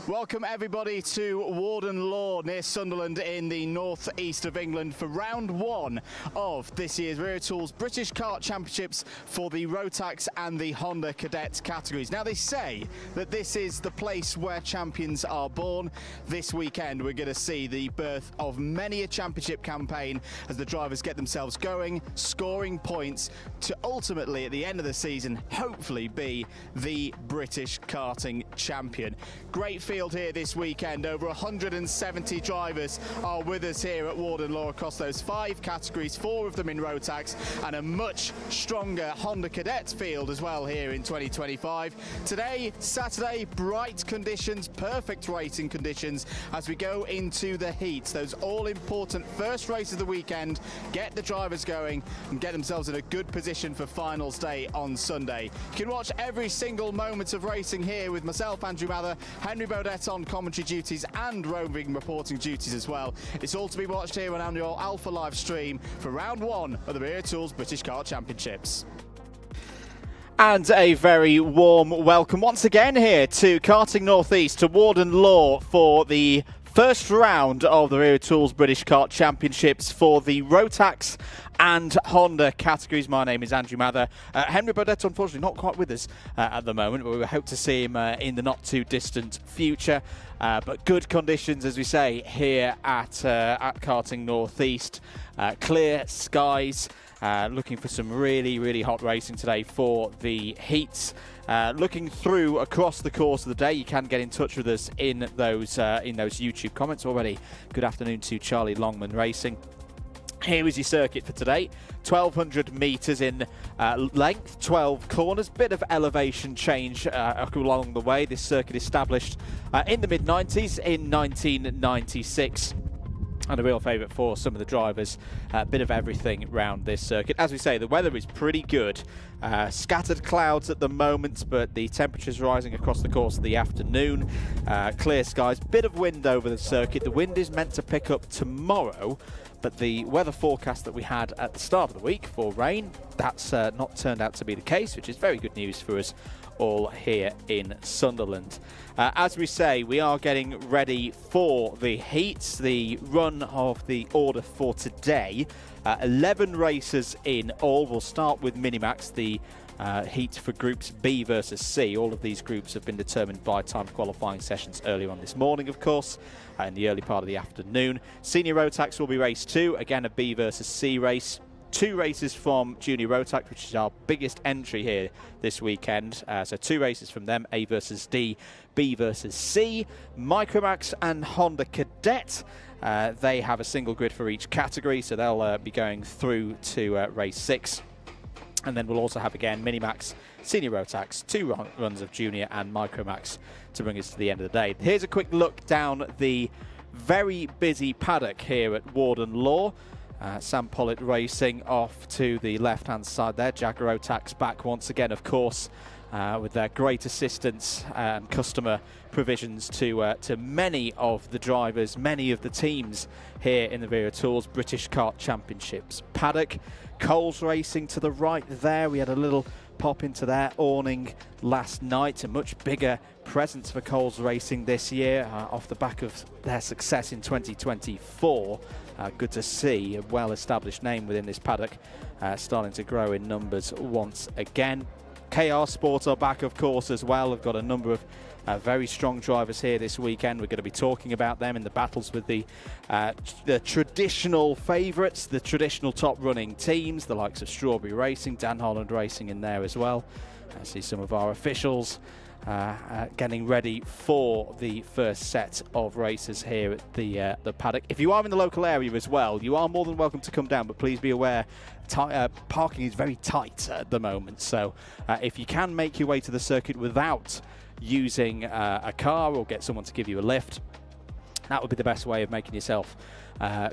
Welcome everybody to Warden Law near Sunderland in the northeast of England for round one of this year's Wera Tools British Kart Championships for the Rotax and the Honda Cadet categories. Now they say that this is the place where champions are born. This weekend we're going to see the birth of many a championship campaign as the drivers get themselves going, scoring points to ultimately at the end of the season hopefully be the British karting champion. Great field here this weekend. Over 170 drivers are with us here at Warden Law across those 5 categories, 4 of them in Rotax, and a much stronger Honda Cadet field as well here in 2025. Today, Saturday, bright conditions, perfect racing conditions as we go into the heats. Those all-important first race of the weekend, get the drivers going and get themselves in a good position for finals day on Sunday. You can watch every single moment of racing here with myself, Andrew Mather, Henry Baudet on commentary duties and roving reporting duties as well. It's all to be watched here on our annual Alpha live stream for round one of the Wera Tools British Kart Championships. And a very warm welcome once again here to Karting Northeast, to Warden Law for the first round of the Wera Tools British Kart Championships for the Rotax and Honda categories. My name is Andrew Mather. Henry Baudet, unfortunately, not quite with us at the moment, but we hope to see him in the not too distant future. But good conditions, as we say, here at Karting Northeast. Clear skies. Looking for some really hot racing today for the heats. Looking through across the course of the day, you can get in touch with us in those YouTube comments already. Good afternoon to Charlie Longman Racing. Here is your circuit for today. 1,200 metres in length, 12 corners, bit of elevation change along the way. This circuit established in the mid-90s in 1996. And a real favourite for some of the drivers. A bit of everything around this circuit. As we say, the weather is pretty good. Scattered clouds at the moment, but the temperature's rising across the course of the afternoon. Clear skies, bit of wind over the circuit. The wind is meant to pick up tomorrow, but the weather forecast that we had at the start of the week for rain, that's not turned out to be the case, which is very good news for us all here in Sunderland. As we say, we are getting ready for the heats, the run of the order for today. 11 races in all. We'll start with Minimax, the heat for groups B versus C. All of these groups have been determined by time qualifying sessions earlier on this morning, of course, in the early part of the afternoon. Senior Rotax will be race 2, again a B versus C race. 2 races from Junior Rotax, which is our biggest entry here this weekend. So 2 races from them, A versus D, B versus C. Microax and Honda Cadet, they have a single grid for each category, so they'll be going through to race 6. And then we'll also have again Minimax, Senior Rotax, 2 runs of Junior and Microax to bring us to the end of the day. Here's a quick look down the very busy paddock here at Warden Law. Sam Pollitt racing off to the left-hand side there. Jag Rotax back once again, of course, with their great assistance and customer provisions to many of the drivers, many of the teams here in the Wera Tools British Kart Championships. Paddock, Coles racing to the right there. We had a little pop into their awning last night. A much bigger presence for Coles Racing this year off the back of their success in 2024. Good to see a well-established name within this paddock starting to grow in numbers once again. KR Sport are back, of course, as well. We've got a number of very strong drivers here this weekend. We're going to be talking about them in the battles with the traditional favourites, the traditional top-running teams, the likes of Strawberry Racing, Dan Holland Racing in there as well. I see some of our officials getting ready for the first set of races here at the paddock. If you are in the local area as well, you are more than welcome to come down, but please be aware parking is very tight at the moment. So if you can make your way to the circuit without using a car or get someone to give you a lift, that would be the best way of making yourself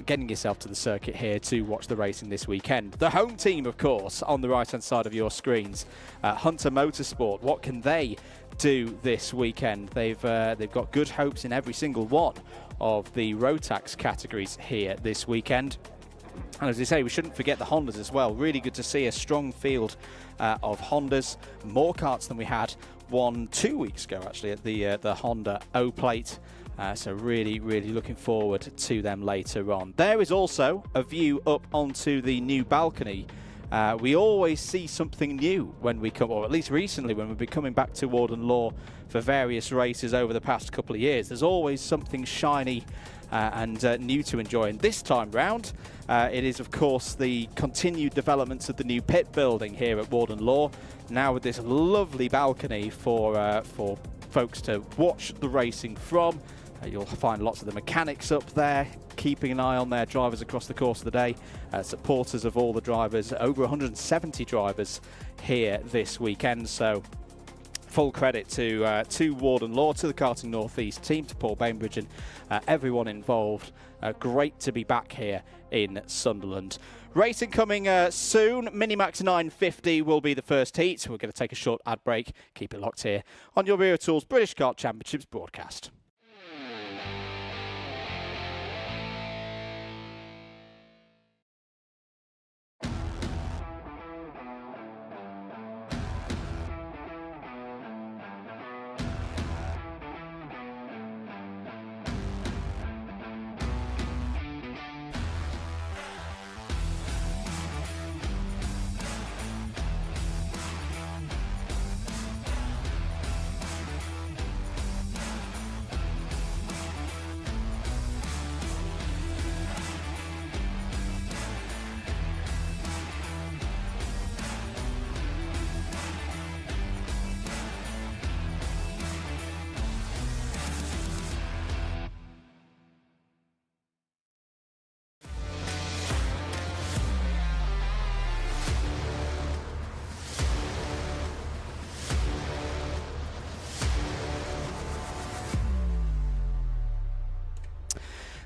getting yourself to the circuit here to watch the racing this weekend. The home team, of course, on the right-hand side of your screens, Hunter Motorsport. What can they do this weekend? They've got good hopes in every single one of the Rotax categories here this weekend. And as I say, we shouldn't forget the Hondas as well. Really good to see a strong field of Hondas, more karts than we had won 2 weeks ago, actually, at the Honda O Plate. So really looking forward to them later on. There is also a view up onto the new balcony. We always see something new when we come, or at least recently when we've been coming back to Warden Law for various races over the past couple of years. There's always something shiny and new to enjoy. And this time round, it is, of course, the continued developments of the new pit building here at Warden Law. Now with this lovely balcony for folks to watch the racing from. You'll find lots of the mechanics up there, keeping an eye on their drivers across the course of the day. Supporters of all the drivers, over 170 drivers here this weekend. So full credit to Warden Law, to the Karting North East team, to Paul Bainbridge and everyone involved. Great to be back here in Sunderland. Racing coming soon. Minimax 950 will be the first heat. We're going to take a short ad break. Keep it locked here on your Wera Tools British Kart Championships broadcast.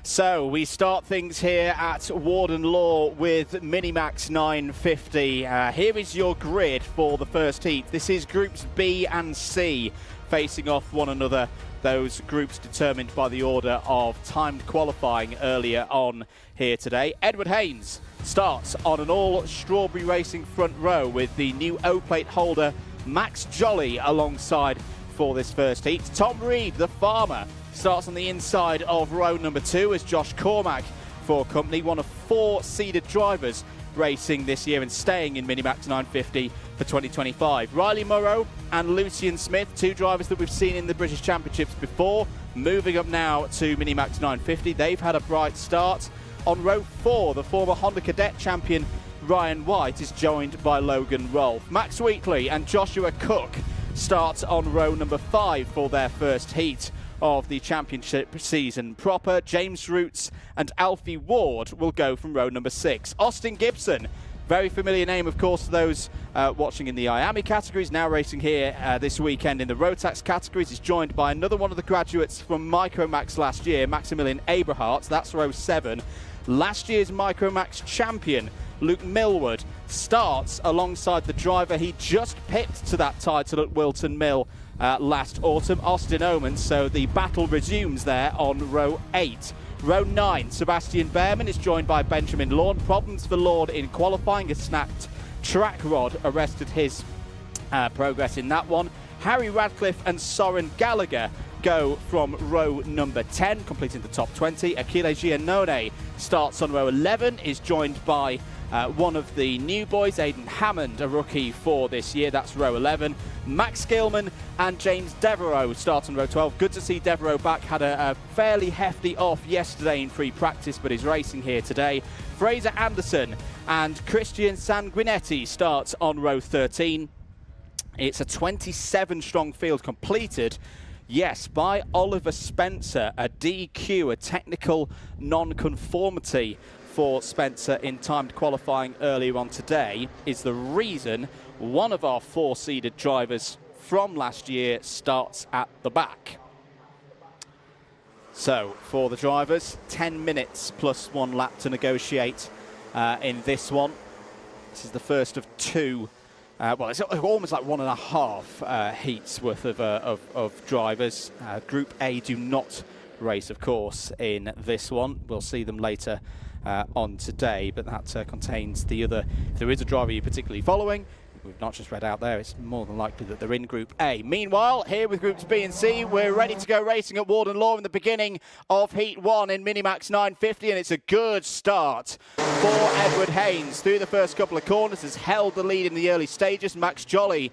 So we start things here at Warden Law with Minimax 950. Here is your grid for the first heat. This is groups B and C facing off one another. Those groups determined by the order of timed qualifying earlier on here today. Edward Haynes starts on an all-strawberry racing front row with the new O-plate holder Max Jolly alongside for this first heat. Tom Reed, the farmer, starts on the inside of row number 2 as Josh Cormack for company, one of 4 seeded drivers racing this year and staying in Minimax 950 for 2025. Riley Murrow and Lucian Smith, 2 drivers that we've seen in the British Championships before, moving up now to Minimax 950. They've had a bright start. On row 4, the former Honda Cadet champion Ryan White is joined by Logan Rolfe. Max Wheatley and Joshua Cook start on row number 5 for their first heat of the championship season proper. James Roots and Alfie Ward will go from row number 6. Austin Gibson, very familiar name of course to those watching in the IAMI categories, now racing here this weekend in the Rotax categories, is joined by another one of the graduates from Microax last year, Maximilian Aberhart. That's row 7. Last year's Microax champion Luke Millward starts alongside the driver he just picked to that title at Wilton Mill last autumn, Austin Oman. So the battle resumes there on row 8. Row 9, Sebastian Behrman is joined by Benjamin Lorne. Problems for Lord in qualifying. A snapped track rod arrested his progress in that one. Harry Radcliffe and Soren Gallagher go from row number 10, completing the top 20. Achille Giannone starts on row 11, is joined by one of the new boys, Aidan Hammond, a rookie for this year. That's row 11. Max Gilman and James Devereaux start on row 12. Good to see Devereaux back. Had a fairly hefty off yesterday in free practice, but is racing here today. Fraser Anderson and Christian Sanguinetti starts on row 13. It's a 27-strong field completed, yes, by Oliver Spencer, a DQ, a technical non-conformity for Spencer in timed qualifying earlier on today, is the reason one of our 4 seeded drivers from last year starts at the back. So for the drivers, 10 minutes plus 1 lap to negotiate in this one. This is the first of 2. Well, it's almost like 1.5 heats worth of drivers. Group A do not race, of course, in this one. We'll see them later on today, but that contains the other. If there is a driver you're particularly following, we've not just read out there, it's more than likely that they're in Group A. Meanwhile, here with Groups B and C, we're ready to go racing at Warden Law in the beginning of Heat 1 in Minimax 950, and it's a good start for Edward Haynes. Through the first couple of corners, has held the lead in the early stages. Max Jolly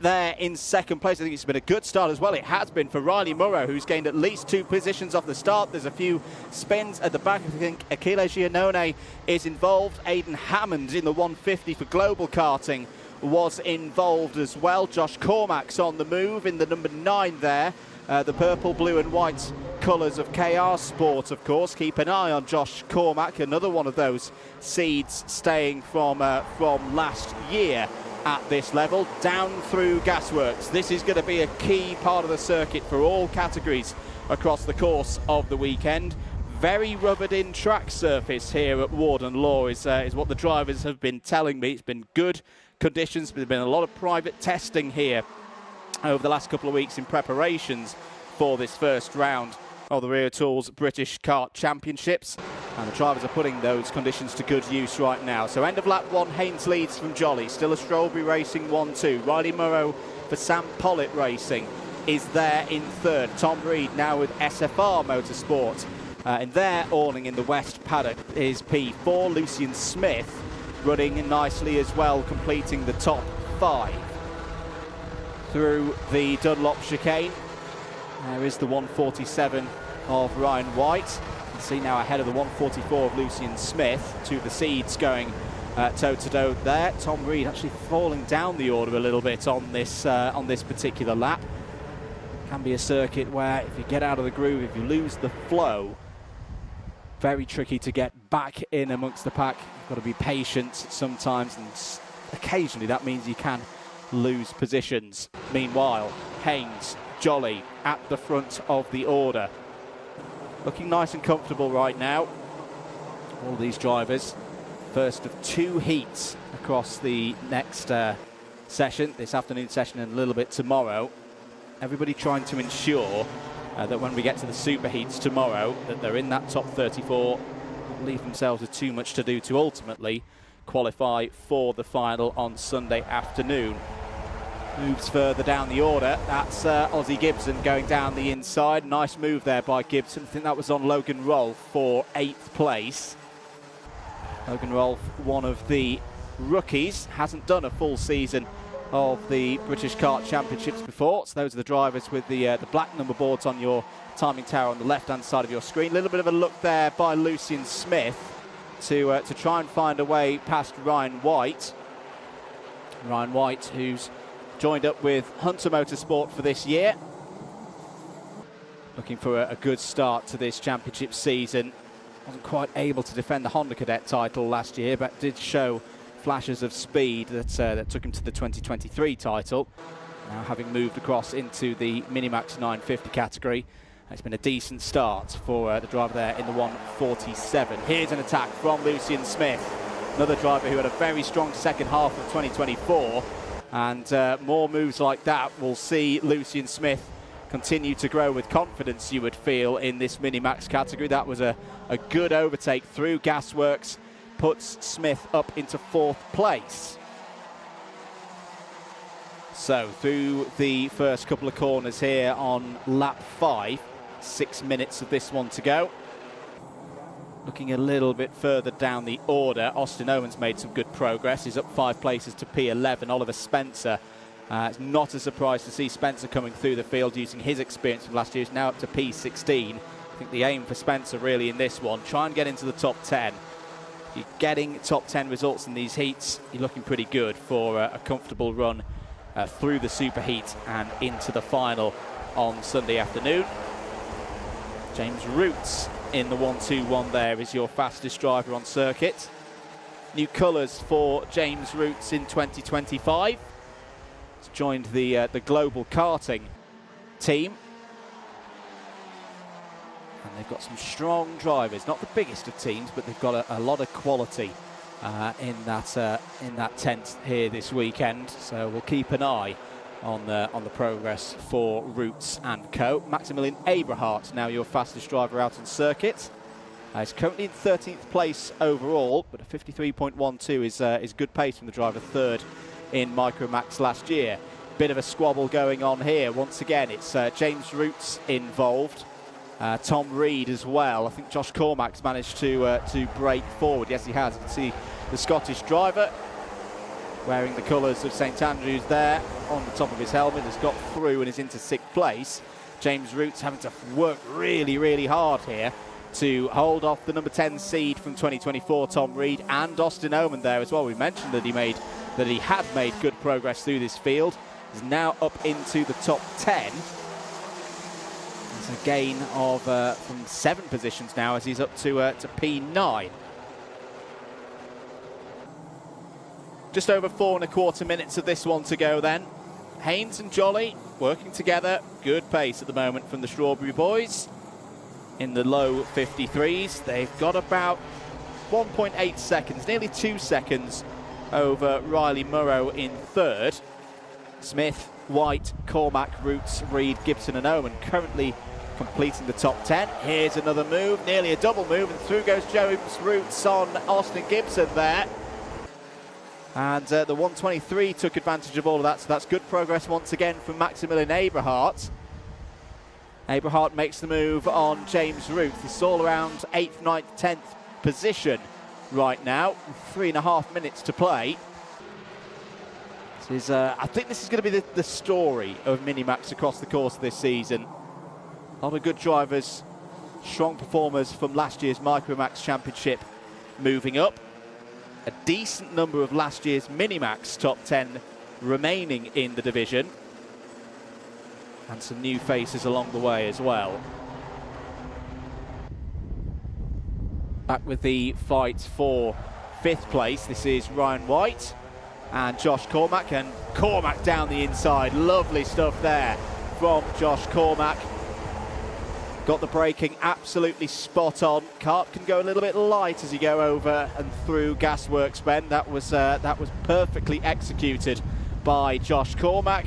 there in second place. I think it's been a good start as well. It has been for Riley Murrow, who's gained at least 2 positions off the start. There's a few spins at the back. I think Achille Giannone is involved. Aidan Hammond in the 150 for Global Karting was involved as well. Josh Cormack's on the move in the number 9 there. The purple, blue and white colours of KR Sport, of course. Keep an eye on Josh Cormack, another one of those seeds staying from last year at this level. Down through Gasworks. This is going to be a key part of the circuit for all categories across the course of the weekend. Very rubbered in track surface here at Warden Law is what the drivers have been telling me. It's been good conditions. There's been a lot of private testing here over the last couple of weeks in preparations for this first round of the Rear Tools British Kart Championships, and the drivers are putting those conditions to good use right now. So end of lap 1, Haynes leads from Jolly. Still a Strawberry Racing 1-2. Riley Murrow for Sam Pollitt Racing is there in third. Tom Reed now with SFR Motorsport. In their awning in the West paddock is P4. Lucian Smith running nicely as well, completing the top 5. Through the Dunlop chicane, there is the 147 of Ryan White. You can see now ahead of the 144 of Lucian Smith. 2 of the seeds going toe-to-toe there. Tom Reed actually falling down the order a little bit on this particular lap. Can be a circuit where if you get out of the groove, if you lose the flow, very tricky to get back in amongst the pack. You've got to be patient sometimes, and occasionally that means you can lose positions. Meanwhile, Haynes, Jolly at the front of the order. Looking nice and comfortable right now. All these drivers. First of 2 heats across the next session, this afternoon session and a little bit tomorrow. Everybody trying to ensure that when we get to the super heats tomorrow, that they're in that top 34, not leave themselves with too much to do to ultimately qualify for the final on Sunday afternoon. Moves further down the order. That's Ozzie Gibson going down the inside. Nice move there by Gibson. I think that was on Logan Rolfe for 8th place. Logan Rolfe, one of the rookies, hasn't done a full season of the British Kart Championships before. So those are the drivers with the black number boards on your timing tower on the left-hand side of your screen. A little bit of a look there by Lucian Smith to try and find a way past Ryan White. Ryan White, who's joined up with Hunter Motorsport for this year. Looking for a good start to this championship season. Wasn't quite able to defend the Honda Cadet title last year, but did show flashes of speed that took him to the 2023 title. Now having moved across into the Minimax 950 category, it's been a decent start for the driver there in the 147. Here's an attack from Lucian Smith, another driver who had a very strong second half of 2024. And more moves like that will see Lucian Smith continue to grow with confidence, you would feel, in this Minimax category. That was a good overtake through Gasworks, puts Smith up into 4th place. So through the first couple of corners here on lap 5, 6 minutes of this one to go. Looking a little bit further down the order, Austin Owens made some good progress. He's up 5 places to P11. Oliver Spencer, it's not a surprise to see Spencer coming through the field using his experience from last year. He's now up to P16. I think the aim for Spencer really in this one, try and get into the top 10. You're getting top 10 results in these heats, you're looking pretty good for a comfortable run through the super heat and into the final on Sunday afternoon. James Roots in the 1-2-1 there is your fastest driver on circuit. New colours for James Roots in 2025. He's joined the Global Karting team. And they've got some strong drivers, not the biggest of teams, but they've got a lot of quality in that tent here this weekend. So we'll keep an eye on the progress for Roots and co. Maximilian Abrahart, now your fastest driver out on circuit. He's currently in 13th place overall, but a 53.12 is good pace from the driver. 3rd in Microax last year. Bit of a squabble going on here. Once again, it's James Roots involved. Tom Reed as well. I think Josh Cormack's managed to break forward. Yes, he has. You can see the Scottish driver wearing the colours of St Andrews there on the top of his helmet, has got through and is into 6th place. James Roots having to work really, really hard here to hold off the number 10 seed from 2024, Tom Reed, and Austin Oman there as well. We mentioned that he had made good progress through this field. He's now up into the top 10. It's a gain of from 7 positions now as he's up to P9. Just over 4¼ minutes of this one to go then. Haynes and Jolly working together. Good pace at the moment from the Strawberry boys. In the low 53s. They've got about 1.8 seconds, nearly 2 seconds over Riley Murrow in 3rd. Smith, White, Cormack, Roots, Reed, Gibson and Oman currently completing the top 10. Here's another move, nearly a double move, and through goes James Roots on Austin Gibson there. And the 123 took advantage of all of that, so that's good progress once again from Maximilian Eberhardt. Eberhardt makes the move on James Roots. It's all around 8th, 9th, 10th position right now. 3.5 minutes to play. This is, I think this is going to be the story of Minimax across the course of this season. A lot of good drivers, strong performers from last year's Microax Championship moving up. A decent number of last year's Minimax top 10 remaining in the division. And some new faces along the way as well. Back with the fight for 5th place. This is Ryan White and Josh Cormack, and Cormack down the inside. Lovely stuff there from Josh Cormack. Got the braking absolutely spot on. Kart can go a little bit light as you go over and through Gasworks Bend. That was perfectly executed by Josh Cormack.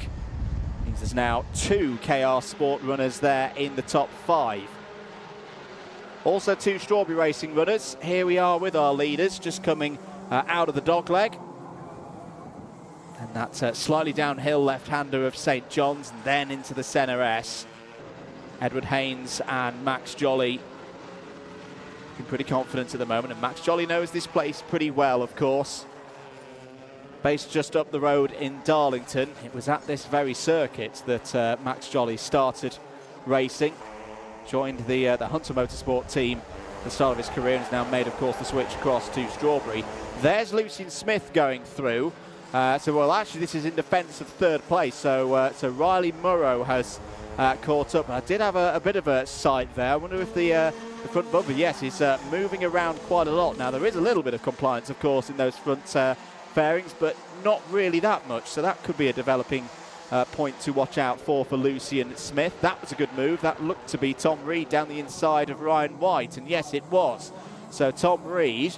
Means there's now 2 KR Sport runners there in the top 5. Also 2 Strawberry Racing runners. Here we are with our leaders just coming out of the dogleg. And that slightly downhill left-hander of St John's, and then into the Senna S. Edward Haynes and Max Jolly looking pretty confident at the moment, and Max Jolly knows this place pretty well, of course. Based just up the road in Darlington. It was at this very circuit that Max Jolly started racing. Joined the Hunter Motorsport team at the start of his career, and has now made, of course, the switch across to Strawberry. There's Lucian Smith going through. Well, actually, this is in defence of 3rd place. So Riley Murrow has caught up. I did have a bit of a sight there. I wonder if the front bumper, yes, he's moving around quite a lot. Now, there is a little bit of compliance, of course, in those front fairings, but not really that much. So that could be a developing point to watch out for Lucian Smith. That was a good move. That looked to be Tom Reed down the inside of Ryan White, and yes, it was. So Tom Reed,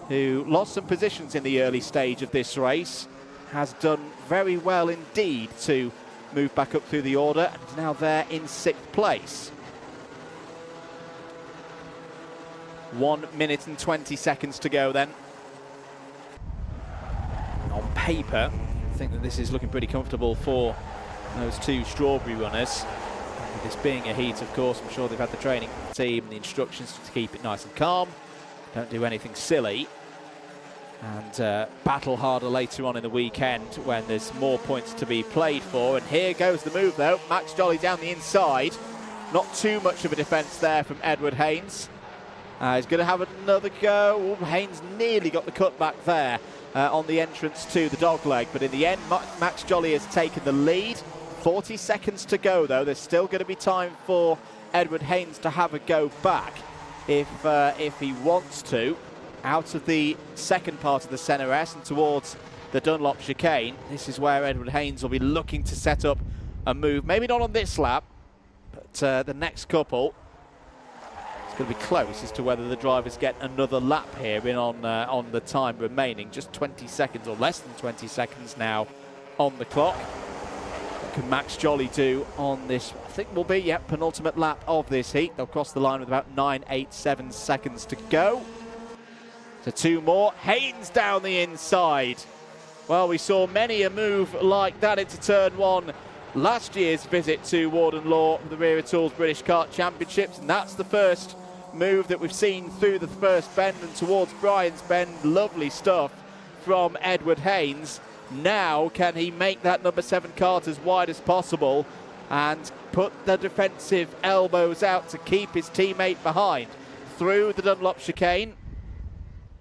who lost some positions in the early stage of this race, has done very well indeed to move back up through the order, and is now there in 6th place. 1 minute and 20 seconds to go then. On paper, I think that this is looking pretty comfortable for those 2 Strawberry runners. With this being a heat, of course, I'm sure they've had the training from the team and the instructions to keep it nice and calm. Don't do anything silly. And battle harder later on in the weekend when there's more points to be played for. And here goes the move, though. Max Jolly down the inside. Not too much of a defence there from Edward Haynes. He's going to have another go. Ooh, Haynes nearly got the cutback there on the entrance to the dogleg. But in the end, Max Jolly has taken the lead. 40 seconds to go, though. There's still going to be time for Edward Haynes to have a go back if he wants to. Out of the second part of the Senna S and towards the Dunlop chicane. This is where Edward Haynes will be looking to set up a move. Maybe not on this lap, but the next couple. It's going to be close as to whether the drivers get another lap here in on the time remaining. Just 20 seconds or less than 20 seconds now on the clock. What can Max Jolly do on this, I think will be, penultimate lap of this heat. They'll cross the line with about 9.87 seconds to go. So 2 more. Haynes down the inside. Well, we saw many a move like that into turn one last year's visit to Warden Law, the Wera Tools British Kart Championships, and that's the first move that we've seen through the first bend and towards Brian's Bend. Lovely stuff from Edward Haynes. Now, can he make that number 7 kart as wide as possible and put the defensive elbows out to keep his teammate behind through the Dunlop chicane?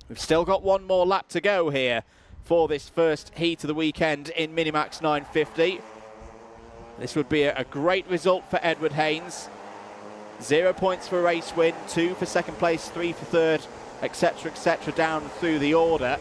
We've still got one more lap to go here for this first heat of the weekend in Minimax 950. This would be a great result for Edward Haynes. 0 points for a race win, 2 for second place, 3 for third, etc., down through the order.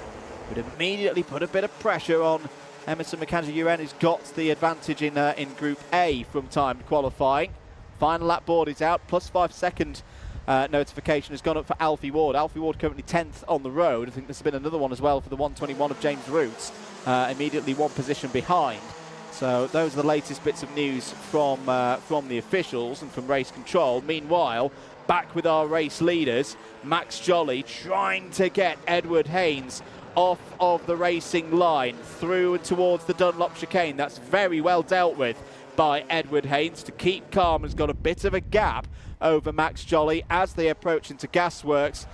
Would immediately put a bit of pressure on Emerson McAndrew-Uren, who's got the advantage in Group A from timed qualifying. Final lap board is out, plus 5 second notification has gone up for Alfie Ward. Alfie Ward currently 10th on the road. I think there's been another one as well for the 121 of James Roots, immediately 1 position behind. So those are the latest bits of news from the officials and from race control. Meanwhile, back with our race leaders, Max Jolly trying to get Edward Haynes off of the racing line through and towards the Dunlop chicane. That's very well dealt with by Edward Haynes to keep calm. Has got a bit of a gap over Max Jolly as they approach into Gasworks.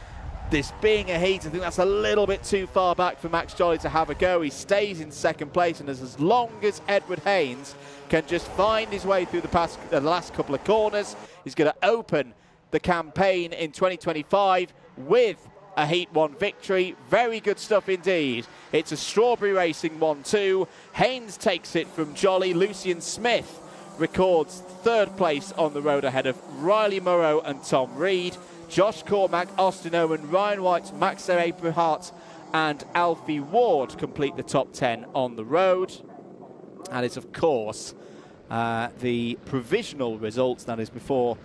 This being a heat, I think that's a little bit too far back for Max Jolly to have a go. He stays in second place, and as long as Edward Haynes can just find his way through the last couple of corners, he's going to open the campaign in 2025 with a Heat 1 victory. Very good stuff indeed. It's a Strawberry Racing 1-2. Haynes takes it from Jolly. Lucian Smith records third place on the road ahead of Riley Morrow and Tom Reed. Josh Cormack, Austin Owen, Ryan White, Max Abrahart and Alfie Ward complete the top 10 on the road. And it's, of course, the provisional results, that is before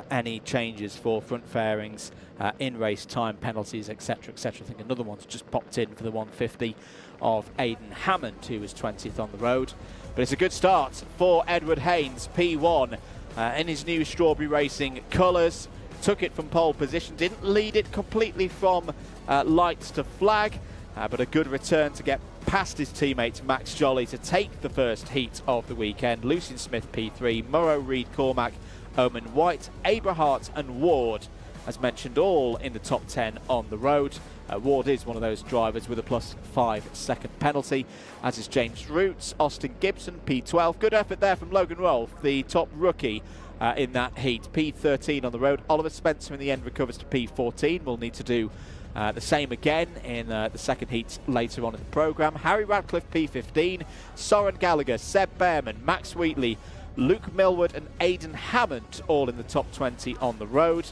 any changes for front fairings, in-race time penalties, etc., etc. I think another one's just popped in for the 150 of Aidan Hammond, who was 20th on the road. But it's a good start for Edward Haynes, P1, in his new Strawberry Racing colours. Took it from pole position, didn't lead it completely from lights to flag, but a good return to get past his teammate Max Jolly to take the first heat of the weekend. Lucian Smith P3, Morrow, Reed, Cormack, Oman, White, Abrahart and Ward, as mentioned, all in the top 10 on the road. Ward is one of those drivers with a plus 5 second penalty, as is James Roots. Austin Gibson P12. Good effort there from Logan Rolfe, the top rookie in that heat. P13 on the road. Oliver Spencer in the end recovers to P14. We'll need to do the same again in the second heat later on in the programme. Harry Radcliffe P15. Soren Gallagher, Seb Behrman, Max Wheatley, Luke Millward and Aidan Hammond all in the top 20 on the road.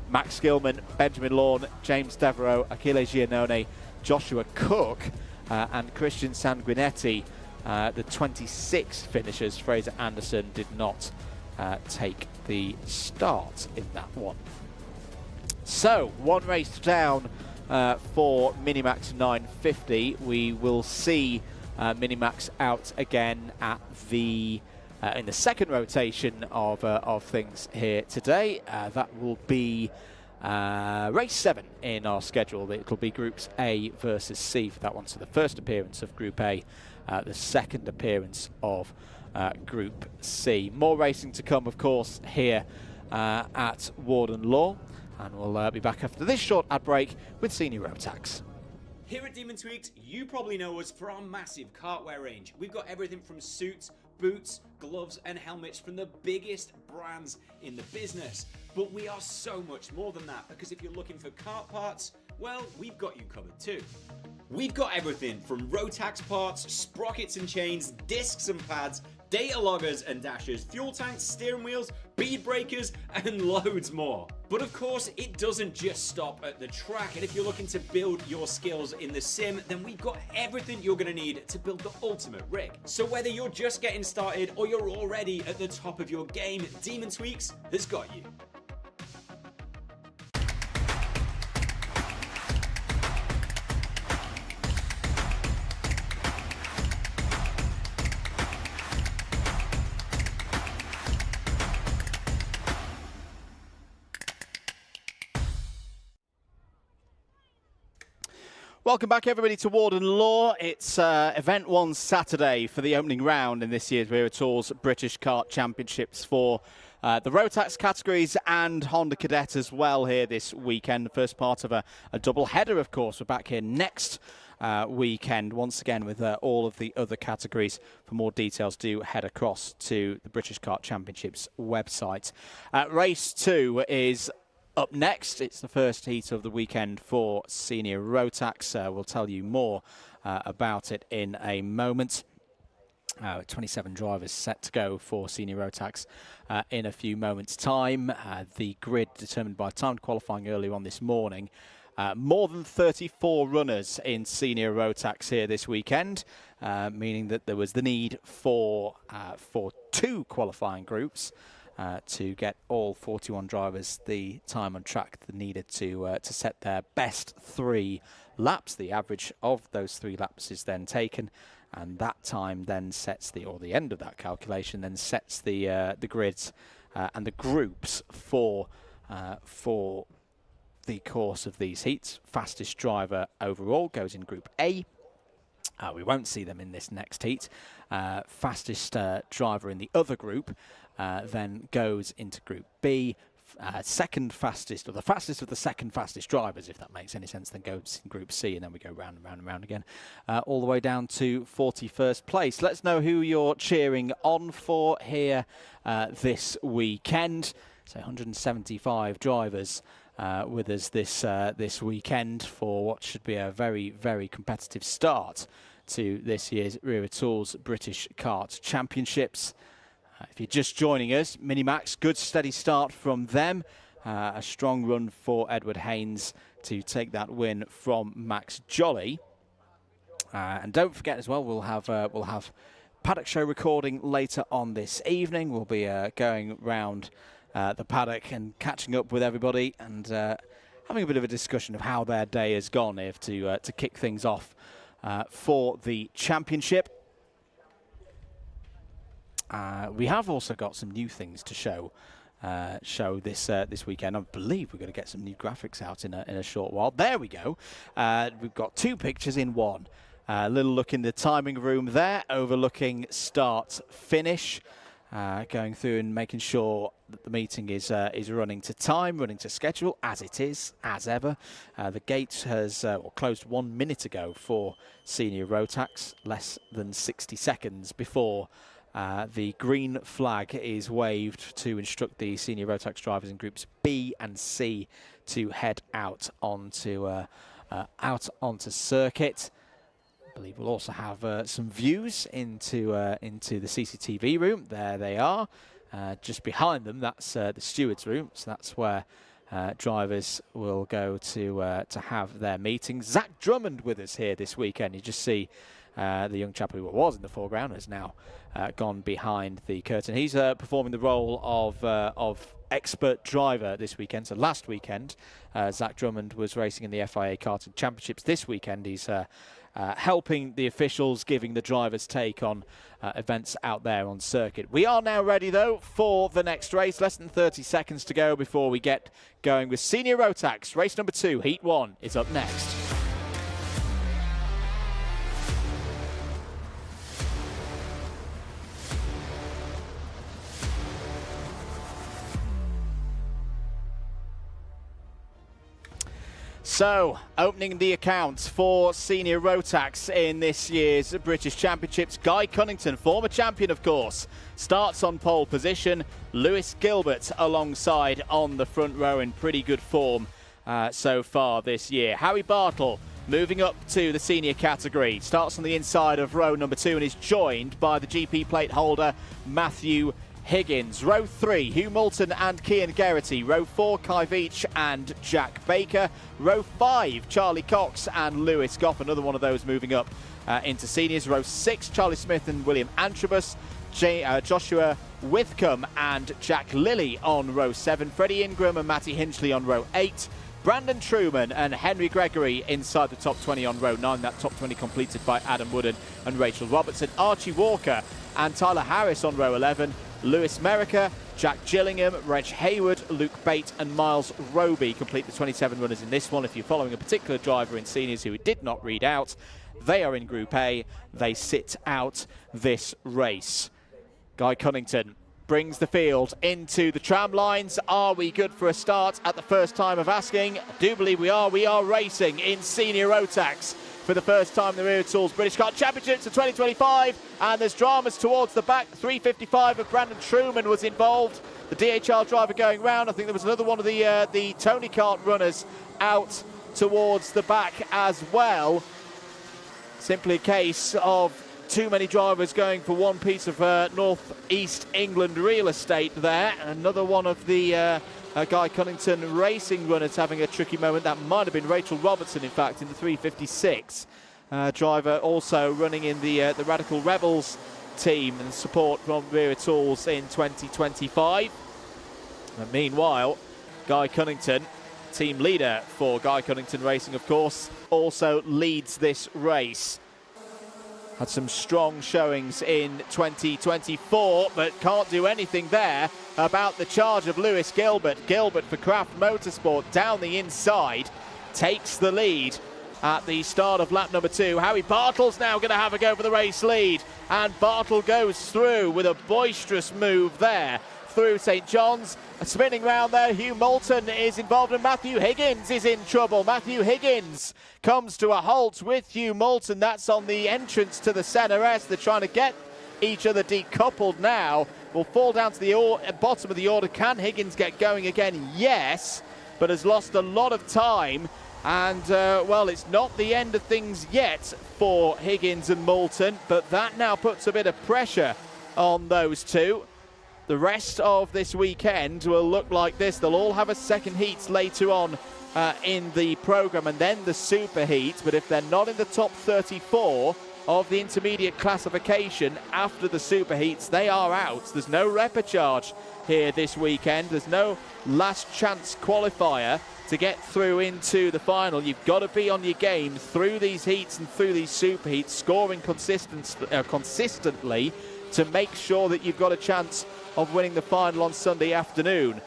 Max Gilman, Benjamin Lawn, James Devereaux, Achille Giannone, Joshua Cook and Christian Sanguinetti, the 26 finishers. Fraser Anderson did not take the start in that one. So, one race down for Minimax 950. We will see Minimax out again at the in the second rotation of things here today. That will be race 7 in our schedule. It will be Groups A versus C for that one. So the first appearance of Group A, the second appearance of Group C. More racing to come, of course, here at Warden Law. And we'll be back after this short ad break with Senior Rotax. Here at Demon Tweaked, you probably know us for our massive cartwear range. We've got everything from suits, boots, gloves and helmets from the biggest brands in the business. But we are so much more than that, because if you're looking for kart parts, well, we've got you covered too. We've got everything from Rotax parts, sprockets and chains, discs and pads, data loggers and dashers, fuel tanks, steering wheels, bead breakers and loads more. But of course, it doesn't just stop at the track, and if you're looking to build your skills in the sim, then we've got everything you're going to need to build the ultimate rig. So whether you're just getting started or you're already at the top of your game, Demon Tweaks has got you. Welcome back, everybody, to Warden Law. It's Event 1 Saturday for the opening round in this year's Wera Tours British Kart Championships for the Rotax categories and Honda Cadet as well here this weekend. The first part of a double header, of course. We're back here next weekend once again with all of the other categories. For more details, do head across to the British Kart Championships website. Race 2 is up next. It's the first heat of the weekend for Senior Rotax. We'll tell you more about it in a moment. 27 drivers set to go for Senior Rotax in a few moments' time. The grid determined by timed qualifying earlier on this morning. More than 34 runners in Senior Rotax here this weekend, meaning that there was the need for 2 qualifying groups to get all 41 drivers the time on track that needed to set their best 3 laps. The average of those 3 laps is then taken, and that time then sets the end of that calculation then sets the grids and the groups for the course of these heats. Fastest driver overall goes in Group A. We won't see them in this next heat. Fastest driver in the other group then goes into Group B. Second fastest, or the fastest of the second fastest drivers, if that makes any sense, then goes in Group C, and then we go round and round and round again, all the way down to 41st place. Let's know who you're cheering on for here this weekend. So 175 drivers with us this weekend for what should be a very, very competitive start to this year's Wera Tours British Kart Championships. If you're just joining us, Minimax, good steady start from them. A strong run for Edward Haynes to take that win from Max Jolly. And don't forget as well, we'll have Paddock show recording later on this evening. We'll be going round the paddock and catching up with everybody and having a bit of a discussion of how their day has gone here to kick things off for the championship. We have also got some new things to show this weekend. I believe we're going to get some new graphics out in a short while. There we go. We've got 2 pictures in one. A little look in the timing room there, overlooking start finish. Going through and making sure that the meeting is running to time, running to schedule, as it is, as ever. The gate has closed 1 minute ago for Senior Rotax, less than 60 seconds before the green flag is waved to instruct the Senior Rotax drivers in Groups B and C to head out onto circuit. I believe we'll also have some views into the CCTV room. There they are. Just behind them, that's the stewards' room. So that's where drivers will go to have their meetings. Zach Drummond with us here this weekend. You just see the young chap who was in the foreground has now gone behind the curtain. He's performing the role of expert driver this weekend. So last weekend, Zach Drummond was racing in the FIA Karting Championships. This weekend, he's helping the officials, giving the drivers take on events out there on circuit. We are now ready, though, for the next race. Less than 30 seconds to go before we get going with Senior Rotax. Race number 2, Heat 1, is up next. So, opening the accounts for Senior Rotax in this year's British Championships. Guy Cunnington, former champion of course, starts on pole position. Lewis Gilbert alongside on the front row in pretty good form so far this year. Harry Bartle moving up to the senior category. Starts on the inside of row number 2 and is joined by the GP plate holder Matthew Higgins. Row 3, Hugh Moulton and Cian Geraghty. Row 4, Kai Veach and Jack Baker. Row 5, Charlie Cox and Lewis Goff, another one of those moving up into seniors. Row 6, Charlie Smith and William Antrobus. Joshua Withcombe and Jack Lilly on row 7. Freddie Ingram and Matty Hinchley on row 8. Brandon Truman and Henry Gregory inside the top 20 on row 9. That top 20 completed by Adam Wooden and Rachel Robertson. Archie Walker and Tyler Harris on row 11. Lewis Merica, Jack Gillingham, Reg Hayward, Luke Bate and Miles Roby complete the 27 runners in this one. If you're following a particular driver in seniors who we did not read out, they are in Group A. They sit out this race. Guy Cunnington brings the field into the tram lines. Are we good for a start at the first time of asking? I do believe we are. We are racing in senior Rotax for the first time in the Wera Tools British Kart Championships of 2025. And there's dramas towards the back. 355 of Brandon Truman was involved. The DHR driver going round. I think there was another one of the Tony Kart runners out towards the back as well. Simply a case of too many drivers going for one piece of North East England real estate there. Another one of the Guy Cunnington racing runners having a tricky moment. That might have been Rachel Robertson, in fact, in the 356. Driver also running in the Radical Rebels team and support from Wera Tools in 2025. And meanwhile, Guy Cunnington, team leader for Guy Cunnington Racing, of course, also leads this race. Had some strong showings in 2024, but can't do anything there about the charge of Lewis Gilbert. Gilbert for Craft Motorsport down the inside, takes the lead at the start of lap number 2. Howie Bartle's now going to have a go for the race lead, and Bartle goes through with a boisterous move there through St. John's. Spinning round there, Hugh Moulton is involved and Matthew Higgins is in trouble. Matthew Higgins comes to a halt with Hugh Moulton. That's on the entrance to the Centre S. They're trying to get each other decoupled now. Will fall down to the bottom of the order. Can Higgins get going again? Yes, but has lost a lot of time. And, well, it's not the end of things yet for Higgins and Moulton, but that now puts a bit of pressure on those two. The rest of this weekend will look like this. They'll all have a second heat later on in the programme and then the super heat. But if they're not in the top 34 of the intermediate classification after the super heats, they are out. There's no repecharge here this weekend. There's no last chance qualifier to get through into the final. You've got to be on your game through these heats and through these super heats, scoring consistently to make sure that you've got a chance of winning the final on Sunday afternoon.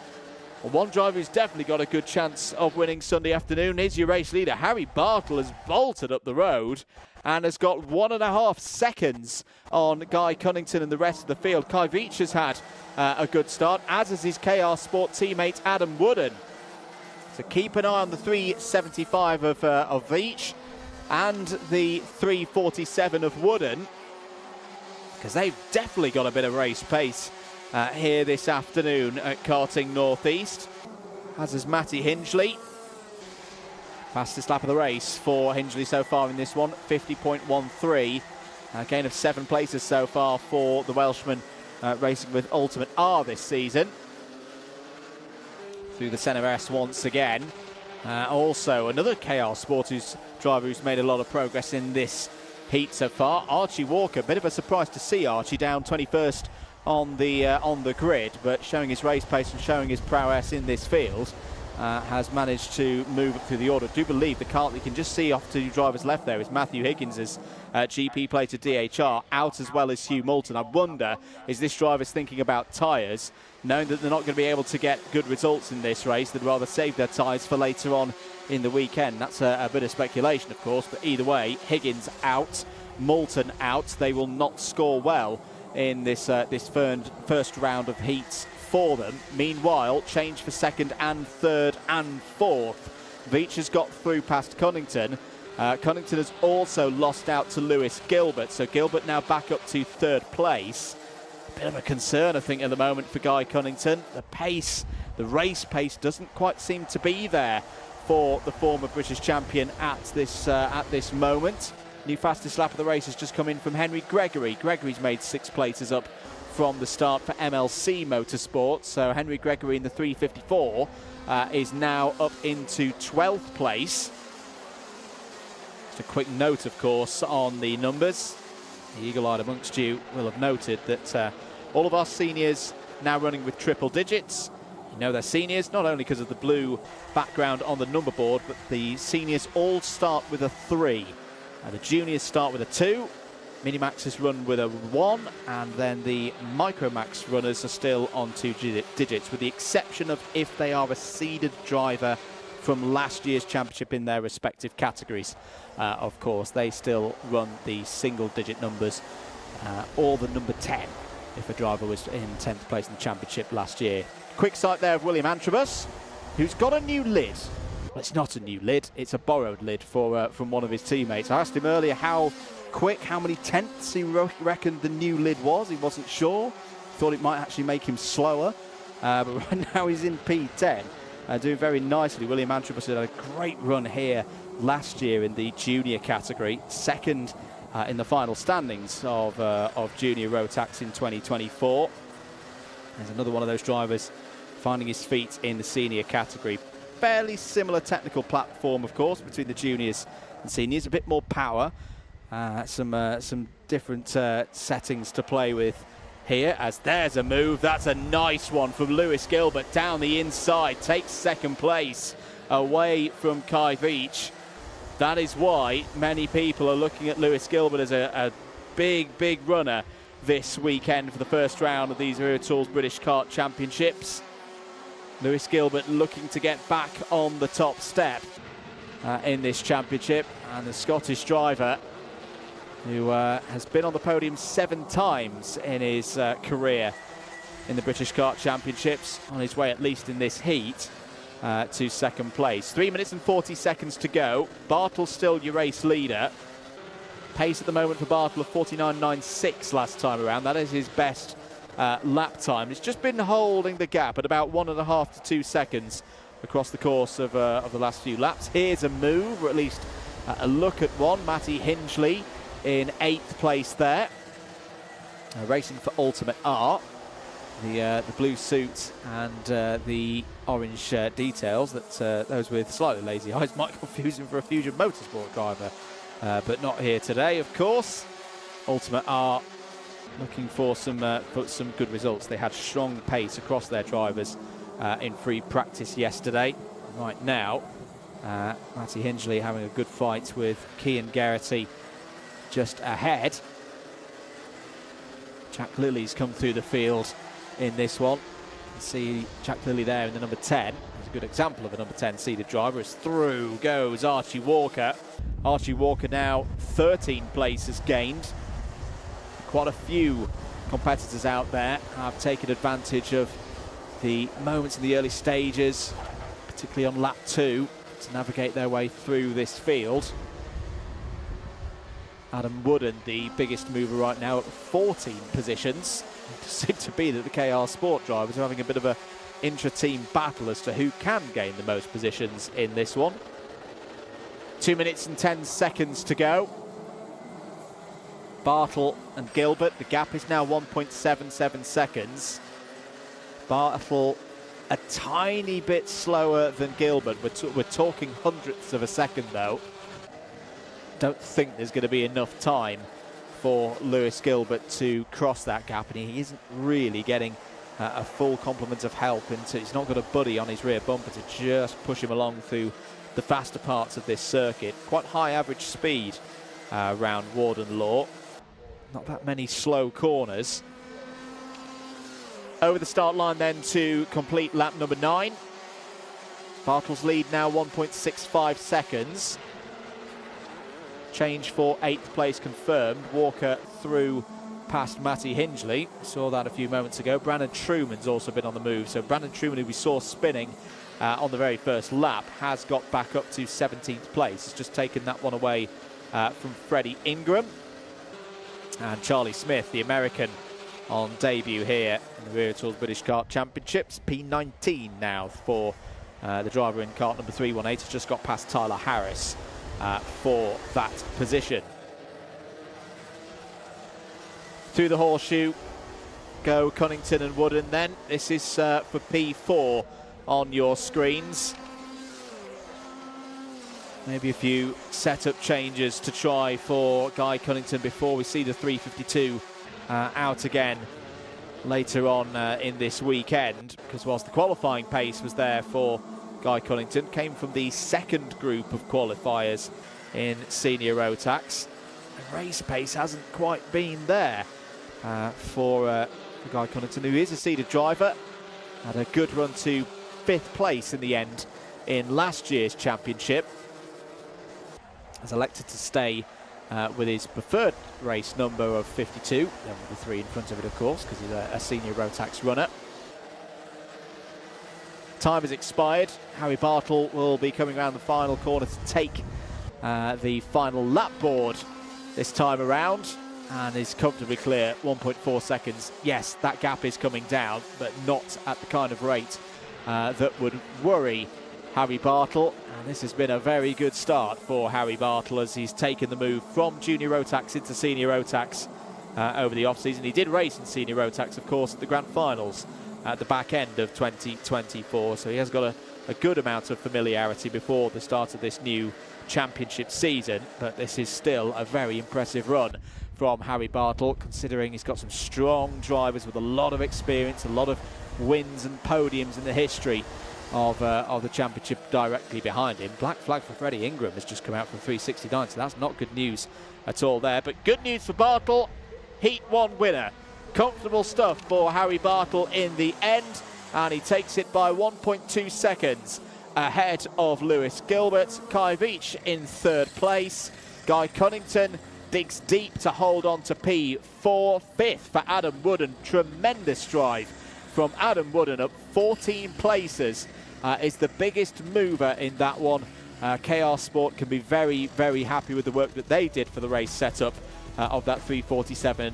Well, one driver who's definitely got a good chance of winning Sunday afternoon is your race leader. Harry Bartle has bolted up the road and has got 1.5 seconds on Guy Cunnington and the rest of the field. Kai Veach has had a good start, as has his KR Sport teammate Adam Wooden. So keep an eye on the 375 of Veach and the 347 of Wooden, because they've definitely got a bit of race pace here this afternoon at Karting North East, as is Matty Hingley. Fastest lap of the race for Hingley so far in this one, 50.13. A gain of 7 places so far for the Welshman racing with Ultimate R this season. Through the Centre S once again. Also another KR Sport driver who's made a lot of progress in this heat so far. Archie Walker, bit of a surprise to see Archie down 21st on the grid, but showing his race pace and showing his prowess in this field, has managed to move up through the order. I do believe the cart you can just see off 2 drivers left there is Matthew Higgins' GP plate to DHR, out as well as Hugh Moulton. I wonder, is this driver's thinking about tyres, knowing that they're not going to be able to get good results in this race? They'd rather save their tyres for later on in the weekend. That's a bit of speculation, of course, but either way, Higgins out, Moulton out. They will not score well in this first round of heats for them. Meanwhile, change for second and third and fourth. Veach has got through past Cunnington. Cunnington has also lost out to Lewis Gilbert, so Gilbert now back up to 3rd place. A bit of a concern, I think, at the moment for Guy Cunnington. The pace, the race pace, doesn't quite seem to be there for the former British champion at this moment. New fastest lap of the race has just come in from Henry Gregory. Gregory's made 6 places up from the start for MLC Motorsport. So Henry Gregory in the 354 is now up into 12th place. Just a quick note, of course, on the numbers. The eagle-eyed amongst you will have noted that all of our seniors now running with triple digits. You know they're seniors, not only because of the blue background on the number board, but the seniors all start with a 3. The juniors start with a 2, Minimax has run with a 1, and then the Microax runners are still on 2 digits, with the exception of if they are a seeded driver from last year's championship in their respective categories. Of course, they still run the single-digit numbers, or the number 10 if a driver was in 10th place in the championship last year. Quick sight there of William Antrobus, who's got a new lid. Well, it's not a new lid, it's a borrowed lid from one of his teammates. I asked him earlier how quick, how many tenths he reckoned the new lid was. He wasn't sure, thought it might actually make him slower, but right now he's in P10, doing very nicely. William Antrobus had a great run here last year in the junior category, second in the final standings of junior Rotax in 2024. There's another one of those drivers finding his feet in the senior category. Fairly similar technical platform, of course, between the juniors and seniors. A bit more power, some different settings to play with here, as there's a move. That's a nice one from Lewis Gilbert down the inside, takes second place away from Kai Veach. That is why many people are looking at Lewis Gilbert as a big runner this weekend for the first round of these Wera Tools British Kart Championships. Lewis Gilbert looking to get back on the top step in this championship, and the Scottish driver who has been on the podium 7 times in his career in the British Kart Championships, on his way at least in this heat to second place. 3 minutes and 40 seconds to go. Bartle's still your race leader. Pace at the moment for Bartle of 49.96 last time around. That is his best lap time. It's just been holding the gap at about 1.5 to 2 seconds across the course of the last few laps. Here's a move, or at least a look at one. Matty Hingley in 8th place there, racing for Ultimate R. The blue suit and the orange details that those with slightly lazy eyes might confuse him for a Fusion Motorsport driver, but not here today, of course. Ultimate R looking for some good results. They had strong pace across their drivers in free practice yesterday. Right now, Matty Hingley having a good fight with Cian Geraghty just ahead. Jack Lilly's come through the field in this one. You can see Jack Lilly there in the number 10. He's a good example of a number 10 seeded driver. As through goes Archie Walker. Archie Walker now 13 places gained. Quite a few competitors out there have taken advantage of the moments in the early stages, particularly on lap 2, to navigate their way through this field. Adam Wooden, the biggest mover right now, at 14 positions. It seems to be that the KR Sport drivers are having a bit of a intra-team battle as to who can gain the most positions in this one. 2 minutes and 10 seconds to go. Bartle and Gilbert, the gap is now 1.77 seconds. Bartle a tiny bit slower than Gilbert. We're talking hundredths of a second though. Don't think there's going to be enough time for Lewis Gilbert to cross that gap, and he isn't really getting a full complement of help. He's not got a buddy on his rear bumper to just push him along through the faster parts of this circuit. Quite high average speed around Warden Law. Not that many slow corners. Over the start line then to complete lap number 9. Bartle's lead now 1.65 seconds. Change for 8th place confirmed. Walker through past Matty Hingley. We saw that a few moments ago. Brandon Truman's also been on the move. So Brandon Truman, who we saw spinning on the very first lap, has got back up to 17th place. He's just taken that one away from Freddie Ingram. And Charlie Smith, the American, on debut here in the Wera Tools British Kart Championships. P19 now for the driver in kart number 318. Has just got past Tyler Harris for that position. Through the horseshoe go Cunnington and Wooden then. This is for P4 on your screens. Maybe a few setup changes to try for Guy Cunnington before we see the 352 out again later on in this weekend, because whilst the qualifying pace was there for Guy Cunnington, came from the second group of qualifiers in senior Rotax, the race pace hasn't quite been there for Guy Cunnington, who is a seeded driver. Had a good run to 5th place in the end in last year's championship. Has elected to stay with his preferred race number of 52, then with the 3 in front of it, of course, because he's a senior Rotax runner. Time has expired. Harry Bartle will be coming around the final corner to take the final lap board this time around, and is comfortably clear, 1.4 seconds. Yes, that gap is coming down, but not at the kind of rate that would worry Harry Bartle. And this has been a very good start for Harry Bartle as he's taken the move from junior Rotax into senior Rotax over the off-season. He did race in senior Rotax, of course, at the Grand Finals at the back end of 2024, so he has got a good amount of familiarity before the start of this new championship season. But this is still a very impressive run from Harry Bartle, considering he's got some strong drivers with a lot of experience, a lot of wins and podiums in the history of the championship directly behind him. Black flag for Freddie Ingram has just come out from 369, so that's not good news at all there. But good news for Bartle, Heat 1 winner. Comfortable stuff for Harry Bartle in the end, and he takes it by 1.2 seconds ahead of Lewis Gilbert. Kai Veach in 3rd place. Guy Cunnington digs deep to hold on to P4. 5th for Adam Wooden. Tremendous drive from Adam Wooden, up 14 places. Is the biggest mover in that one. KR Sport can be very, very happy with the work that they did for the race setup of that 347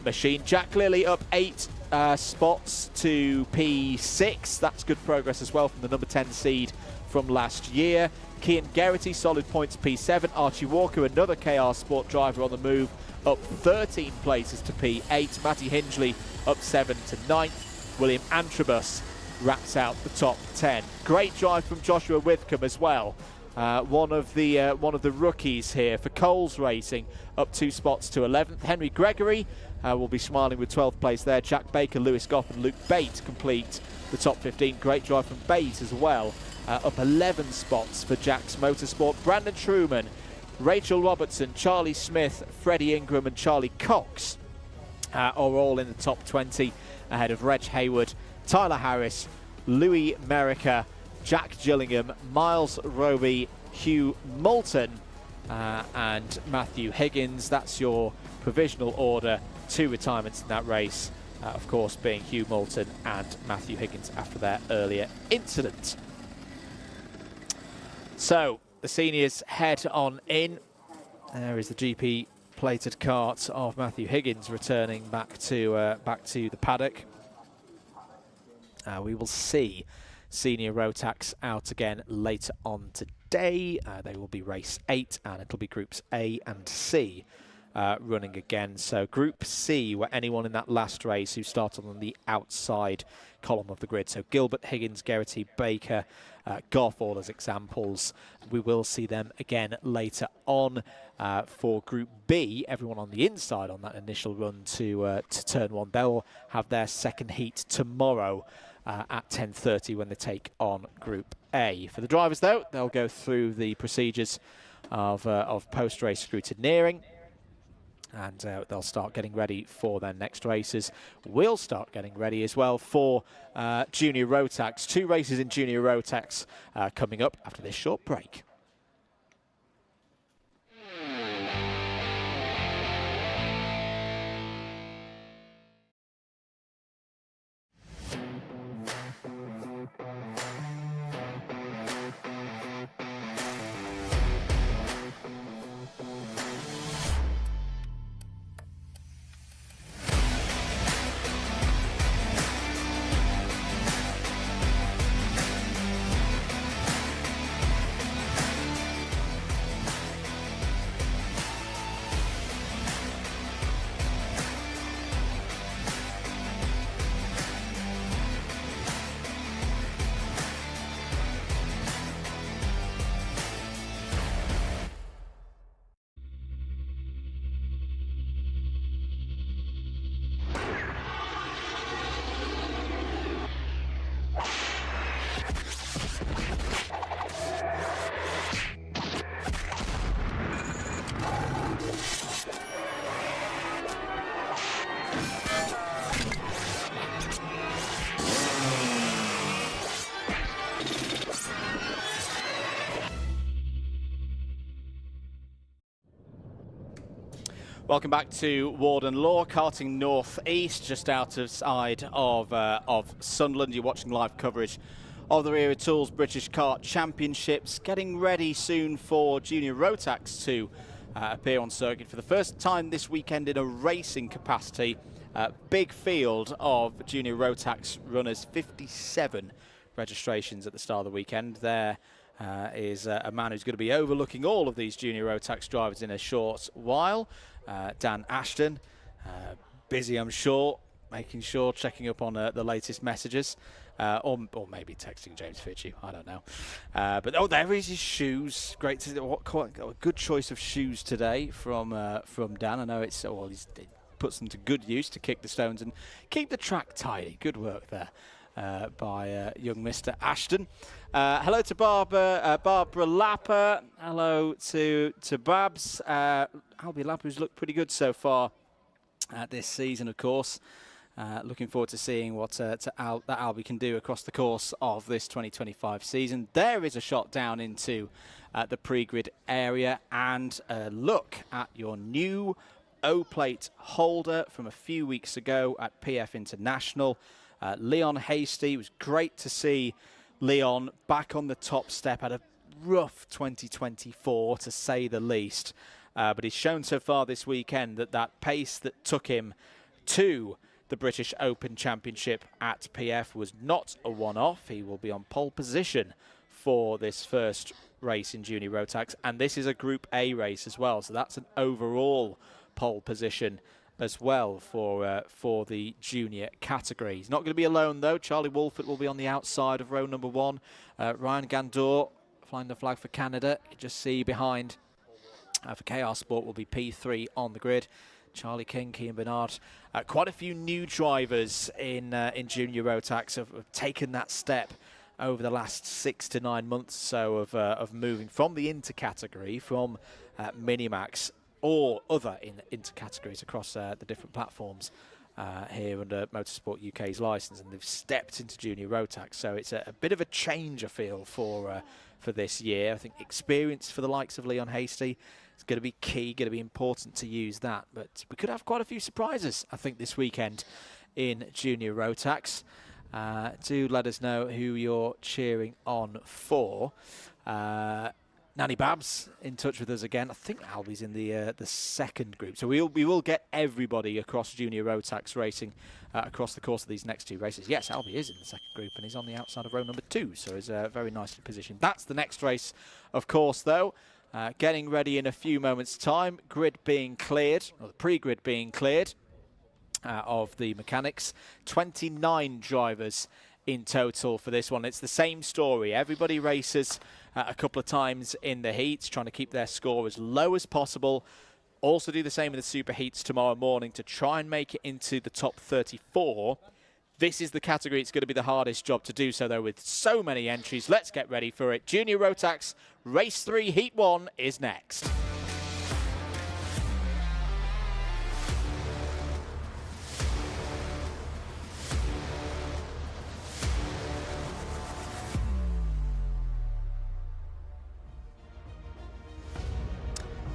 machine. Jack Lilly up 8 spots to P6. That's good progress as well from the number 10 seed from last year. Cian Geraghty, solid points, P7. Archie Walker, another KR Sport driver on the move, up 13 places to P8. Matty Hingley up 7 to 9th. William Antrobus wraps out the top 10. Great drive from Joshua Withcombe as well. One of the rookies here for Coles Racing, up 2 spots to 11th. Henry Gregory will be smiling with 12th place there. Jack Baker, Lewis Goff and Luke Bate complete the top 15. Great drive from Bate as well, up 11 spots for Jack's Motorsport. Brandon Truman, Rachel Robertson, Charlie Smith, Freddie Ingram and Charlie Cox are all in the top 20 ahead of Reg Hayward, Tyler Harris, Louis Merica, Jack Gillingham, Miles Roby, Hugh Moulton and Matthew Higgins. That's your provisional order. 2 retirements in that race, of course, being Hugh Moulton and Matthew Higgins after their earlier incident. So the seniors head on in. There is the GP plated kart of Matthew Higgins returning back to the paddock. We will see senior Rotax out again later on today. They will be race 8 and it'll be groups A and C running again. So Group C, where anyone in that last race who started on the outside column of the grid. So Gilbert, Higgins, Geraghty, Baker, Goff, all as examples. We will see them again later on. For Group B, everyone on the inside on that initial run to turn 1, they'll have their second heat tomorrow at 10:30 when they take on Group A. For the drivers, though, they'll go through the procedures of post-race scrutineering, and they'll start getting ready for their next races. We'll start getting ready as well for Junior Rotax. 2 races in Junior Rotax coming up after this short break. Welcome back to Warden Law, karting North East, just outside of Sunderland. You're watching live coverage of the Wera Tools British Kart Championships, getting ready soon for Junior Rotax to appear on circuit for the first time this weekend in a racing capacity. Big field of Junior Rotax runners, 57 registrations at the start of the weekend. There is a man who's going to be overlooking all of these Junior Rotax drivers in a short while. Dan Ashton, busy I'm sure, making sure, checking up on the latest messages, or maybe texting James Fitchie, I don't know. But oh, there is his shoes. Great to see a good choice of shoes today from Dan. I know it's he's puts them to good use to kick the stones and keep the track tidy. Good work there by young Mr. Ashton. Hello to Barbara Lapper. Hello to Babs. Albie Lapper, who's looked pretty good so far this season, of course. Looking forward to seeing what that Albie can do across the course of this 2025 season. There is a shot down into the pre-grid area, and a look at your new O-plate holder from a few weeks ago at PF International. Leon Hasty. It was great to see Leon back on the top step. Had a rough 2024 to say the least, but he's shown so far this weekend that pace that took him to the British Open Championship at PF was not a one-off. He will be on pole position for this first race in Junior Rotax, and this is a Group A race as well, so that's an overall pole position as well for the junior category. He's not going to be alone though. Charlie Wolford will be on the outside of row number 1. Ryan Gandor flying the flag for Canada. You can just see behind for KR Sport will be P3 on the grid. Charlie King, Kean Bernard. Quite a few new drivers in Junior Rotax have taken that step over the last 6 to 9 months or so of moving from the intercategory, from Minimax or other intercategories across the different platforms here under Motorsport UK's licence, and they've stepped into Junior Rotax. So it's a bit of a change, I feel, for this year. I think experience for the likes of Leon Hasty is going to be key, going to be important to use that. But we could have quite a few surprises, I think, this weekend in Junior Rotax. Do let us know who you're cheering on for. Nanny Babs in touch with us again. I think Albie's in the second group, so we will get everybody across Junior Rotax racing across the course of these next 2 races. Yes, Albie is in the second group, and he's on the outside of row number 2, so he's very nicely positioned. That's the next race, of course, though. Getting ready in a few moments' time. Grid being cleared, or the pre-grid being cleared of the mechanics. 29 drivers in total for this one. It's the same story. Everybody races a couple of times in the heats, trying to keep their score as low as possible. Also do the same in the super heats tomorrow morning to try and make it into the top 34. This is the category it's going to be the hardest job to do so, though, with so many entries. Let's get ready for it. Junior Rotax Race 3 Heat 1 is next.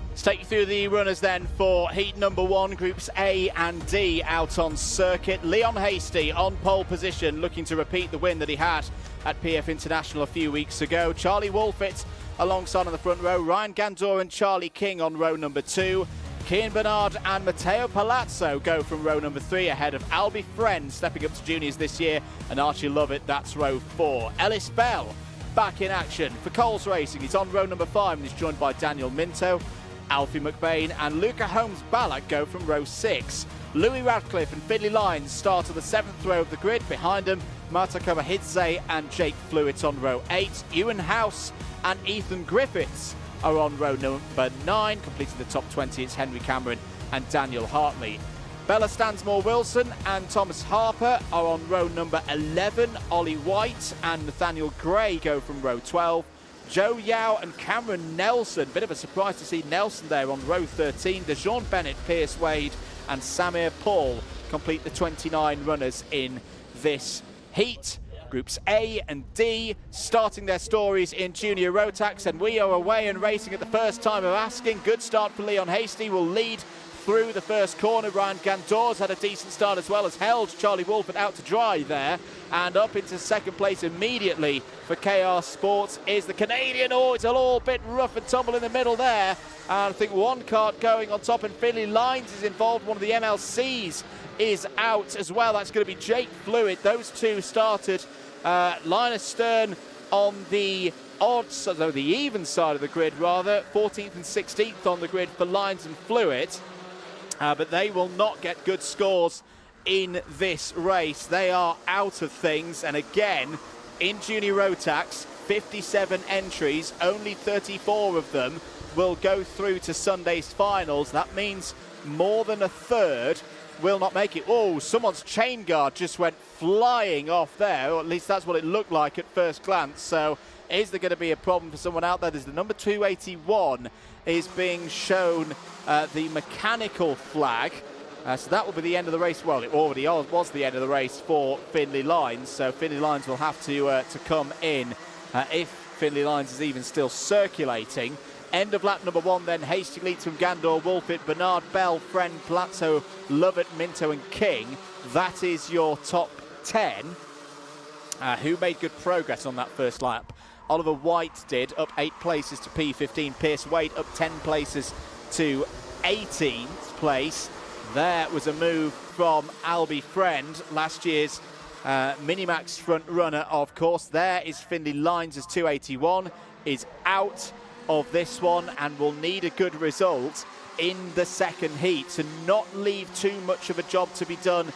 Let's take you through the runners then for heat number 1, groups A and D out on circuit. Leon Hasty on pole position, looking to repeat the win that he had at PF International a few weeks ago. Charlie Wolfett alongside on the front row. Ryan Gandor and Charlie King on row number 2. Kean Bernard and Matteo Palazzo go from row number 3 ahead of Albie Friend stepping up to juniors this year, and Archie Lovett, that's row 4. Ellis Bell back in action for Coles Racing. He's on row number 5 and he's joined by Daniel Minto. Alfie McBain and Luca Holmes-Ballack go from row 6. Louis Radcliffe and Finley Lyons start on the 7th row of the grid. Behind them, Marta Kamahidze and Jake Flewitt on row 8. Ewan House and Ethan Griffiths are on row number 9. Completing the top 20, it's Henry Cameron and Daniel Hartley. Bella Stansmore-Wilson and Thomas Harper are on row number 11. Ollie White and Nathaniel Gray go from row 12. Joe Yao and Cameron Nelson. Bit of a surprise to see Nelson there on row 13. DeJean Bennett, Pierce Wade and Samir Paul complete the 29 runners in this heat. Groups A and D starting their stories in Junior Rotax, and we are away and racing at the first time of asking. Good start for Leon Hasty, will lead through the first corner. Ryan Gandor's had a decent start as well, as held Charlie Wolford out to dry there. And up into second place immediately for KR Sports is the Canadian. Oh, it's a little bit rough and tumble in the middle there. And I think one kart going on top, and Finley Lines is involved. One of the MLCs is out as well. That's going to be Jake Fluid. Those two started. Linus Stern on the the even side of the grid rather, 14th and 16th on the grid for Lines and Fluid, but they will not get good scores in this race. They are out of things, and again, in Junior Rotax, 57 entries, only 34 of them will go through to Sunday's finals. That means more than a third will not make it. Oh, someone's chain guard just went flying off there, or at least that's what it looked like at first glance. So is there going to be a problem for someone out there? There's the number 281 is being shown the mechanical flag. So that will be the end of the race. Well, it already was the end of the race for Finley Lines. So Finley Lines will have to come in if Finley Lines is even still circulating. End of lap number 1 then. Hasty leads from Gandor, Wolfit, Bernard, Bell, Friend, Palazzo, Lovett, Minto and King. That is your top 10. Who made good progress on that first lap? Oliver White did, up 8 places to P15. Pierce Wade up 10 places to 18th place. There was a move from Albie Friend, last year's Minimax front runner, of course. There is Finley Lines as 281, is out of this one and will need a good result in the second heat to not leave too much of a job to be done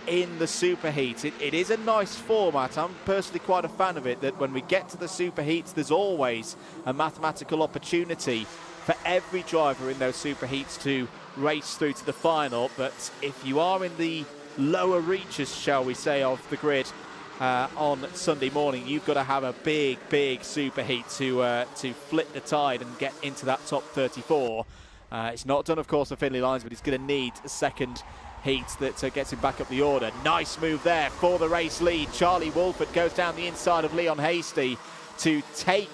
in the super heat. It is a nice format. I'm personally quite a fan of it, that when we get to the super heats, there's always a mathematical opportunity for every driver in those super heats to race through to the final. But if you are in the lower reaches, shall we say, of the grid on Sunday morning, you've got to have a big super heat to flip the tide and get into that top 34. It's not done, of course, for Finley Lines, but he's going to need a second heat that gets him back up the order. Nice move there for the race lead. Charlie Wolford goes down the inside of Leon Hasty to take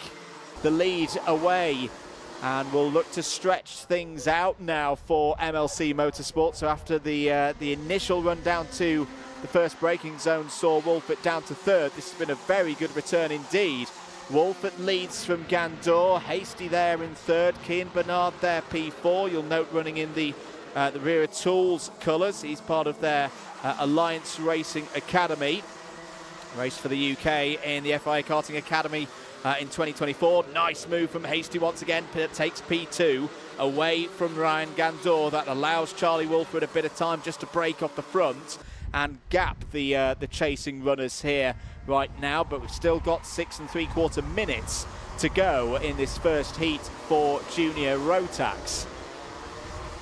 the lead away, and will look to stretch things out now for MLC Motorsport. So after the initial run down to the first braking zone saw Wolford down to third, this has been a very good return indeed. Wolford leads from Gandor, Hasty there in third, Kean Bernard there P4. You'll note running in the Wera Tools colours. He's part of their Alliance Racing Academy. Race for the UK in the FIA Karting Academy in 2024. Nice move from Hasty once again. Takes P2 away from Ryan Gandor. That allows Charlie Wolford a bit of time just to break off the front and gap the chasing runners here right now. But we've still got 6 3/4 minutes to go in this first heat for Junior Rotax.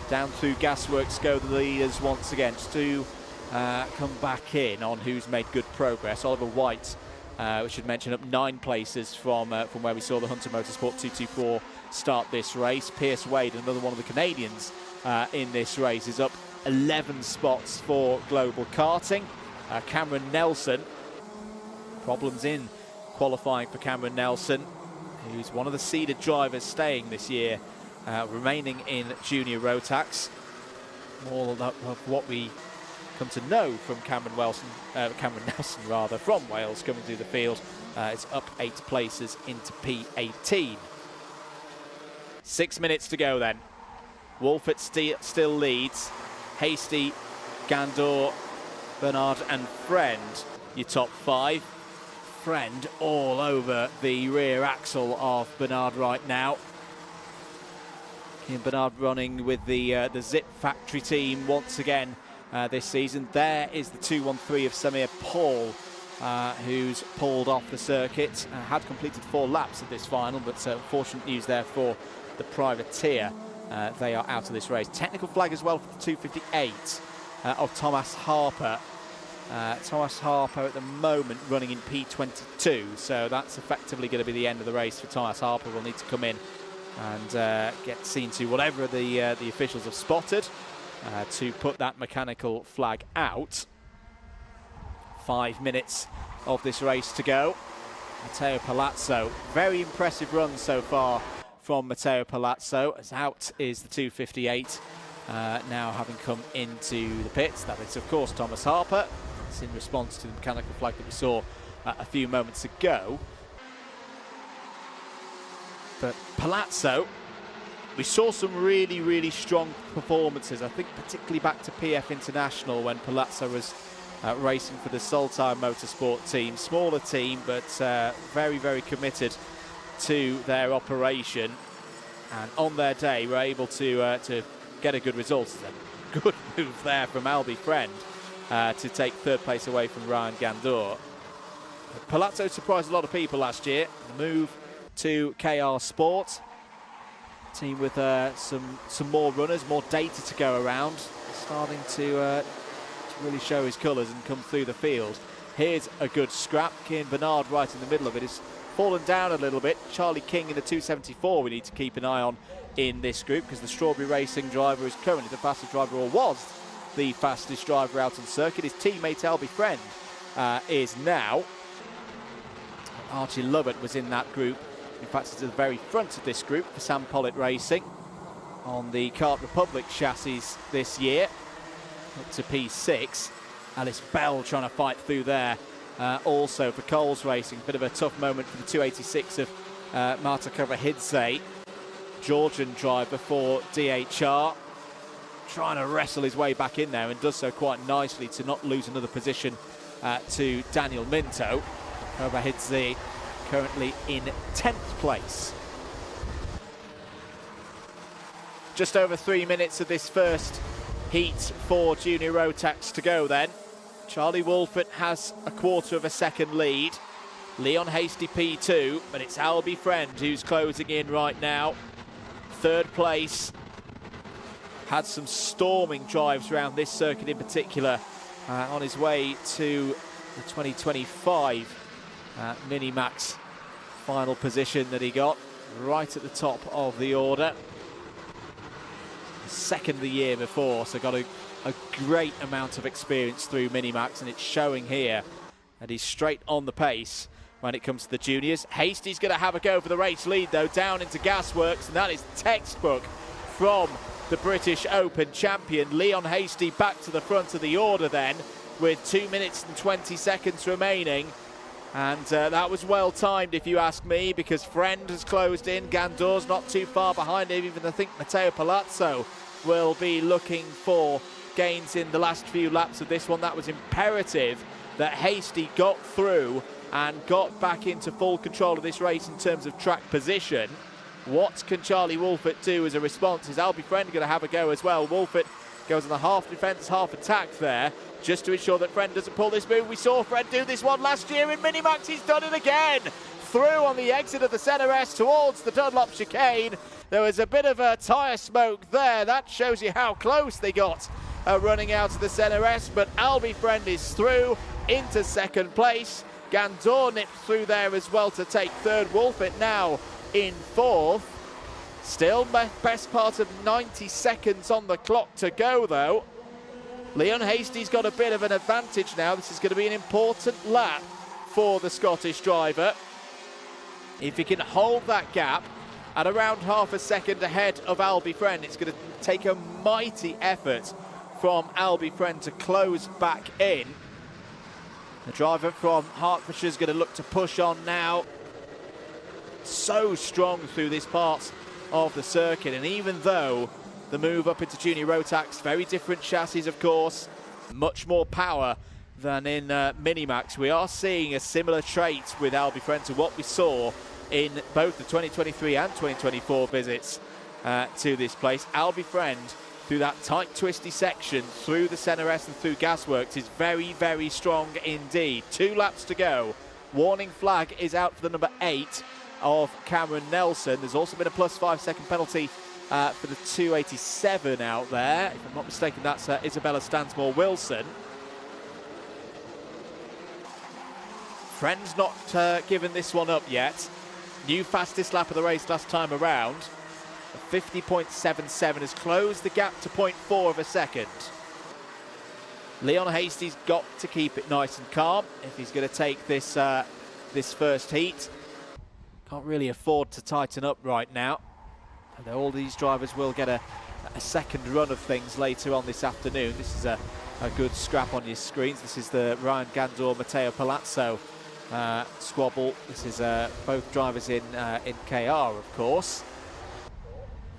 Down through Gasworks go the leaders once again, just to come back in on who's made good progress. Oliver White, we should mention, up 9 places from where we saw the Hunter Motorsport 224 start this race. Pierce Wade, another one of the Canadians in this race, is up 11 spots for Global Karting. Cameron Nelson, problems in qualifying for Cameron Nelson, who's one of the seeded drivers staying this year, remaining in Junior Rotax. More of what we come to know from Cameron Nelson from Wales coming through the field. It's up 8 places into P18. 6 minutes to go then. Wolfert still leads. Hasty, Gandor, Bernard and Friend, your top 5. Friend all over the rear axle of Bernard right now. Ian Bernard running with the Zip Factory team once again this season. There is the 213 of Samir Paul, who's pulled off the circuit. Had completed 4 laps at this final, but fortunate news there for the privateer. They are out of this race. Technical flag as well for the 258 of Thomas Harper. Thomas Harper at the moment running in P22, so that's effectively going to be the end of the race for Thomas Harper. Will need to come in and get seen to whatever the officials have spotted to put that mechanical flag out. 5 minutes of this race to go. Matteo Palazzo, very impressive run so far from Matteo Palazzo. As out is the 258 now having come into the pits. That is, of course, Thomas Harper. It's in response to the mechanical flag that we saw a few moments ago. But Palazzo, we saw some really, really strong performances. I think particularly back to PF International when Palazzo was racing for the Soltime Motorsport team. Smaller team, but very, very committed to their operation. And on their day, were able to get a good result. It's a good move there from Albie Friend to take third place away from Ryan Gandor. Palazzo surprised a lot of people last year. The move to KR Sport. Team with some more runners, more data to go around. Starting to really show his colours and come through the field. Here's a good scrap. Cian Bernard right in the middle of it. Has fallen down a little bit. Charlie King in the 274 we need to keep an eye on in this group, because the Strawberry Racing driver is currently the fastest driver, or was the fastest driver out on circuit. His teammate Albie Friend is now. Archie Lovett was in that group. In fact, it's at the very front of this group for Sam Pollitt Racing on the Kart Republic chassis this year, up to P6. Alice Bell trying to fight through there. Also for Coles Racing, bit of a tough moment for the 286 of Marta Kavahidze, Georgian driver for DHR, trying to wrestle his way back in there and does so quite nicely to not lose another position to Daniel Minto. Kavahidze currently in 10th place. Just over 3 minutes of this first heat for Junior Rotax to go then. Charlie Wolfert has a quarter of a second lead. Leon Hasty P2, but it's Albie Friend who's closing in right now. Third place. Had some storming drives around this circuit in particular on his way to the 2025 Minimax final position that he got right at the top of the order. Second the year before, so got a great amount of experience through Minimax, and it's showing here that he's straight on the pace when it comes to the juniors. Hasty's going to have a go for the race lead though, down into Gasworks, and that is textbook from the British Open champion. Leon Hasty back to the front of the order then with 2 minutes and 20 seconds remaining. And that was well timed, if you ask me, because Friend has closed in. Gandor's not too far behind him. Even I think Matteo Palazzo will be looking for gains in the last few laps of this one. That was imperative that Hasty got through and got back into full control of this race in terms of track position. What can Charlie Wolfert do as a response? Is Albie Friend going to have a go as well? Wolfert goes on the half defence, half attack there, just to ensure that Friend doesn't pull this move. We saw Friend do this one last year in Minimax. He's done it again. Through on the exit of the centre S towards the Dunlop chicane. There was a bit of a tyre smoke there. That shows you how close they got running out of the centre S. But Albie Friend is through into second place. Gandor nipped through there as well to take third. Wolfert now in fourth. Still best part of 90 seconds on the clock to go though. Leon Hasty's got a bit of an advantage now. This is going to be an important lap for the Scottish driver. If he can hold that gap at around half a second ahead of Albie Friend, it's going to take a mighty effort from Albie Friend to close back in. The driver from Hertfordshire is going to look to push on now. So strong through this part of the circuit, and even though the move up into Junior Rotax, very different chassis of course, much more power than in Minimax, we are seeing a similar trait with Albie Friend to what we saw in both the 2023 and 2024 visits to this place. Albie Friend, through that tight twisty section, through the centre S and through Gasworks, is very, very strong indeed. 2 laps to go. Warning flag is out for the number 8 of Cameron Nelson. There's also been a plus 5 second penalty for the 287 out there. If I'm not mistaken, that's Isabella Stansmore-Wilson. Friend's not given this one up yet. New fastest lap of the race last time around. 50.77 has closed the gap to 0.4 of a second. Leon Hasty's got to keep it nice and calm if he's going to take this this first heat. Can't really afford to tighten up right now. And all these drivers will get a a second run of things later on this afternoon. This is a good scrap on your screens. This is the Ryan Gandor, Matteo Palazzo squabble. This is both drivers in KR, of course,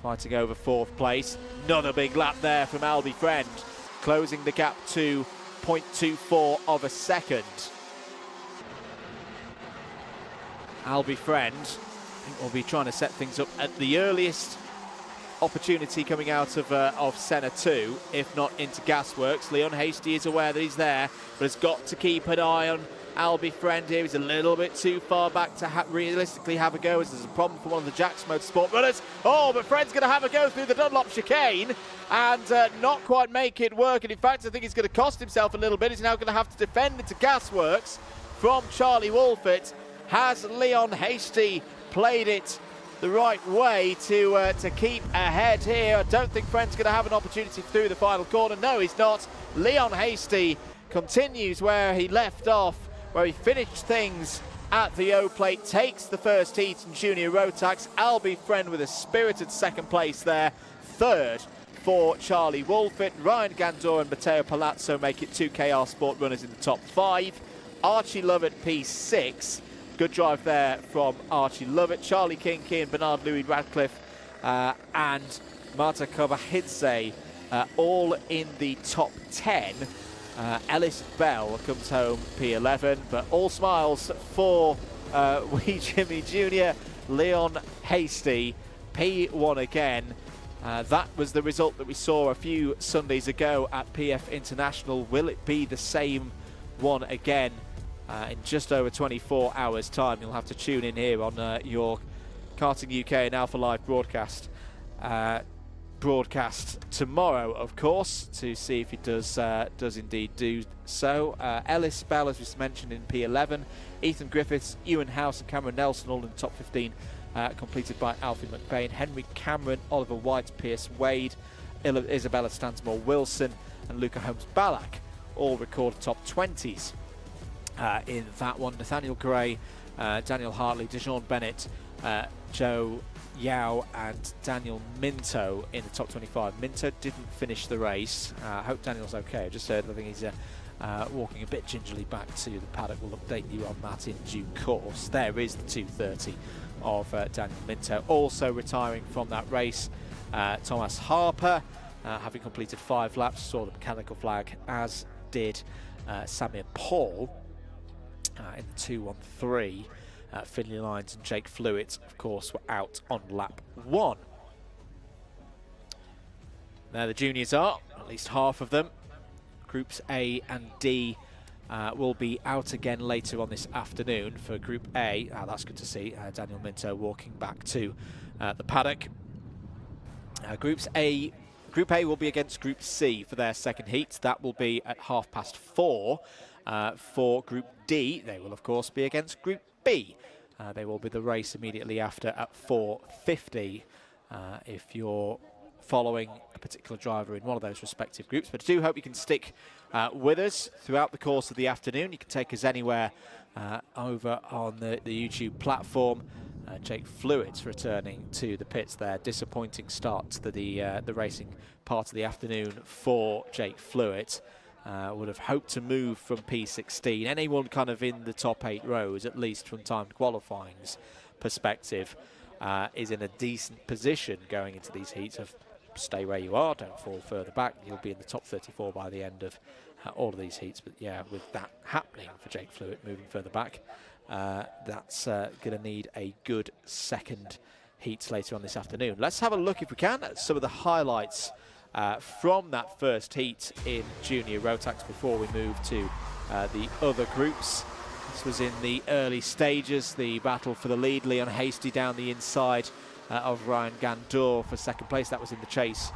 fighting over 4th place. Another big lap there from Albie Friend, closing the gap to 0.24 of a second. Albie Friend, I think, will be trying to set things up at the earliest opportunity coming out of Senna 2, if not into Gasworks. Leon Hasty is aware that he's there, but has got to keep an eye on Albie Friend here. He's a little bit too far back to realistically have a go, as there's a problem for one of the Jax Motorsport runners. Oh, but Friend's going to have a go through the Dunlop chicane and not quite make it work. And in fact, I think he's going to cost himself a little bit. He's now going to have to defend into Gasworks from Charlie Wolfett. Has Leon Hasty played it the right way to keep ahead here? I don't think Friend's going to have an opportunity through the final corner. No, he's not. Leon Hasty continues where he left off, where he finished things at the O-Plate, takes the first heat in Junior Rotax. Albie Friend with a spirited second place there. Third for Charlie Wolfett. Ryan Gandor and Matteo Palazzo make it 2 KR Sport runners in the top 5. Archie Lovett P6. Good drive there from Archie Lovett. Charlie King, Bernard Louis Radcliffe and Marta Kobahidze all in the top 10. Ellis Bell comes home P11, but all smiles for Wee Jimmy Jr. Leon Hasty, P1 again. That was the result that we saw a few Sundays ago at PF International. Will it be the same one again in just over 24 hours' time? You'll have to tune in here on your Karting UK and Alpha Live broadcast tomorrow, of course, to see if he does indeed do so. Ellis Bell, as we mentioned, in P11. Ethan Griffiths, Ewan House and Cameron Nelson all in the top 15, completed by Alfie McBain. Henry Cameron, Oliver White, Pierce Wade, Isabella Stansmore Wilson and Luca Holmes Ballack all recorded top 20s in that one. Nathaniel Gray, Daniel Hartley, Dijon Bennett, Joe Yao and Daniel Minto in the top 25. Minto didn't finish the race. I hope Daniel's okay. I just heard, I think he's walking a bit gingerly back to the paddock. We'll update you on that in due course. There is the 2:30 of Daniel Minto. Also retiring from that race, Thomas Harper, having completed 5 laps, saw the mechanical flag, as did Samir Paul in the 2-1-3. Finley Lyons and Jake Flewitt, of course, were out on lap 1. There the juniors are, at least half of them. Groups A and D will be out again later on this afternoon. For Group A, that's good to see, Daniel Minto walking back to the paddock. Group A will be against Group C for their second heat. That will be at 4:30. For Group D, they will, of course, be against Group B. They will be the race immediately after at 4:50 if you're following a particular driver in one of those respective groups. But I do hope you can stick with us throughout the course of the afternoon. You can take us anywhere over on the YouTube platform. Jake Flewitt returning to the pits there. Disappointing start to the racing part of the afternoon for Jake Flewitt. Would have hoped to move from P16. Anyone kind of in the top 8 rows, at least from timed qualifying's perspective, is in a decent position going into these heats of stay where you are, don't fall further back. You'll be in the top 34 by the end of all of these heats. But yeah, with that happening for Jake Flewitt moving further back, that's going to need a good second heat later on this afternoon. Let's have a look, if we can, at some of the highlights from that first heat in Junior Rotax before we move to the other groups. This was in the early stages, the battle for the lead. Leon Hasty down the inside of Ryan Gandor for second place. That was in the chase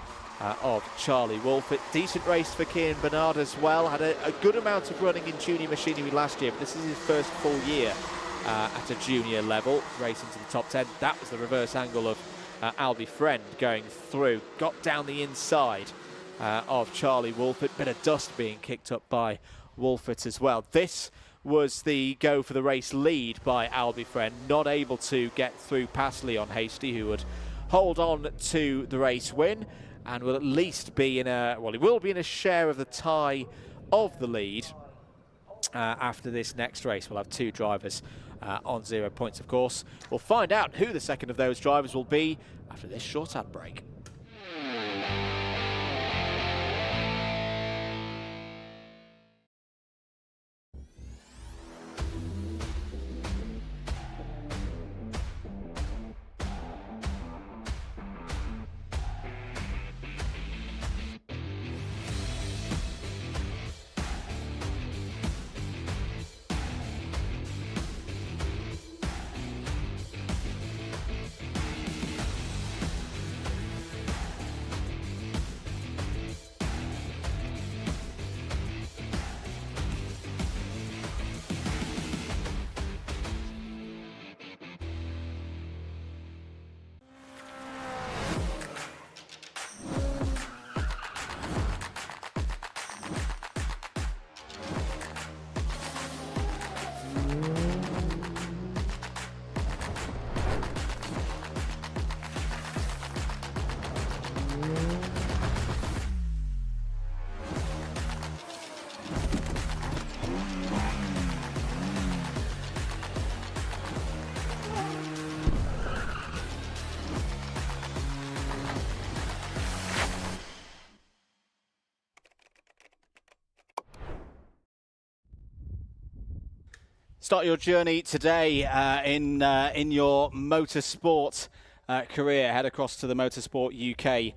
of Charlie Wolfett. Decent race for Cian Bernard as well. Had a good amount of running in junior machinery last year, but this is his first full year at a junior level, racing to the top 10. That was the reverse angle of Albie Friend going through. Got down the inside of Charlie Wolfett. Bit of dust being kicked up by Wolfett as well. This was the go for the race lead by Albie Friend, not able to get through past Leon Hasty, who would hold on to the race win. and will at least be in a, well, he will be in a share of the tie of the lead after this next race. We'll have 2 drivers on 0 points, of course. We'll find out who the second of those drivers will be after this short ad break. Start your journey today in your motorsport career. Head across to the Motorsport UK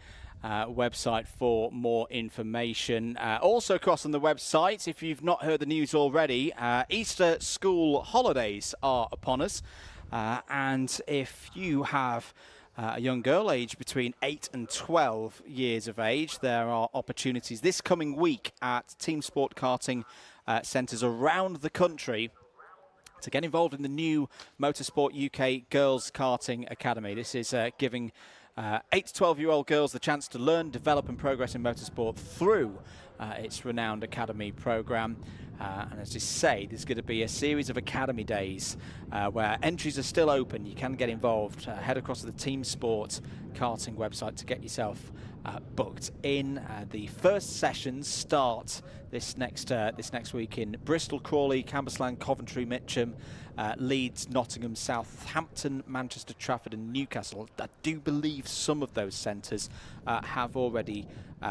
website for more information. Also across on the website, if you've not heard the news already, Easter school holidays are upon us. And if you have a young girl aged between 8 and 12 years of age, there are opportunities this coming week at Team Sport Karting centres around the country to get involved in the new Motorsport UK Girls Karting Academy. This is giving 8 to 12-year-old girls the chance to learn, develop and progress in motorsport through its renowned academy programme. And as I say, there's going to be a series of academy days where entries are still open. You can get involved. Head across to the Team Sport Karting website to get yourself booked in. The first sessions start this next week in Bristol, Crawley, Cambuslang, Coventry, Mitcham, Leeds, Nottingham, Southampton, Manchester, Trafford and Newcastle. I do believe some of those centres have already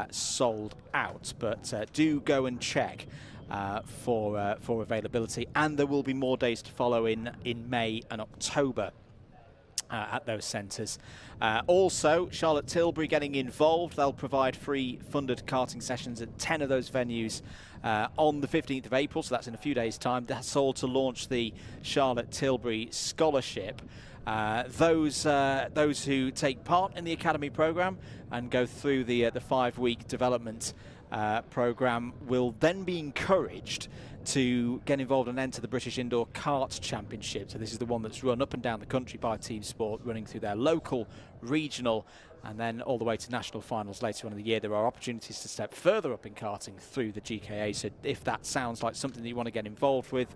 sold out, but do go and check for availability, and there will be more days to follow in May and October at those centres. Also, Charlotte Tilbury getting involved. They'll provide free funded karting sessions at 10 of those venues on the 15th of April, so that's in a few days' time. That's all to launch the Charlotte Tilbury Scholarship. Those who take part in the academy programme and go through the 5-week development programme will then be encouraged to get involved and enter the British Indoor Kart Championship. So this is the one that's run up and down the country by Team Sport, running through their local, regional and then all the way to national finals later on in the year. There are opportunities to step further up in karting through the GKA, so if that sounds like something that you want to get involved with,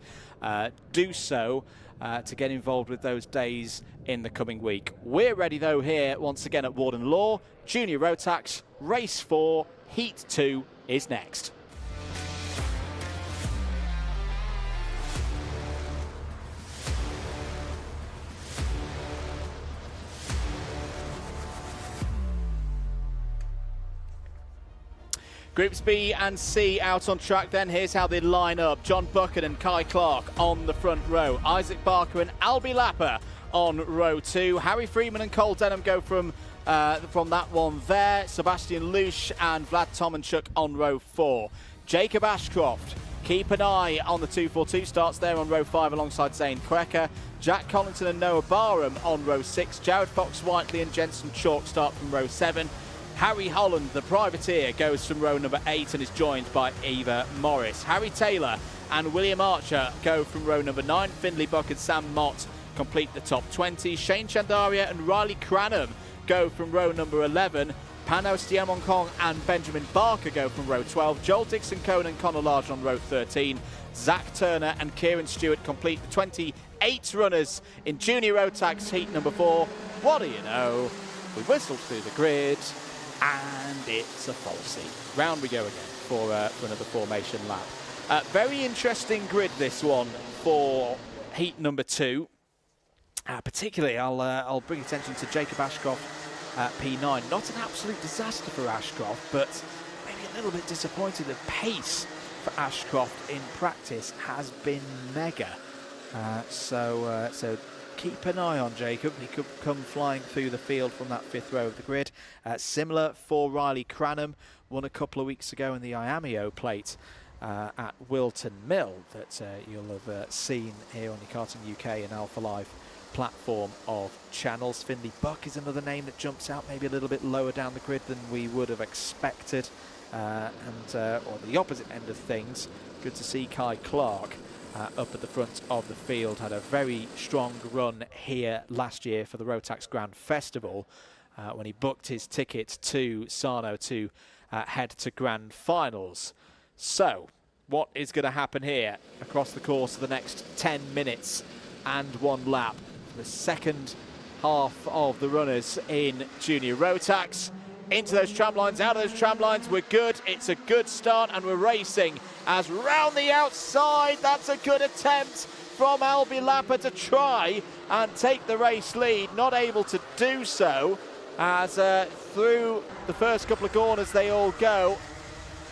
do so to get involved with those days in the coming week. We're ready though here once again at Warden Law. Junior Rotax, race 4, heat 2 is next. Groups B and C out on track then. Here's how they line up. John Bucket and Kai Clark on the front row. Isaac Barker and Albie Lapper on row 2. Harry Freeman and Cole Denham go from that one there. Sebastian Lusch and Vlad Tomanchuk on row 4. Jacob Ashcroft, keep an eye on the 242, starts there on row 5 alongside Zane Krecker. Jack Collington and Noah Barham on row 6. Jared Fox-Whiteley and Jensen Chalk start from row 7. Harry Holland, the privateer, goes from row number 8 and is joined by Eva Morris. Harry Taylor and William Archer go from row number 9. Findlay Buck and Sam Mott complete the top 20. Shane Chandaria and Riley Cranham go from row number 11. Panos Diamonkong and Benjamin Barker go from row 12. Joel Dixon Cohn and Connor Large on row 13. Zach Turner and Kieran Stewart complete the 28 runners in Junior Rotax heat number 4. What do you know? We whistled through the grid and it's a falsie. Round we go again for another formation lap. Very interesting grid, this one, for heat number 2. Particularly, I'll bring attention to Jacob Ashcroft at P9. Not an absolute disaster for Ashcroft, but maybe a little bit disappointed. The pace for Ashcroft in practice has been mega. So keep an eye on Jacob. He could come flying through the field from that 5th row of the grid. Similar for Riley Cranham, won a couple of weeks ago in the IAMIO plate at Wilton Mill that you'll have seen here on your Karting UK and Alpha Live platform of channels. Finley Buck is another name that jumps out, maybe a little bit lower down the grid than we would have expected. Or the opposite end of things, good to see Kai Clark up at the front of the field. Had a very strong run here last year for the Rotax Grand Festival when he booked his ticket to Sarno to head to Grand Finals. So, what is going to happen here across the course of the next 10 minutes and 1 lap? The second half of the runners in Junior Rotax. Into those tram lines, out of those tram lines, we're good. It's a good start and we're racing as round the outside. That's a good attempt from Albi Lapper to try and take the race lead. Not able to do so as through the first couple of corners they all go.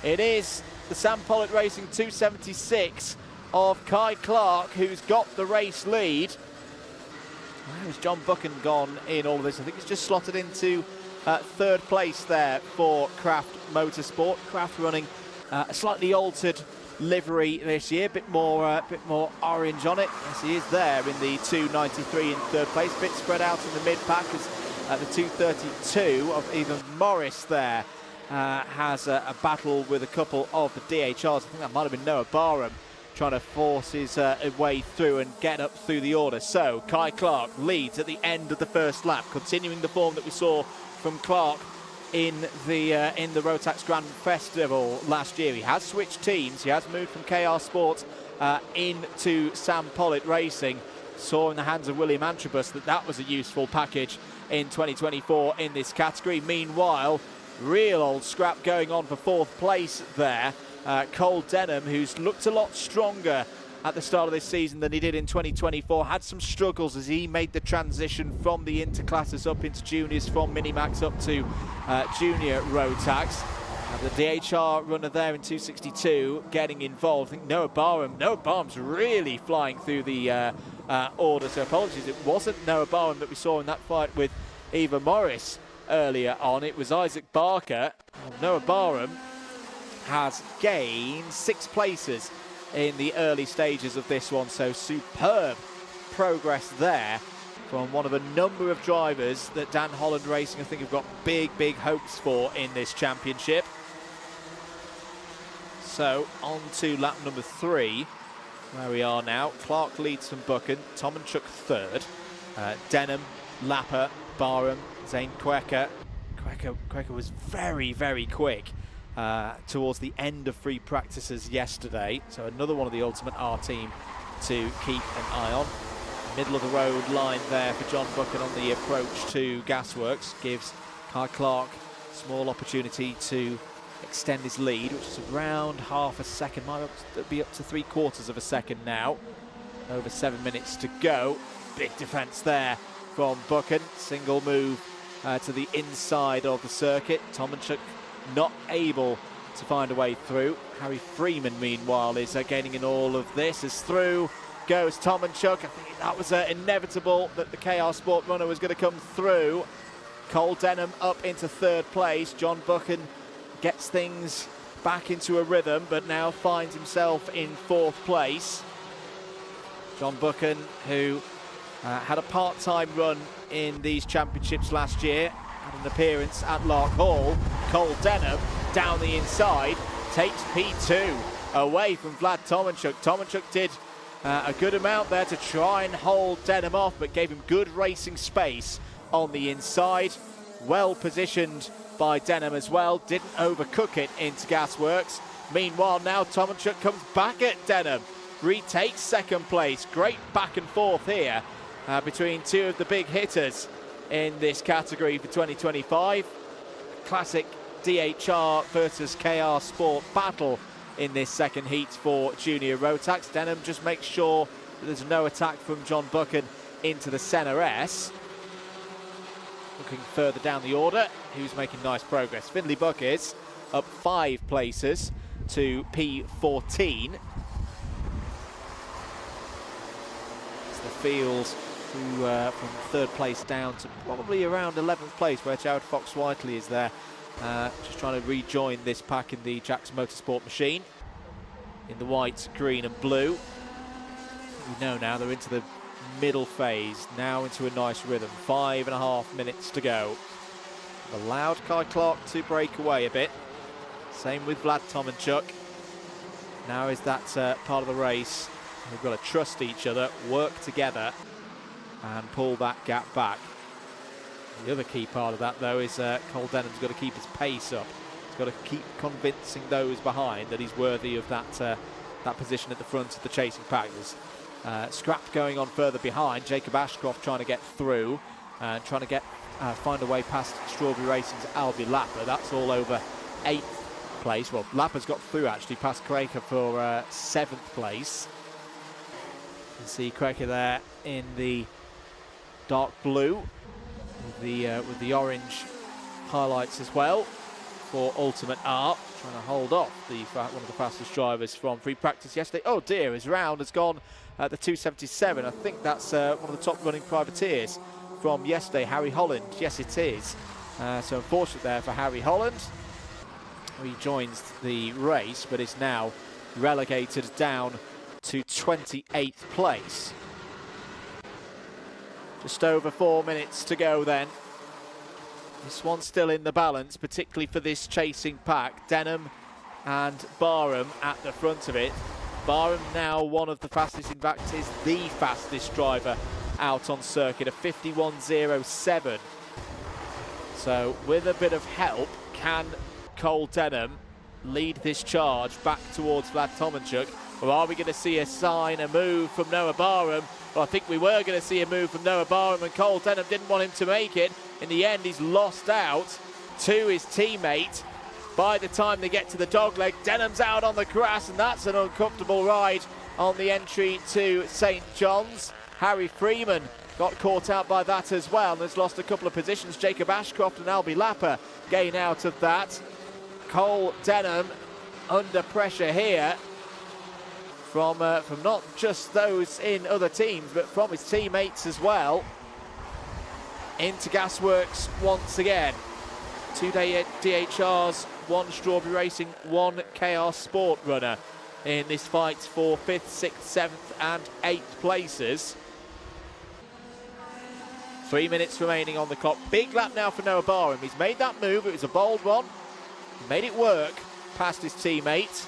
It is the Sam Pollitt Racing 276 of Kai Clark who's got the race lead. Where's John Buchan gone in all of this? I think he's just slotted into 3rd place there for Craft Motorsport. Craft running a slightly altered livery this year, bit more orange on it. Yes, he is there in the 293 in 3rd place. Bit spread out in the mid-pack as the 232 of Ethan Morris there has a battle with a couple of the DHRs. I think that might have been Noah Barham trying to force his way through and get up through the order. So Kai Clark leads at the end of the first lap, continuing the form that we saw from Clark in the Rotax Grand Festival last year. He has switched teams. He has moved from KR Sports into Sam Pollitt Racing. Saw in the hands of William Antrobus that was a useful package in 2024 in this category. Meanwhile, real old scrap going on for 4th place there. Cole Denham, who's looked a lot stronger at the start of this season than he did in 2024, had some struggles as he made the transition from the interclasses up into juniors, from Minimax up to junior Rotax. The DHR runner there in 262 getting involved. I think Noah Barham's really flying through the order, so apologies, it wasn't Noah Barham that we saw in that fight with Eva Morris earlier on. It was Isaac Barker. Noah Barham has gained 6 places in the early stages of this one, so superb progress there from one of a number of drivers that Dan Holland Racing, I think, have got big hopes for in this championship. So on to lap number 3, where we are now. Clark leads from Buchan, Tomanchuk 3rd, Denham, Lapper, Barham, Zane Quecker. Quecker was very quick towards the end of free practices yesterday, so another one of the Ultimate R team to keep an eye on. Middle of the road line there for John Buchan on the approach to Gasworks gives Kai Clark small opportunity to extend his lead, which is around half a second, might be up to 3/4 of a second now. Over 7 minutes to go. Big defense there from Buchan. Single move to the inside of the circuit. Tomanchuk not able to find a way through. Harry Freeman, meanwhile, is gaining in all of this as through goes Tomanchuk. I think that was inevitable that the KR Sport runner was going to come through. Cole Denham up into 3rd place. John Buchan gets things back into a rhythm, but now finds himself in 4th place. John Buchan, who had a part-time run in these championships last year, had an appearance at Lark Hall. Cole Denham down the inside takes P2 away from Vlad Tomanchuk. Tomanchuk did a good amount there to try and hold Denham off, but gave him good racing space on the inside. Well positioned by Denham as well, didn't overcook it into Gasworks. Meanwhile, now Tomanchuk comes back at Denham, retakes 2nd place. Great back and forth here between 2 of the big hitters in this category for 2025. classic DHR versus KR Sport battle in this second heat for Junior Rotax. Denham just makes sure that there's no attack from John Buchan into the Senna S. Looking further down the order, who's making nice progress. Findlay Buckets up 5 places to P14. It's the field from 3rd place down to probably around 11th place, where Jared Fox-Whiteley is there. Just trying to rejoin this pack in the Jackson Motorsport machine in the white, green and blue. We know now they're into the middle phase, now into a nice rhythm. 5.5 minutes to go. Allowed Kai Clark to break away a bit. Same with Vlad Tomanchuk. Now is that part of the race. We've got to trust each other, work together and pull that gap back. The other key part of that, though, is Cole Denham's got to keep his pace up. He's got to keep convincing those behind that he's worthy of that position at the front of the chasing pack. There's scrap going on further behind. Jacob Ashcroft trying to get through and trying to find a way past Strawberry Racing's Albie Lapper. That's all over 8th place. Well, Lapper's got through actually past Quaker for 7th place. You can see Quaker there in the dark blue with the orange highlights as well for Ultimate Art, trying to hold off one of the fastest drivers from free practice yesterday. Oh dear, his round has gone at the 277. I think that's one of the top running privateers from yesterday, Harry Holland. Yes, it is. So unfortunate there for Harry Holland. He joins the race, but is now relegated down to 28th place. Just over 4 minutes to go then. This one's still in the balance, particularly for this chasing pack. Denham and Barham at the front of it. Barham now one of the fastest, in fact is the fastest driver out on circuit, a 51.07. So with a bit of help, can Cole Denham lead this charge back towards Vlad Tomanchuk? Or are we going to see a move from Noah Barham? Well, I think we were going to see a move from Noah Barham, and Cole Denham didn't want him to make it. In the end, he's lost out to his teammate. By the time they get to the dogleg, Denham's out on the grass, and that's an uncomfortable ride on the entry to St. John's. Harry Freeman got caught out by that as well and has lost a couple of positions. Jacob Ashcroft and Albie Lapper gain out of that. Cole Denham under pressure here from not just those in other teams, but from his teammates as well. Into Gasworks once again. 2 DHRs, 1 Strawberry Racing, 1 KR Sport runner in this fight for 5th, 6th, 7th and 8th places. 3 minutes remaining on the clock. Big lap now for Noah Barham. He's made that move. It was a bold one. He made it work past his teammate.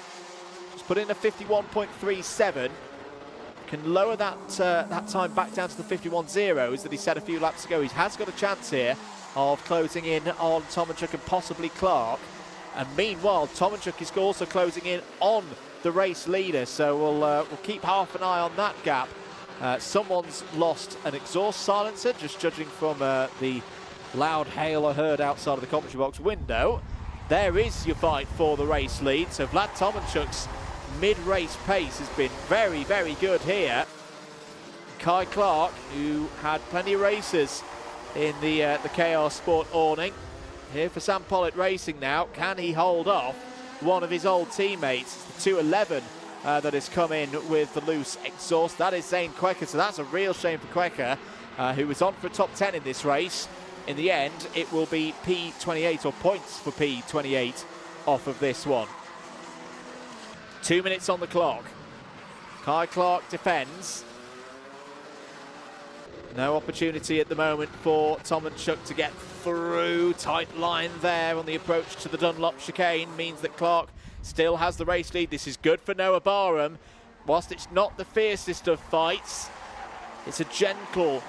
Just put in a 51.37. Can lower that time back down to the 51.0s that he set a few laps ago. He has got a chance here of closing in on Tomanchuk and possibly Clark. And meanwhile, Tomanchuk is also closing in on the race leader. So we'll keep half an eye on that gap. Someone's lost an exhaust silencer, just judging from the loud hail I heard outside of the commentary box window. There is your fight for the race lead. So Vlad Tomanchuk's mid-race pace has been very, very good here. Kai Clark, who had plenty of races in the KR Sport awning, here for Sam Pollitt Racing now. Can he hold off one of his old teammates? It's the 211 that has come in with the loose exhaust. That is Zane Quecker, so that's a real shame for Quecker, who was on for a top 10 in this race. In the end, it will be P28, or points for P28 off of this one. 2 minutes on the clock. Kai Clark defends. No opportunity at the moment for Tomanchuk to get through. Tight line there on the approach to the Dunlop chicane means that Clark still has the race lead. This is good for Noah Barham. Whilst it's not the fiercest of fights, it's a gentle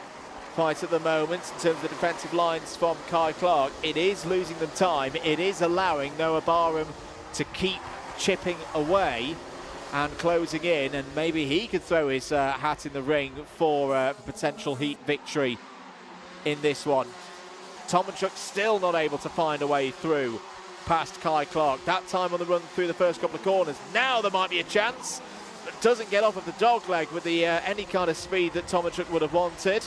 fight at the moment in terms of the defensive lines from Kai Clark. It is losing them time. It is allowing Noah Barham to keep chipping away and closing in, and maybe he could throw his hat in the ring for potential heat victory in this one. Tomanchuk still not able to find a way through past Kai Clark. That time on the run through the first couple of corners. Now there might be a chance, but doesn't get off of the dogleg with the any kind of speed that Tomanchuk would have wanted.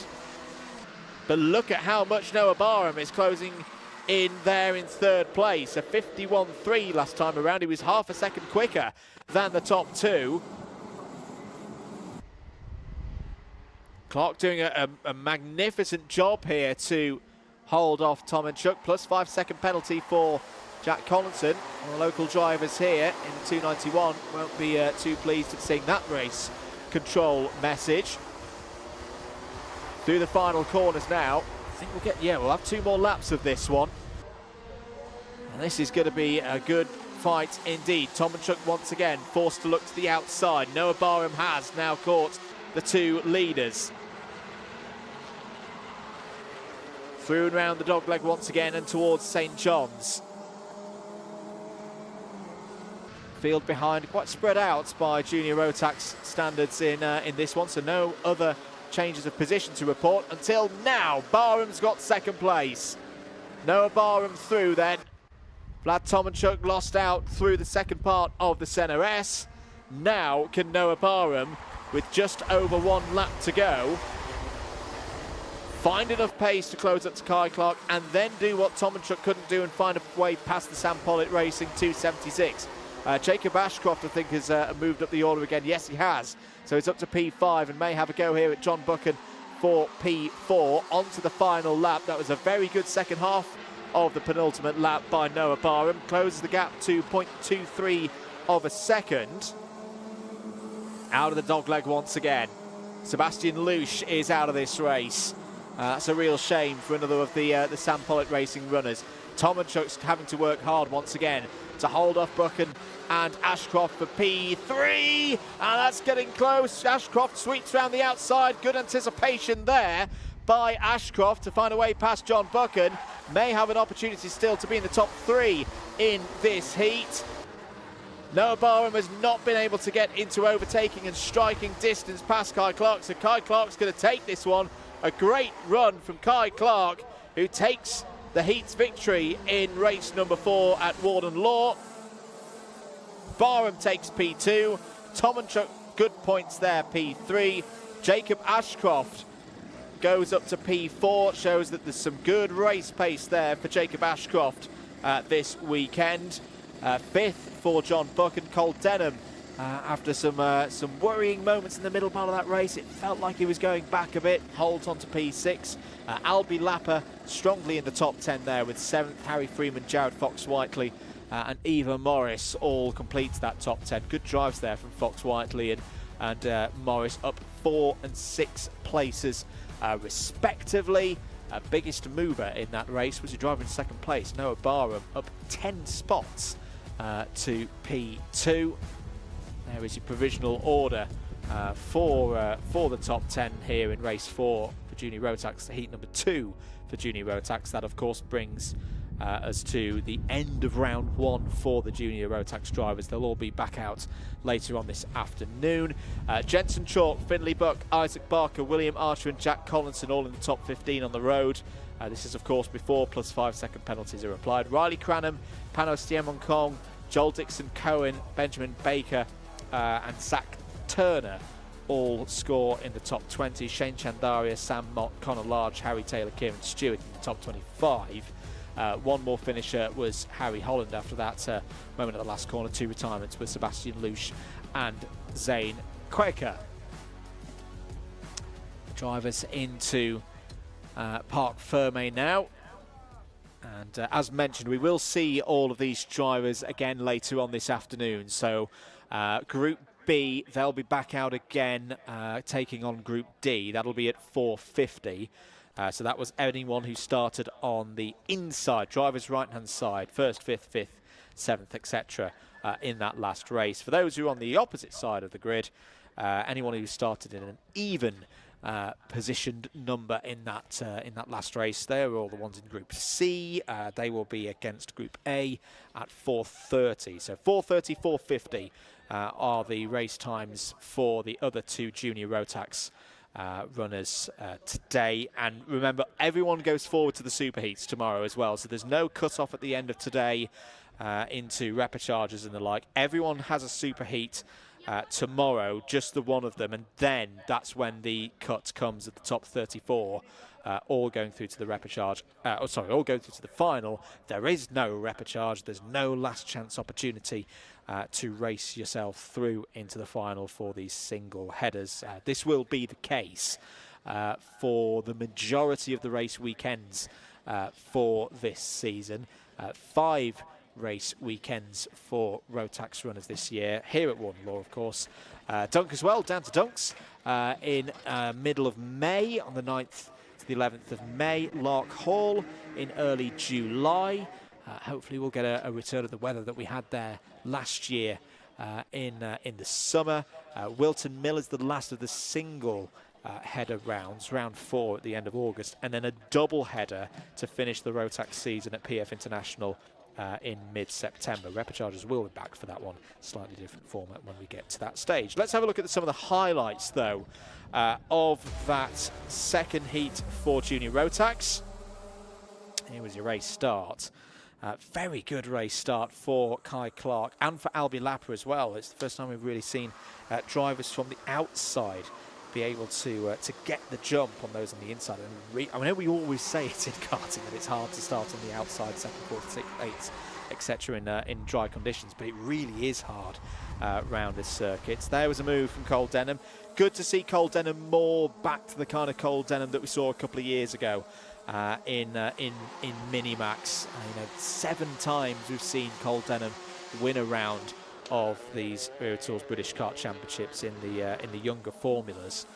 But look at how much Noah Barham is closing in there in third place. A 51.3 last time around. He was half a second quicker than the top two. Clark doing a magnificent job here to hold off Tomanchuk. Plus 5 second penalty for Jack Collinson. The local drivers here in the 291 won't be too pleased at seeing that race control message. Through the final corners now. I think we'll have 2 more laps of this one. And this is going to be a good fight indeed. Tomanchuk once again forced to look to the outside. Noah Barham has now caught the 2 leaders. Through and round the dogleg once again and towards St John's. Field behind, quite spread out by Junior Rotax standards in this one, so no other changes of position to report until now. Barham's got second place. Noah Barham through then. Vlad Tomanchuk lost out through the second part of the Senna S. Now can Noah Barham, with just over 1 lap to go, find enough pace to close up to Kai Clark and then do what Tomanchuk couldn't do and find a way past the Sam Pollitt Racing 276. Jacob Ashcroft, I think, has moved up the order again. Yes, he has. So it's up to P5 and may have a go here at John Buchan for P4. On to the final lap. That was a very good second half of the penultimate lap by Noah Barham. Closes the gap to 0.23 of a second. Out of the dogleg once again. Sebastian Lusch is out of this race. That's a real shame for another of the Sam Pollitt Racing runners. Tomanchuk's having to work hard once again to hold off Buchan and Ashcroft for P3, and that's getting close. Ashcroft sweeps around the outside. Good anticipation there by Ashcroft to find a way past John Buchan. May have an opportunity still to be in the top 3 in this heat. Noah Barham has not been able to get into overtaking and striking distance past Kai Clark, so Kai Clark's going to take this one. A great run from Kai Clark, who takes the heat's victory in race number 4 at Warden Law. Barham takes P2. Tomanchuk, good points there, P3. Jacob Ashcroft goes up to P4. Shows that there's some good race pace there for Jacob Ashcroft this weekend. 5th for John Buchan. Cole Denham, after some worrying moments in the middle part of that race, it felt like he was going back a bit, holds on to P6. Albie Lapper strongly in the top 10 there with 7th. Harry Freeman, Jared Fox-Whiteley and Eva Morris all complete that top 10. Good drives there from Fox-Whiteley and Morris, up 4 and 6 places respectively. Biggest mover in that race was a driver in second place, Noah Barham, up 10 spots to P2. There is your provisional order for the top 10 here in race 4 for Junior Rotax, heat number 2 for Junior Rotax. That of course brings us to the end of round 1 for the Junior Rotax drivers. They'll all be back out later on this afternoon. Jensen Chalk, Finley Buck, Isaac Barker, William Archer and Jack Collinson all in the top 15 on the road. This is of course before plus 5 second penalties are applied. Riley Cranham, Panos Tiamonkong, Joel Dixon Cohen, Benjamin Baker and Zach Turner all score in the top 20. Shane Chandaria, Sam Mott, Connor Large, Harry Taylor, Kieran Stewart in the top 25. One more finisher was Harry Holland after that moment at the last corner. 2 retirements with Sebastian Lusch and Zane Quaker. Drivers into Parc Ferme now. And as mentioned, we will see all of these drivers again later on this afternoon. So Group B, they'll be back out again, taking on Group D. That'll be at 4:50. So that was anyone who started on the inside, driver's right-hand side, 1st, 5th, 5th, 7th, etc. In that last race. For those who are on the opposite side of the grid, anyone who started in an even positioned number in that last race, they're all the ones in Group C. They will be against Group A at 4:30. So 4:30, 4:50 are the race times for the other 2 Junior Rotax runners today. And remember, everyone goes forward to the superheats tomorrow as well. So there's no cut-off at the end of today into repechauges and the like. Everyone has a superheat tomorrow, just the one of them. And then that's when the cut comes at the top 34. All going through to the repechage. All going through to the final. There is no repechage. There's no last chance opportunity to race yourself through into the final for these single headers. This will be the case for the majority of the race weekends for this season. 5 race weekends for Rotax runners this year. Here at Warden Law, of course. Dunk as well, down to Dunks in middle of May on the 9th to the 11th of May. Lark Hall in early July. Hopefully we'll get a return of the weather that we had there last year in the summer. Wilton Mill is the last of the single header rounds, round 4 at the end of August, and then a double header to finish the Rotax season at PF International in mid-September. Repechauges will be back for that one. Slightly different format when we get to that stage. Let's have a look at some of the highlights, though, of that second heat for Junior Rotax. Here was your race start. Very good race start for Kai Clark and for Albie Lapper as well. It's the first time we've really seen drivers from the outside be able to get the jump on those on the inside. And I know we always say it in karting that it's hard to start on the outside, second, fourth, sixth, eighth, etc. in dry conditions, but it really is hard round this circuit. There was a move from Cole Denham. Good to see Cole Denham more back to the kind of Cole Denham that we saw a couple of years ago in Minimax. 7 times we've seen Cole Denham win a round of these Wera Tools British Kart Championships in the younger formulas.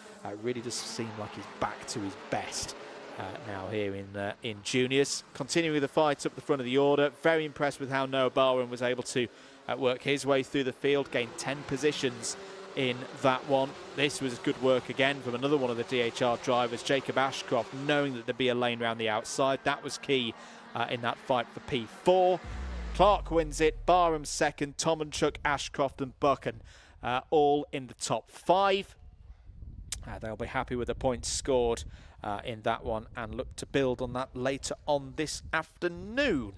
Really does seem like he's back to his best now here in juniors. Continuing the fight up the front of the order. Very impressed with how Noah Barwin was able to work his way through the field, gain 10 positions in that one. This was good work again from another one of the DHR drivers, Jacob Ashcroft, knowing that there'd be a lane around the outside. That was key in that fight for P4. Clark wins it, Barham second, Tomanchuk, Ashcroft and Buchan all in the top 5. They'll be happy with the points scored in that one and look to build on that later on this afternoon.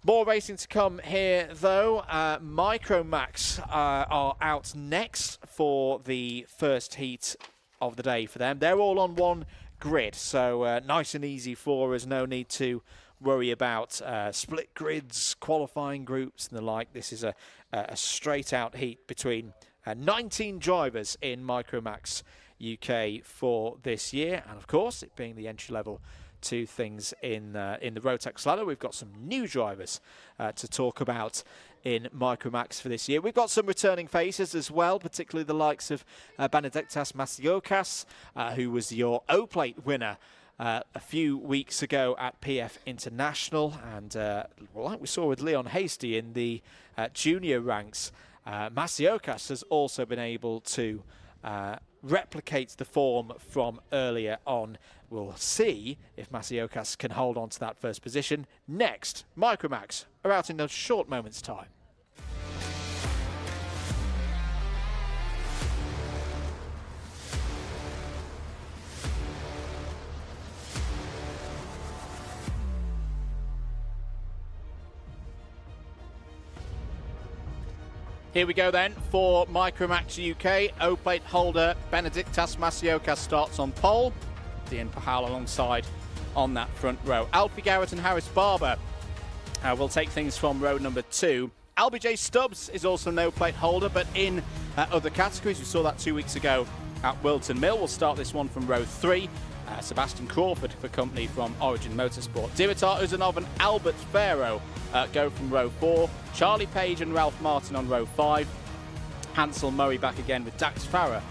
More racing to come here, though. Microax are out next for the first heat of the day for them. They're all on one grid, so nice and easy for us. No need to worry about split grids, qualifying groups and the like. This is a straight-out heat between 19 drivers in Microax UK for this year. And, of course, it being the entry-level to things in the Rotax ladder, we've got some new drivers to talk about in Microax for this year. We've got some returning faces as well, particularly the likes of Benediktas Masiokas, who was your O-Plate winner a few weeks ago at PF International, and like we saw with Leon Hasty in the junior ranks, Masiokas has also been able to replicate the form from earlier on. We'll see if Masiokas can hold on to that first position. Next, Microax are out in a short moment's time. Here we go then for Microax UK. O-Plate holder Benediktas Masiokas starts on pole. Dean Pahal alongside on that front row. Alfie Garrett and Harris Barber will take things from row number 2. Albie J Stubbs is also an O-Plate holder, but in other categories. We saw that 2 weeks ago at Wilton Mill. We'll start this one from row 3. Sebastian Crawford for company from Origin Motorsport. Dimitar Uzanov and Albert Farrow go from row 4. Charlie Page and Ralph Martin on row 5. Hansel Murray back again with Dax Farrer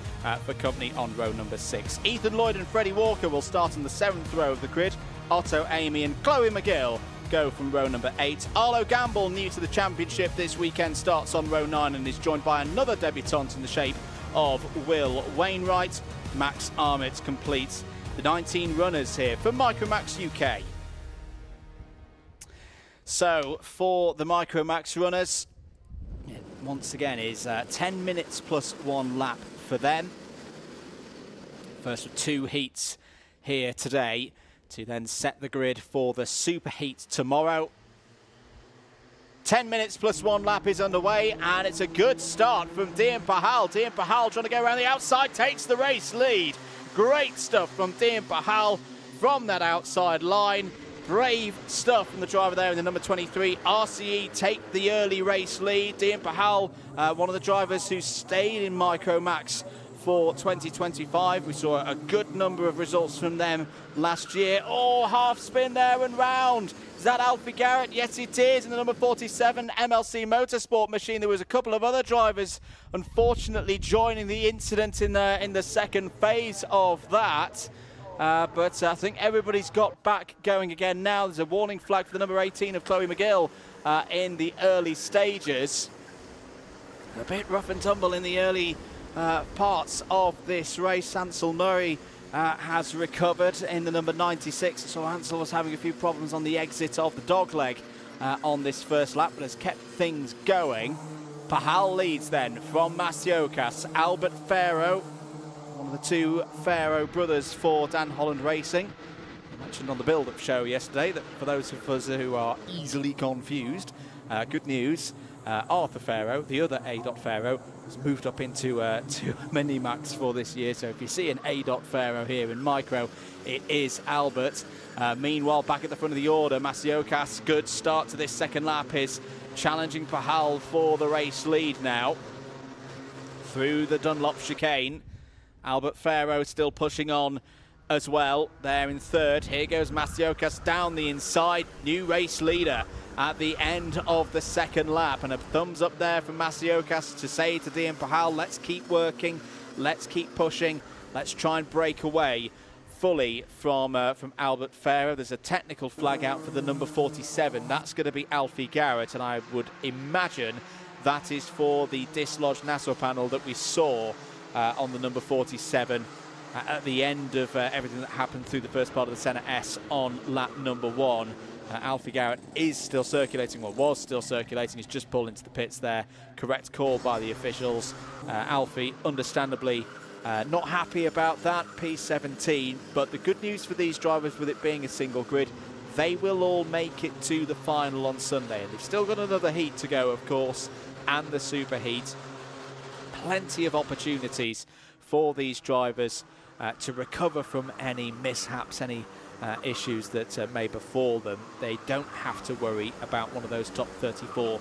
for company on row number 6. Ethan Lloyd and Freddie Walker will start on the 7th row of the grid. Otto, Amy and Chloe McGill go from row number 8. Arlo Gamble, new to the championship this weekend, starts on row 9 and is joined by another debutant in the shape of Will Wainwright. Max Armitt completes the 19 runners here for Microax UK. So for the Microax runners, once again is 10 minutes plus 1 lap for them. First of 2 heats here today to then set the grid for the super heat tomorrow. 10 minutes plus 1 lap is underway, and it's a good start from Dian Pahal. Dian Pahal trying to go around the outside, takes the race lead. Great stuff from Dian Pahal from that outside line. Brave stuff from the driver there in the number 23. RCE take the early race lead. Dian Pahal, one of the drivers who stayed in Microax for 2025. We saw a good number of results from them last year. Oh, half spin there and round. Is that Alfie Garrett? Yes, it is. In the number 47 MLC Motorsport machine, there was a couple of other drivers, unfortunately, joining the incident in the second phase of that. But I think everybody's got back going again now. There's a warning flag for the number 18 of Chloe McGill in the early stages. A bit rough and tumble in the early parts of this race. Ansel Murray has recovered in the number 96. So Ansel was having a few problems on the exit of the dogleg on this first lap, but has kept things going. Pahal leads then from Microax. Albert Farrow, one of the 2 Farrow brothers for Dan Holland Racing. I mentioned on the build-up show yesterday that for those of us who are easily confused, good news, Arthur Farrow, the other A. Farrow, has moved up into to Minimax for this year. So if you see an A. Farrow here in Micro, it is Albert. Meanwhile, back at the front of the order, Microax, good start to this second lap, is challenging Pahal for the race lead now. Through the Dunlop chicane, Albert Farrow still pushing on as well. There in third. Here goes Microax down the inside. New race leader at the end of the second lap. And a thumbs up there from Microax to say to Dian Pahal, let's keep working, let's keep pushing, let's try and break away fully from Albert Farrow. There's a technical flag out for the number 47. That's going to be Alfie Garrett, and I would imagine that is for the dislodged Nassau panel that we saw on the number 47 at the end of everything that happened through the first part of the Senna S on lap number 1. Alfie Garrett is still circulating, or was still circulating. He's just pulled into the pits there. Correct call by the officials. Alfie, understandably, not happy about that, P17. But the good news for these drivers, with it being a single grid, they will all make it to the final on Sunday. And they've still got another heat to go, of course, and the super heat. Plenty of opportunities for these drivers to recover from any mishaps, any issues that may befall them. They don't have to worry about one of those top 34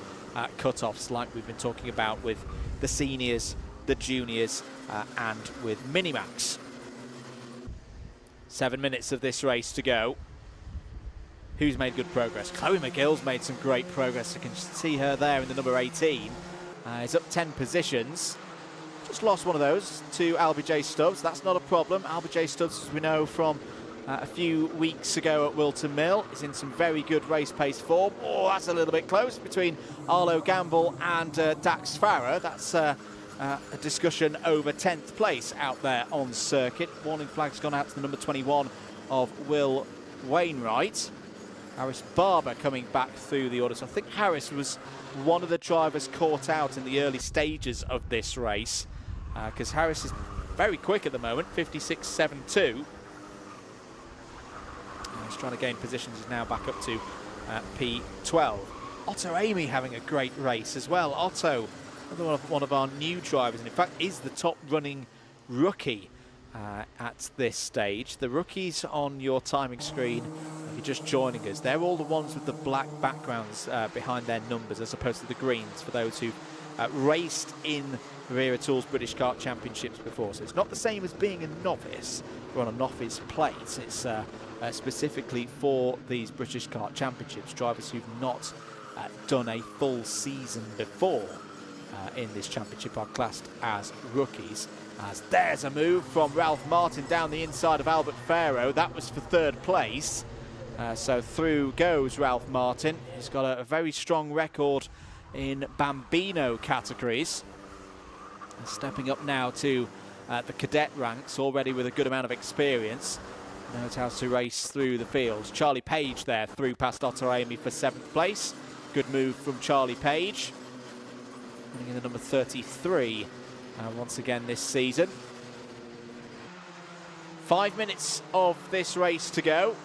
cut-offs like we've been talking about with the seniors, the juniors, and with Minimax. 7 minutes of this race to go. Who's made good progress? Chloe McGill's made some great progress. You can see her there in the number 18. Is up 10 positions. Just lost one of those to Albie J. Stubbs. That's not a problem. Albie J. Stubbs, as we know from a few weeks ago at Wilton Mill, is in some very good race pace form. Oh, that's a little bit close between Arlo Gamble and Dax Farah. That's a discussion over 10th place out there on circuit. Warning flag's gone out to the number 21 of Will Wainwright. Harris Barber coming back through the order. So I think Harris was one of the drivers caught out in the early stages of this race, because Harris is very quick at the moment, 56.72. He's trying to gain positions. He's now back up to P12. Otto Amy having a great race as well. Otto, one of our new drivers, and in fact is the top running rookie at this stage. The rookies on your timing screen, if you're just joining us, they're all the ones with the black backgrounds behind their numbers, as opposed to the greens for those who've raced in Wera Tools British Kart Championships before. So it's not the same as being a novice or on a novice plate. It's specifically for these British Kart Championships. Drivers who've not done a full season before in this championship are classed as rookies. As there's a move from Ralph Martin down the inside of Albert Farrow. That was for third place. So through goes Ralph Martin. He's got a very strong record in Bambino categories. And stepping up now to the cadet ranks, already with a good amount of experience. Knows how to race through the fields. Charlie Page there through past Otto Amy for 7th place. Good move from Charlie Page. Running in the number 33 once again this season. 5 minutes of this race to go.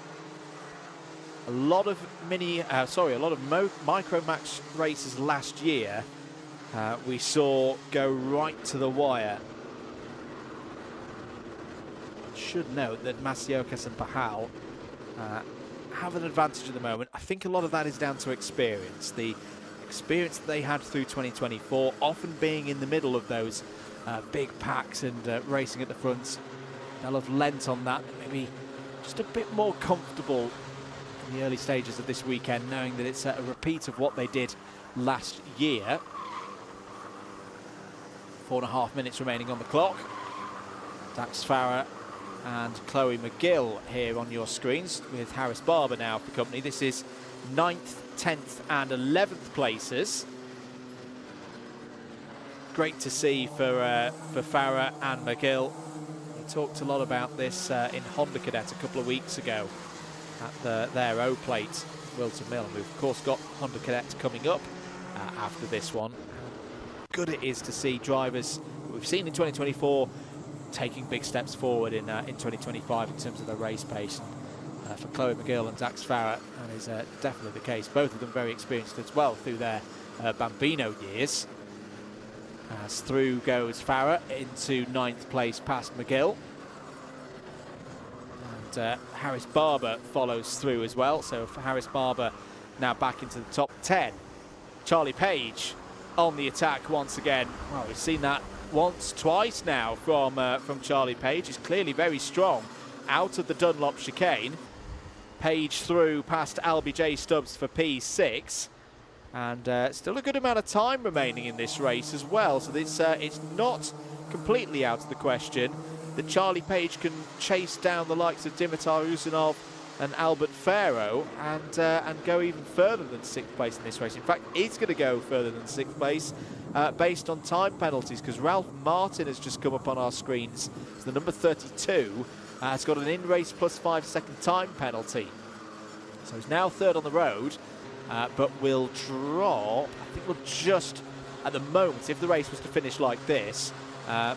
A lot of Microax races last year we saw go right to the wire. Should note that Microax and Pahal have an advantage at the moment. I think a lot of that is down to experience. The experience that they had through 2024, often being in the middle of those big packs and racing at the front. They'll have lent on that, maybe just a bit more comfortable in the early stages of this weekend, knowing that it's a repeat of what they did last year. 4.5 minutes remaining on the clock. Dax Farah and Chloe McGill here on your screens, with Harris Barber now for company. This is 9th, 10th and 11th places. Great to see for Farah and McGill. We talked a lot about this in Honda Cadet a couple of weeks ago at their O-Plate, Wilton Mill. And we've of course got Honda Cadet coming up after this one. Good it is to see drivers we've seen in 2024 taking big steps forward in 2025 in terms of their race pace. For Chloe McGill and Dax Farah, that is definitely the case. Both of them very experienced as well through their Bambino years. As through goes Farah into 9th place past McGill. And Harris Barber follows through as well. So for Harris Barber now back into the top 10. Charlie Page on the attack once again. Well, we've seen that once, twice now from Charlie Page. He's clearly very strong out of the Dunlop chicane. Page through past LBJ Stubbs for P6. And still a good amount of time remaining in this race as well. So it's not completely out of the question that Charlie Page can chase down the likes of Dimitar Usanov and Albert Farrow and go even further than 6th place in this race. In fact, he's going to go further than 6th place based on time penalties, because Ralph Martin has just come up on our screens. So the number 32 has got an in-race plus 5 second time penalty. So he's now 3rd on the road, but will drop, I think we'll just, at the moment, if the race was to finish like this,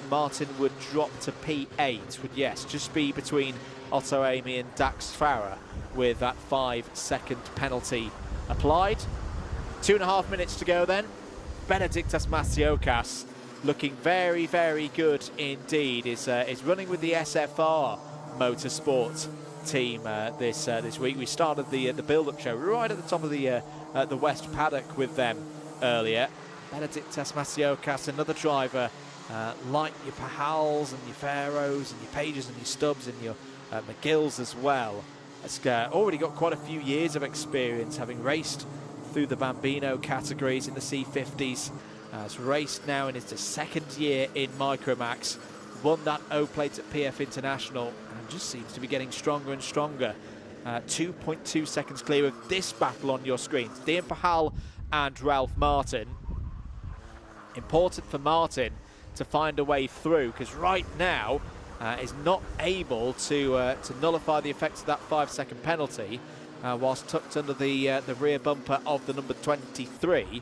Martin would drop to P8, would, yes, just be between Otto Amy and Dax Farah with that 5 second penalty applied. 2.5 minutes to go then. Benedictas Masiokas looking very, very good indeed. Is running with the SFR Motorsport team this week. We started the build-up show right at the top of the West Paddock with them earlier. Benedictas Masiokas, another driver like your Pahals and your Pharaohs and your Pages and your Stubbs and your McGills as well. Has already got quite a few years of experience, having raced through the Bambino categories in the C50s. Has raced now in his 2nd year in Micromax. Won that O-Plate at PF International and just seems to be getting stronger and stronger. 2.2 seconds clear of this battle on your screens. Dean Pahal and Ralph Martin. Important for Martin to find a way through, because right now is not able to nullify the effects of that 5 second penalty whilst tucked under the rear bumper of the number 23.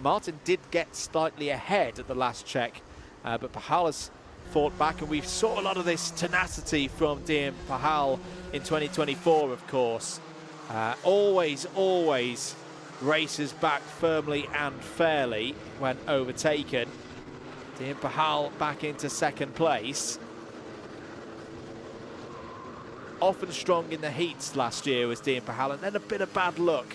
Martin did get slightly ahead at the last check, but Pahal has fought back, and we saw a lot of this tenacity from Dean Pahal in 2024, of course. Always races back firmly and fairly when overtaken. Dean Pahal back into 2nd place. Often strong in the heats last year was Dean Pahal, and then a bit of bad luck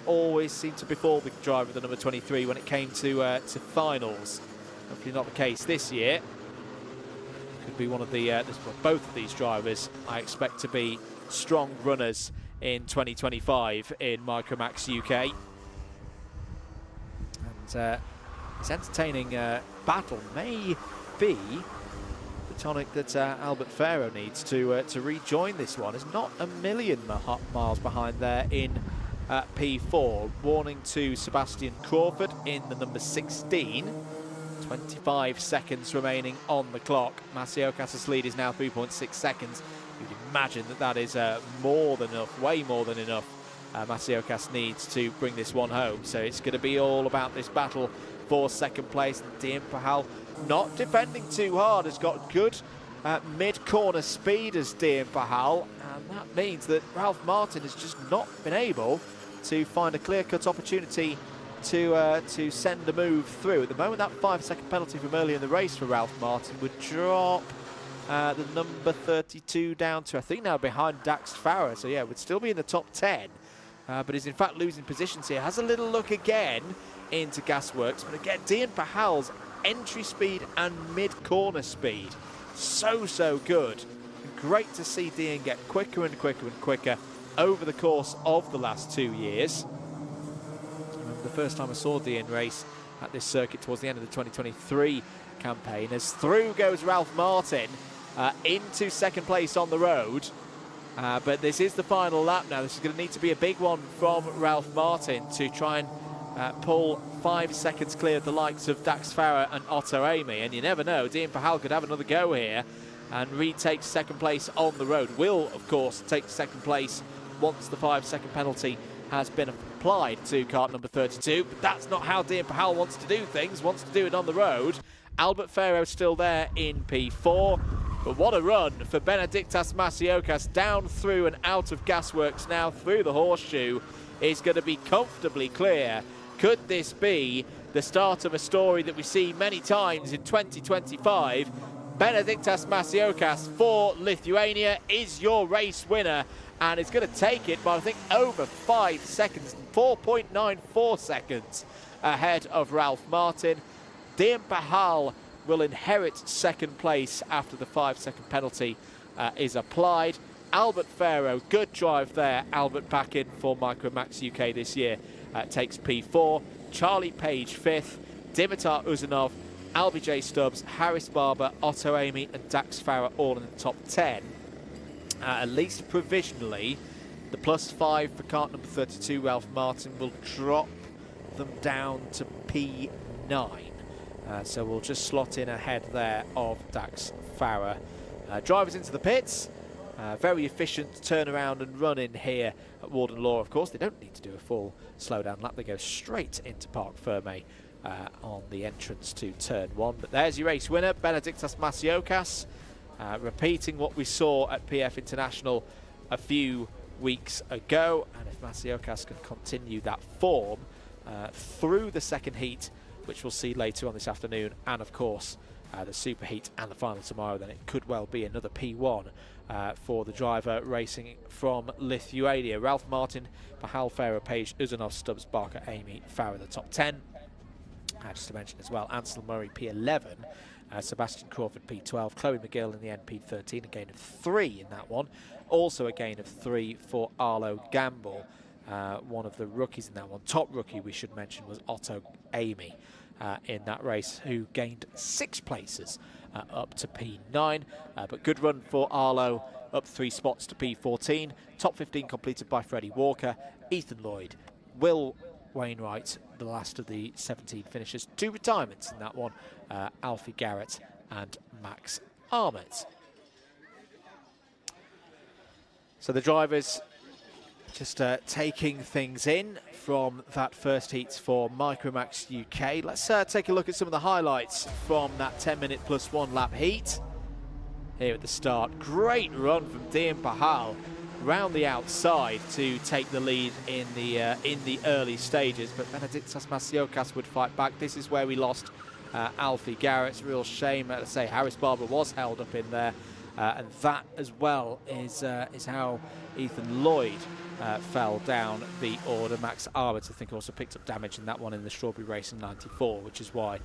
always seemed to befall the driver, the number 23, when it came to finals. Hopefully not the case this year. Could be one of both of these drivers I expect to be strong runners in 2025 in Micromax UK. And this entertaining battle may be the tonic that Albert Farrow needs to rejoin this one. Is not a million miles behind there in P4. Warning to Sebastian Crawford in the number 16. 25 seconds remaining on the clock. Masiokas' lead is now 3.6 seconds. You'd imagine that is more than enough, way more than enough. Masiokas needs to bring this one home. So it's going to be all about this battle for 2nd place. And Dean Pahal not defending too hard, has got good mid-corner speed as Dean Pahal, and that means that Ralph Martin has just not been able to find a clear-cut opportunity to send a move through. At the moment, that 5-second penalty from earlier in the race for Ralph Martin would drop the number 32 down to, I think, now behind Dax Farah. So yeah, would still be in the top 10, but is in fact losing positions here. Has a little look again into Gasworks, but again, Dean Pahal's entry speed and mid-corner speed, so good. And great to see Dean get quicker and quicker and quicker over the course of the last 2 years. I remember the first time I saw Dean race at this circuit towards the end of the 2023 campaign, as through goes Ralph Martin into second place on the road. But this is the final lap now. This is going to need to be a big one from Ralph Martin to try and pull 5 seconds clear of the likes of Dax Farah and Otto Amy. And you never know, Dean Pahal could have another go here and retake second place on the road. Will, of course, take second place once the 5-second penalty has been applied to kart number 32. But that's not how Dean Pahal wants to do things, wants to do it on the road. Albert Ferro still there in P4. But what a run for Benedictas Masiokas, down through and out of Gasworks now through the horseshoe. Is going to be comfortably clear. Could this be the start of a story that we see many times in 2025? Benedictas Masiokas for Lithuania is your race winner, and it's going to take it by, I think, over 5 seconds, 4.94 seconds ahead of Ralph Martin. Dean Pahal will inherit second place after the 5-second penalty is applied. Albert Farrow, good drive there. Albert back in for Micromax UK this year, takes P4. Charlie Page 5th. Dimitar Uzanov, Albie J. Stubbs, Harris Barber, Otto Amy and Dax Farah all in the top 10. At least provisionally, the +5 for kart number 32, Ralph Martin, will drop them down to P9. So we'll just slot in ahead there of Dax Farah. Drivers into the pits. Very efficient turnaround and run in here at Warden Law. Of course, they don't need to do a full slowdown lap. They go straight into Parc Ferme on the entrance to turn 1. But there's your race winner, Benedictas Masiokas, repeating what we saw at PF International a few weeks ago. And if Masiokas can continue that form through the second heat, which we'll see later on this afternoon, and of course the superheat and the final tomorrow, then it could well be another P1 for the driver racing from Lithuania. Ralph Martin, Pahal, Farah, Page, Uzanov, Stubbs, Barker, Amy, Farah, the top 10. Just to mention as well, Ansel Murray P11, Sebastian Crawford P12, Chloe McGill in the end P13, a gain of 3 in that one. Also a gain of 3 for Arlo Gamble, one of the rookies in that one. Top rookie, we should mention, was Otto Amy in that race, who gained 6 places up to P9. But good run for Arlo, up 3 spots to P14. Top 15 completed by Freddie Walker, Ethan Lloyd, Will Wainwright, the last of the 17 finishers. 2 retirements in that one, Alfie Garrett and Max Armett. So the drivers just taking things in from that first heat for Micromax UK. Let's take a look at some of the highlights from that 10-minute +1 lap heat. Here at the start, great run from Dean Pahal round the outside to take the lead in the early stages, but Benedictas Masiokas would fight back. This is where we lost Alfie Garrett. It's a real shame. Let's say Harris Barber was held up in there, and that as well is how Ethan Lloyd fell down the order. Max Armett, I think, also picked up damage in that one in the Strawberry race in '94, which is why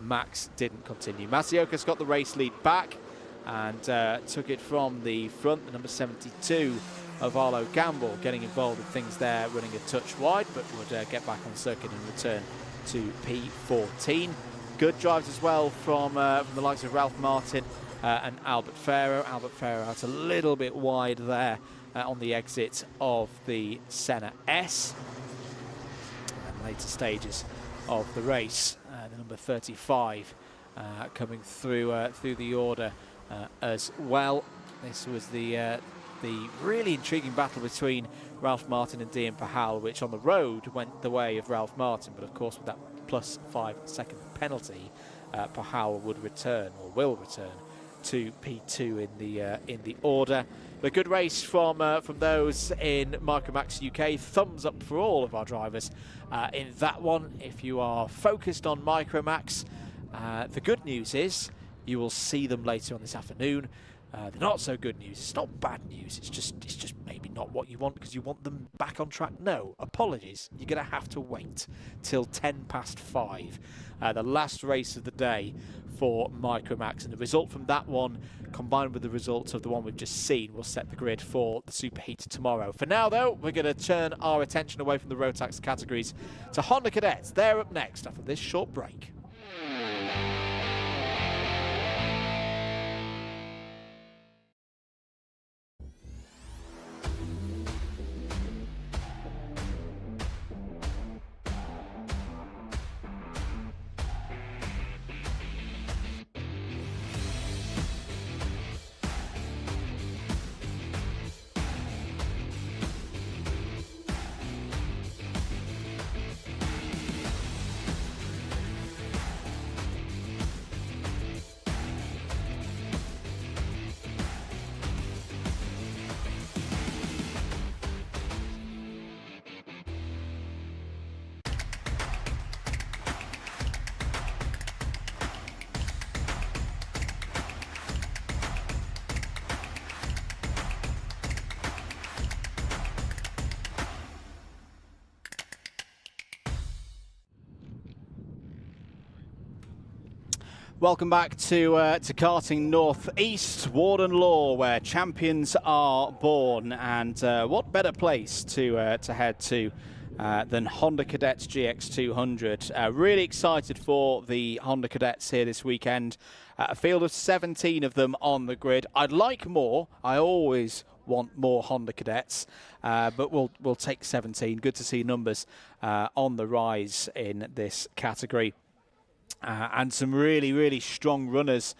Max didn't continue. Masiokas got the race lead back and took it from the front. The number 72 of Arlo Gamble getting involved with things there, running a touch wide, but would get back on circuit and return to P14. Good drives as well from the likes of Ralph Martin and Albert Farrow. Albert Farrow out a little bit wide there on the exit of the Senna S. And later stages of the race, the number 35 coming through the order as well. This was the really intriguing battle between Ralph Martin and Dean Pahal, which on the road went the way of Ralph Martin, but of course with that +5 second penalty, Pahal would return, or will return, to P2 in the order. But a good race from those in Microax UK. Thumbs up for all of our drivers in that one. If you are focused on Microax, the good news is you will see them later on this afternoon. The not so good news, it's not bad news, it's just maybe not what you want because you want them back on track. No, apologies, you're going to have to wait till 5:10, the last race of the day for Microax, and the result from that one combined with the results of the one we've just seen will set the grid for the Superheat tomorrow. For now though, we're going to turn our attention away from the Rotax categories to Honda Cadets. They're up next after this short break. Welcome back to Karting North East, Warden Law, where champions are born. And what better place to head to than Honda Cadets GX200. Really excited for the Honda Cadets here this weekend. A field of 17 of them on the grid. I'd like more. I always want more Honda Cadets, but we'll take 17. Good to see numbers on the rise in this category. And some really, really strong runners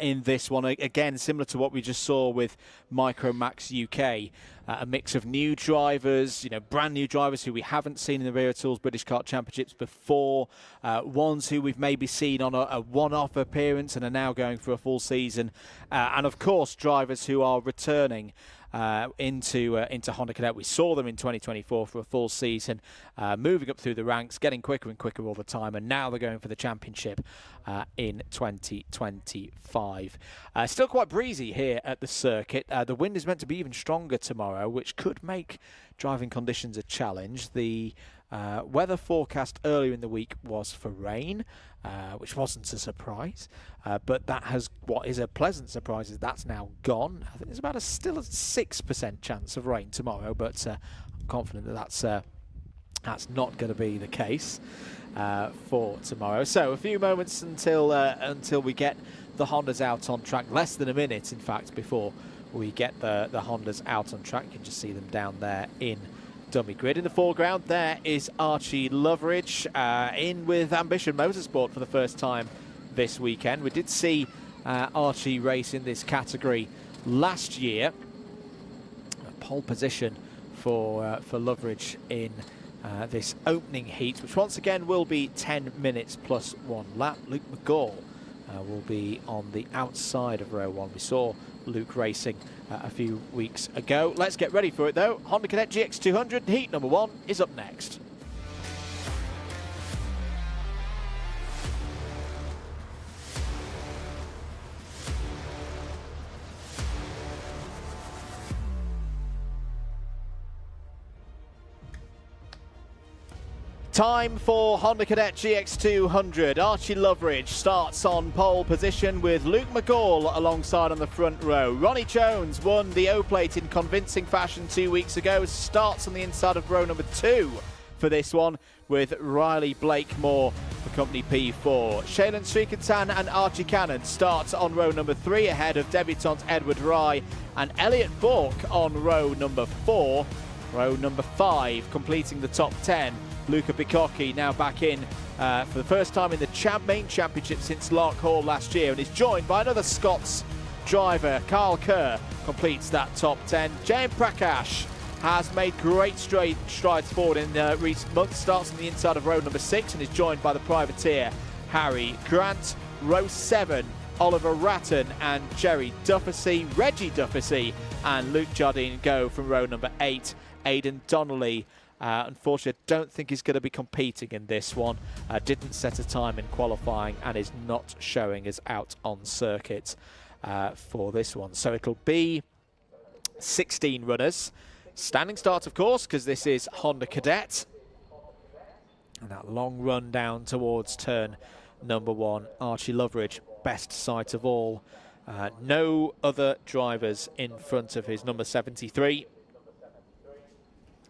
in this one. Again, similar to what we just saw with Microax UK. A mix of new drivers, brand new drivers who we haven't seen in the Wera Tools British Kart Championships before. Ones who we've maybe seen on a one-off appearance and are now going for a full season. And of course, drivers who are returning into Honda Cadet. We saw them in 2024 for a full season, moving up through the ranks, getting quicker and quicker all the time, and now they're going for the championship in 2025. Still quite breezy here at the circuit. The wind is meant to be even stronger tomorrow, which could make driving conditions a challenge. The weather forecast earlier in the week was for rain, which wasn't a surprise, but that has what is a pleasant surprise is that's now gone. I think there's about still a 6% chance of rain tomorrow, but I'm confident that that's not going to be the case for tomorrow. So a few moments until we get the Hondas out on track. Less than a minute, in fact, before we get the Hondas out on track. You can just see them down there in dummy grid. In the foreground there is Archie Loveridge in with Ambition Motorsport for the first time this weekend. We did see Archie race in this category last year. A pole position for Loveridge in this opening heat, which once again will be 10 minutes plus 1 lap. Luke McGall will be on the outside of row 1. We saw Luke racing a few weeks ago. Let's get ready for it though. Honda Cadet GX200 heat number 1 is up next. Time for Honda Cadet GX200. Archie Loveridge starts on pole position with Luke McGall alongside on the front row. Ronnie Jones won the O-Plate in convincing fashion 2 weeks ago. Starts on the inside of row number 2 for this one with Riley Blakemore for company P4. Shailen Srikantan and Archie Cannon starts on row number 3 ahead of debutant Edward Rye and Elliot Bork on row number 4. Row number 5 completing the top 10. Luca Bicocchi now back in for the first time in the main championship since Lark Hall last year, and is joined by another Scots driver. Carl Kerr completes that top 10. Jayan Prakash has made great strides forward in recent months. Starts on the inside of row number 6 and is joined by the privateer Harry Grant. Row 7 Oliver Ratton and Jerry Dufficy, Reggie Dufficy and Luke Jardine go from row number 8. Aidan Donnelly, unfortunately, I don't think he's going to be competing in this one. Didn't set a time in qualifying and is not showing us out on circuit for this one. So it'll be 16 runners. Standing start, of course, because this is Honda Cadet. And that long run down towards turn number 1. Archie Loveridge, best sight of all. No other drivers in front of his number 73.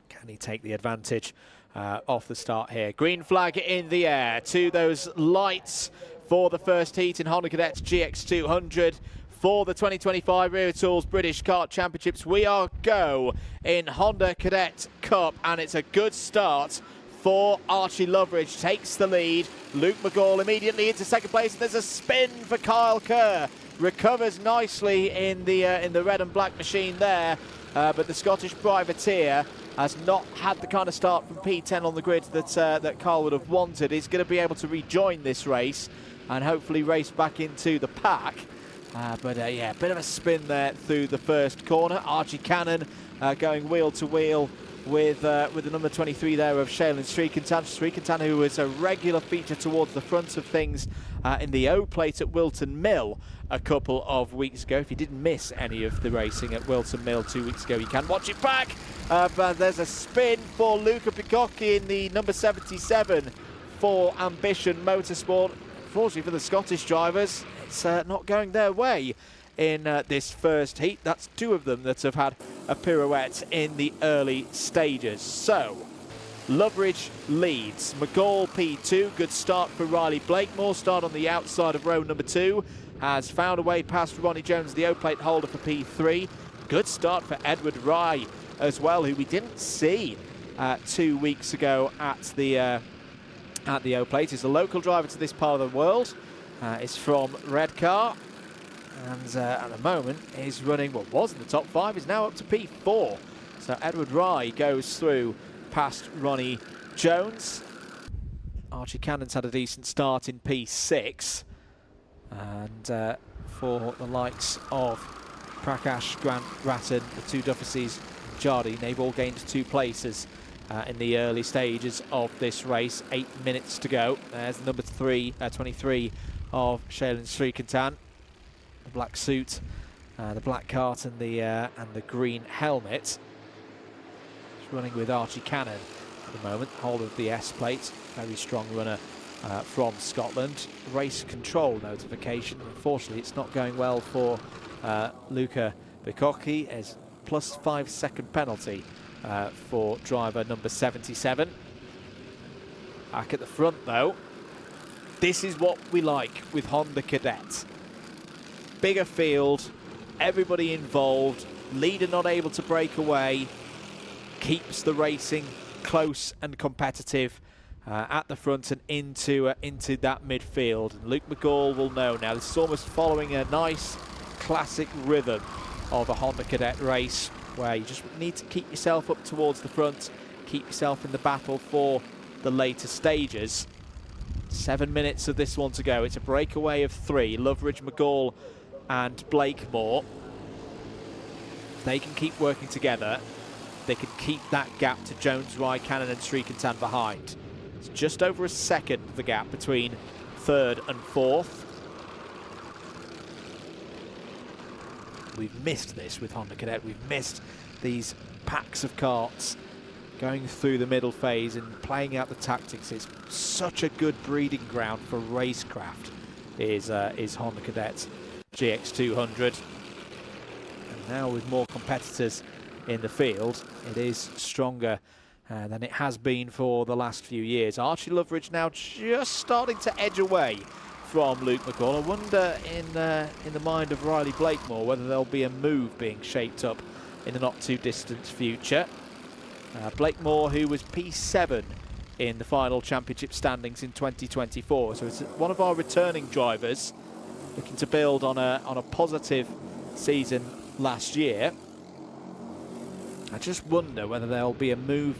Can he take the advantage off the start here? Green flag in the air to those lights for the first heat in Honda Cadet's GX200 for the 2025 Wera Tools British Kart Championships. We are go in Honda Cadet Cup, and it's a good start for Archie Loveridge. Takes the lead. Luke McGall immediately into second place, and there's a spin for Kyle Kerr. Recovers nicely in the red and black machine there, but the Scottish privateer has not had the kind of start from P10 on the grid that Carl would have wanted. He's going to be able to rejoin this race and hopefully race back into the pack. Yeah, a bit of a spin there through the first corner. Archie Cannon going wheel to wheel with the number 23 there of Shaylin Srikantan. Srikantan, who was a regular feature towards the front of things in the O plate at Wilton Mill a couple of weeks ago. If you didn't miss any of the racing at Wilton Mill 2 weeks ago, you can watch it back. But there's a spin for Luca Picocchi in the number 77 for Ambition Motorsport. Unfortunately for the Scottish drivers, it's not going their way in this first heat. That's 2 of them that have had a pirouette in the early stages. So, Loveridge leads. McGall P2, good start for Riley Blakemore. Start on the outside of row number 2. Has found a way past Ronnie Jones, the O-plate holder for P3. Good start for Edward Rye as well, who we didn't see 2 weeks ago at the O-plate. He's a local driver to this part of the world. Is from Redcar. And at the moment is running what was in the top 5, is now up to P4. So Edward Rye goes through past Ronnie Jones. Archie Cannon's had a decent start in P6. And for the likes of Prakash, Grant, Ratton, the 2 Dufficies, Jardine, they've all gained 2 places in the early stages of this race. 8 minutes to go. There's the number 23 of Shaylin Srikantan. The black suit, the black cart, and the green helmet. He's running with Archie Cannon at the moment, holder of the S plate. Very strong runner from Scotland. Race control notification. Unfortunately, it's not going well for Luca Picocchi, as plus 5 second penalty for driver number 77. Back at the front though, this is what we like with Honda Cadet. Bigger field, everybody involved, leader not able to break away, keeps the racing close and competitive at the front and into that midfield. And Luke McGall will know now. This is almost following a nice classic rhythm of a Honda Cadet race, where you just need to keep yourself up towards the front, keep yourself in the battle for the later stages. 7 minutes of this one to go. It's a breakaway of 3. Loveridge, McGall and Blakemore. They can keep working together. They can keep that gap to Jones, Rye, Cannon and Srikantan behind. It's just over a second, the gap between 3rd and 4th. We've missed this with Honda Cadet. We've missed these packs of karts going through the middle phase and playing out the tactics. It's such a good breeding ground for racecraft, is Honda Cadet's GX200. And now with more competitors in the field, it is stronger than it has been for the last few years. Archie Loveridge now just starting to edge away from Luke McGall. I wonder in the mind of Riley Blakemore whether there'll be a move being shaped up in the not too distant future. Blakemore, who was P7 in the final championship standings in 2024, so it's one of our returning drivers looking to build on a positive season last year. I just wonder whether there'll be a move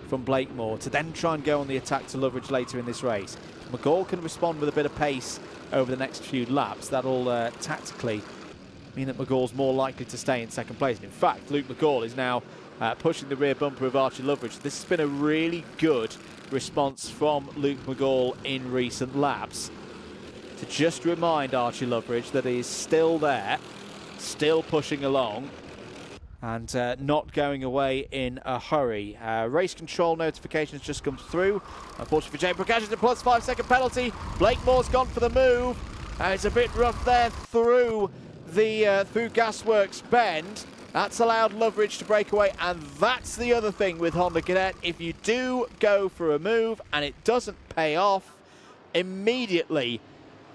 from Blakemore to then try and go on the attack to Loveridge later in this race. McGall can respond with a bit of pace over the next few laps, that'll tactically mean that McGall's more likely to stay in second place. And in fact, Luke McGall is now pushing the rear bumper of Archie Loveridge. This has been a really good response from Luke McGall in recent laps to just remind Archie Loveridge that he's still there, still pushing along, and not going away in a hurry. Race control notifications just come through. Unfortunately for Jay Brook, it's a plus 5 second penalty. Blake Moore's gone for the move. It's a bit rough there through the through Gasworks Bend. That's allowed Loveridge to break away, and that's the other thing with Honda Cadet. If you do go for a move and it doesn't pay off, immediately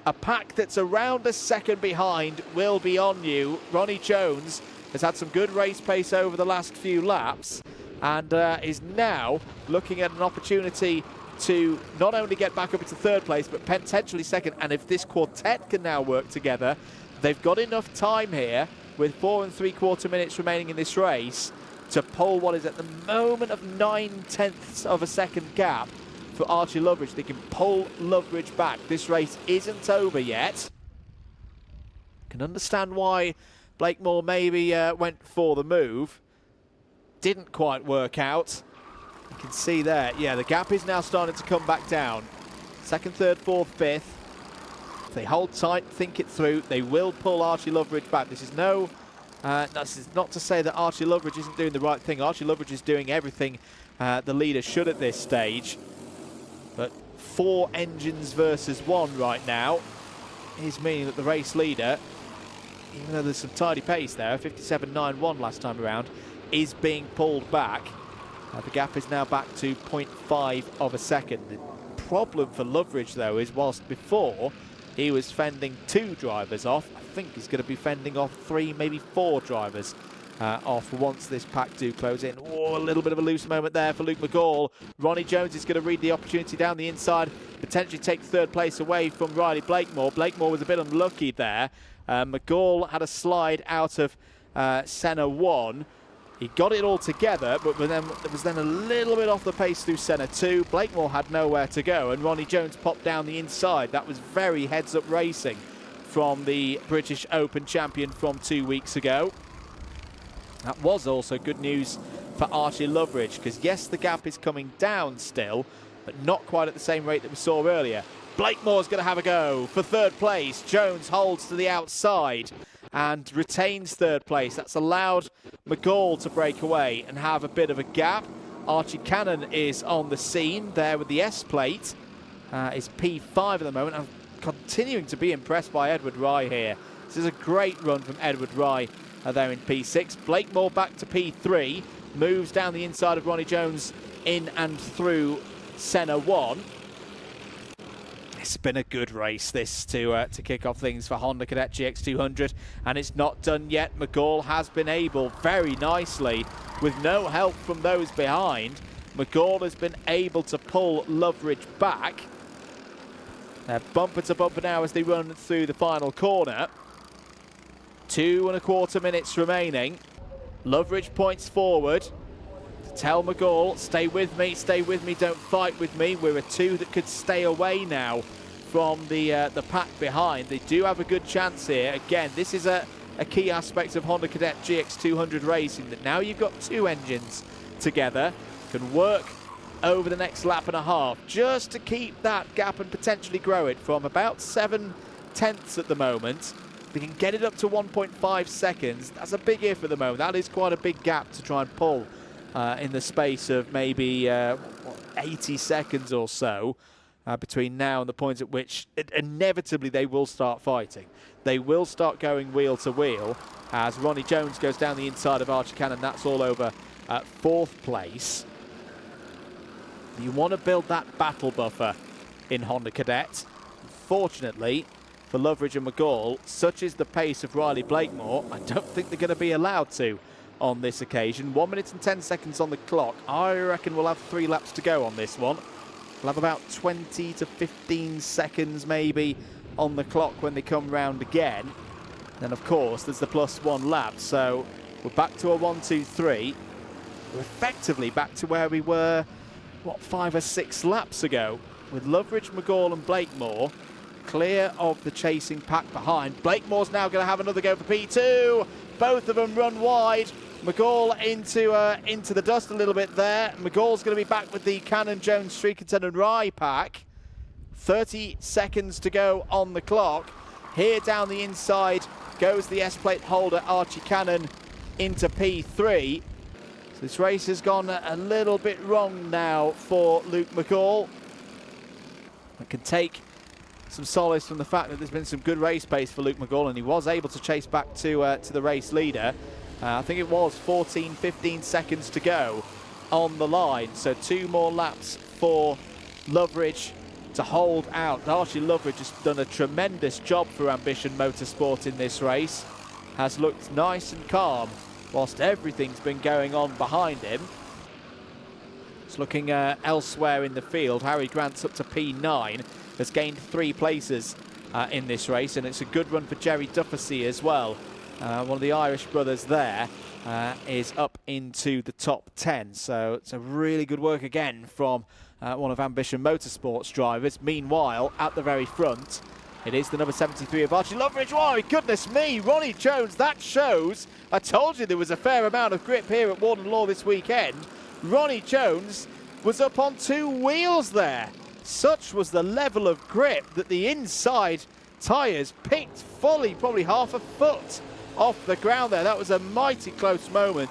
a pack that's around a second behind will be on you. Ronnie Jones has had some good race pace over the last few laps and is now looking at an opportunity to not only get back up into third place, but potentially second. And if this quartet can now work together, they've got enough time here with 4 3/4 minutes remaining in this race to pull what is at the moment of 9/10 of a second gap for Archie Loveridge. They can pull Loveridge back. This race isn't over yet. Can understand why Blake Moore maybe went for the move. Didn't quite work out. You can see there, yeah, the gap is now starting to come back down. Second, third, fourth, fifth. If they hold tight, think it through, they will pull Archie Loveridge back. This is this is not to say that Archie Loveridge isn't doing the right thing. Archie Loveridge is doing everything the leader should at this stage. But 4 engines versus 1 right now is meaning that the race leader, even though there's some tidy pace there, 57.91 last time around, is being pulled back. The gap is now back to 0.5 of a second. The problem for Loveridge, though, is whilst before he was fending 2 drivers off, I think he's going to be fending off 3, maybe 4 drivers off once this pack do close in. Oh, a little bit of a loose moment there for Luke McGall. Ronnie Jones is going to read the opportunity down the inside, potentially take third place away from Riley Blakemore. Blakemore was a bit unlucky there. McGall had a slide out of Senna 1. He got it all together, but there was then a little bit off the pace through Senna 2. Blakemore had nowhere to go, and Ronnie Jones popped down the inside. That was very heads-up racing from the British Open champion from 2 weeks ago. That was also good news for Archie Loveridge, because yes, the gap is coming down still, but not quite at the same rate that we saw earlier. Blakemore's going to have a go for third place. Jones holds to the outside and retains third place. That's allowed McGall to break away and have a bit of a gap. Archie Cannon is on the scene there with the S plate. Is P5 at the moment. I'm continuing to be impressed by Edward Rye here. This is a great run from Edward Rye there in P6. Blakemore back to P3. Moves down the inside of Ronnie Jones in and through Senna 1. It's been a good race, this, to kick off things for Honda Cadet GX200, and it's not done yet. McGall has been able, very nicely, with no help from those behind, McGall has been able to pull Loveridge back. They're bumper to bumper now as they run through the final corner. 2 1/4 minutes remaining. Loveridge points forward to tell McGall, stay with me, don't fight with me. We're a 2 that could stay away now from the pack behind. They do have a good chance here. Again, this is a key aspect of Honda Cadet GX200 racing, that now you've got 2 engines together, can work over the next lap and a half just to keep that gap and potentially grow it from about 7/10 at the moment. They can get it up to 1.5 seconds. That's a big if at the moment. That is quite a big gap to try and pull in the space of maybe 80 seconds or so between now and the point at which inevitably they will start fighting. They will start going wheel to wheel as Ronnie Jones goes down the inside of Archie Cannon. That's all over 4th place. You want to build that battle buffer in Honda Cadet. Fortunately for Loveridge and McGall, such is the pace of Riley Blakemore, I don't think they're going to be allowed to on this occasion. 1 minute and 10 seconds on the clock. I reckon we'll have 3 laps to go on this one. We'll have about 20 to 15 seconds maybe on the clock when they come round again. Then of course there's the +1 lap, so we're back to a 1, 2, 3. We're effectively back to where we were, what, 5 or 6 laps ago, with Loveridge, McGall and Blakemore clear of the chasing pack behind. Blakemore's now going to have another go for P2. Both of them run wide. McGall into the dust a little bit there. McGall's going to be back with the Cannon, Jones, Streakerton and Rye pack. 30 seconds to go on the clock. Here down the inside goes the S-plate holder Archie Cannon into P3. So this race has gone a little bit wrong now for Luke McGall. I can take some solace from the fact that there's been some good race pace for Luke McGall, and he was able to chase back to the race leader. I think it was 14, 15 seconds to go on the line. So 2 more laps for Loveridge to hold out. Archie Loveridge has done a tremendous job for Ambition Motorsport in this race. Has looked nice and calm whilst everything's been going on behind him. It's looking elsewhere in the field. Harry Grant's up to P9, has gained 3 places in this race, and it's a good run for Jerry Dufficy as well. One of the Irish brothers there is up into the top 10, so it's a really good work again from one of Ambition Motorsport's drivers. Meanwhile, at the very front, it is the number 73 of Archie Loveridge. Oh, goodness me, Ronnie Jones, that shows. I told you there was a fair amount of grip here at Warden Law this weekend. Ronnie Jones was up on 2 wheels there. Such was the level of grip that the inside tyres picked fully, probably half a foot off the ground there. That was a mighty close moment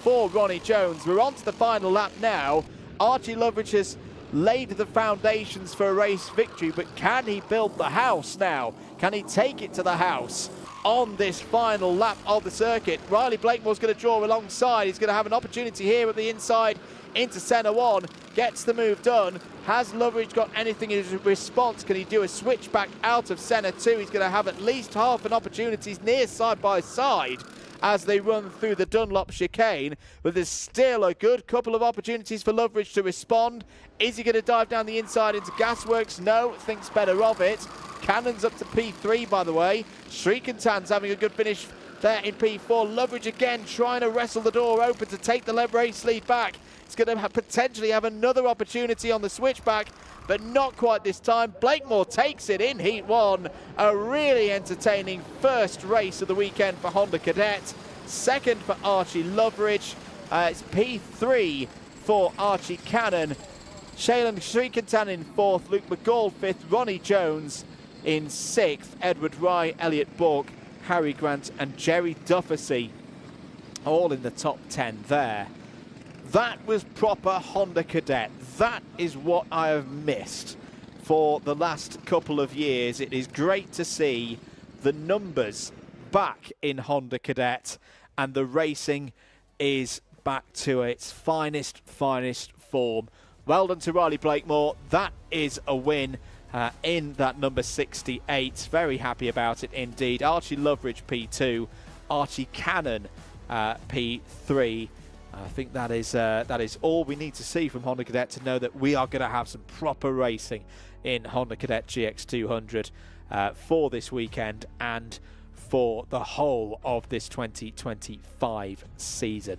for Ronnie Jones. We're on to the final lap now. Archie Loveridge has laid the foundations for a race victory, but can he build the house now? Can he take it to the house on this final lap of the circuit? Riley Blakemore's going to draw alongside. He's going to have an opportunity here at the inside into Senna 1. Gets the move done. Has Loveridge got anything in his response? Can he do a switch back out of Senna 2? He's going to have at least half an opportunity near side by side as they run through the Dunlop chicane, but there's still a good couple of opportunities for Loveridge to respond. Is he going to dive down the inside into Gasworks? No, thinks better of it. Cannon's up to P3, by the way. Shriekentan's having a good finish there in P4. Loveridge again trying to wrestle the door open to take the race lead back. He's going to potentially have another opportunity on the switchback, but not quite this time. Blakemore takes it in Heat 1. A really entertaining first race of the weekend for Honda Cadet. Second for Archie Loveridge. It's P3 for Archie Cannon. Shailen Shriekentan in 4th. Luke McGall 5th. Ronnie Jones in 6th. Edward Rye, Elliot Bork, Harry Grant and Jerry Dufficy all in the top 10 there. That was proper Honda Cadet. That is what I have missed for the last couple of years. It is great to see the numbers back in Honda Cadet, and the racing is back to its finest form. Well done to Riley Blakemore. That is a win in that number 68. Very happy about it indeed. Archie Loveridge P2, Archie Cannon P3. I think that is all we need to see from Honda Cadet to know that we are going to have some proper racing in Honda Cadet GX200 for this weekend and for the whole of this 2025 season.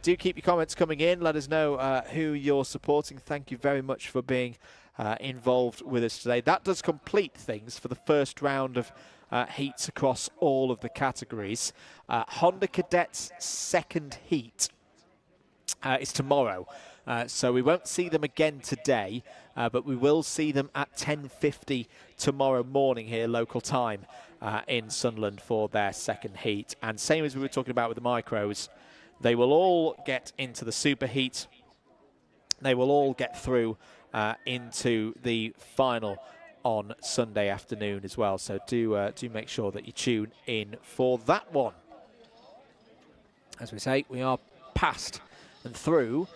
Do keep your comments coming in. Let us know who you're supporting. Thank you very much for being involved with us today. That does complete things for the first round of heats across all of the categories. Honda Cadet's second heat is tomorrow, so we won't see them again today, but we will see them at 10:50 tomorrow morning here local time in Sunderland for their second heat. And same as we were talking about with the micros, they will all get into the super heat. They will all get through into the final on Sunday afternoon as well, so do make sure that you tune in for that one. As we say, we are past and through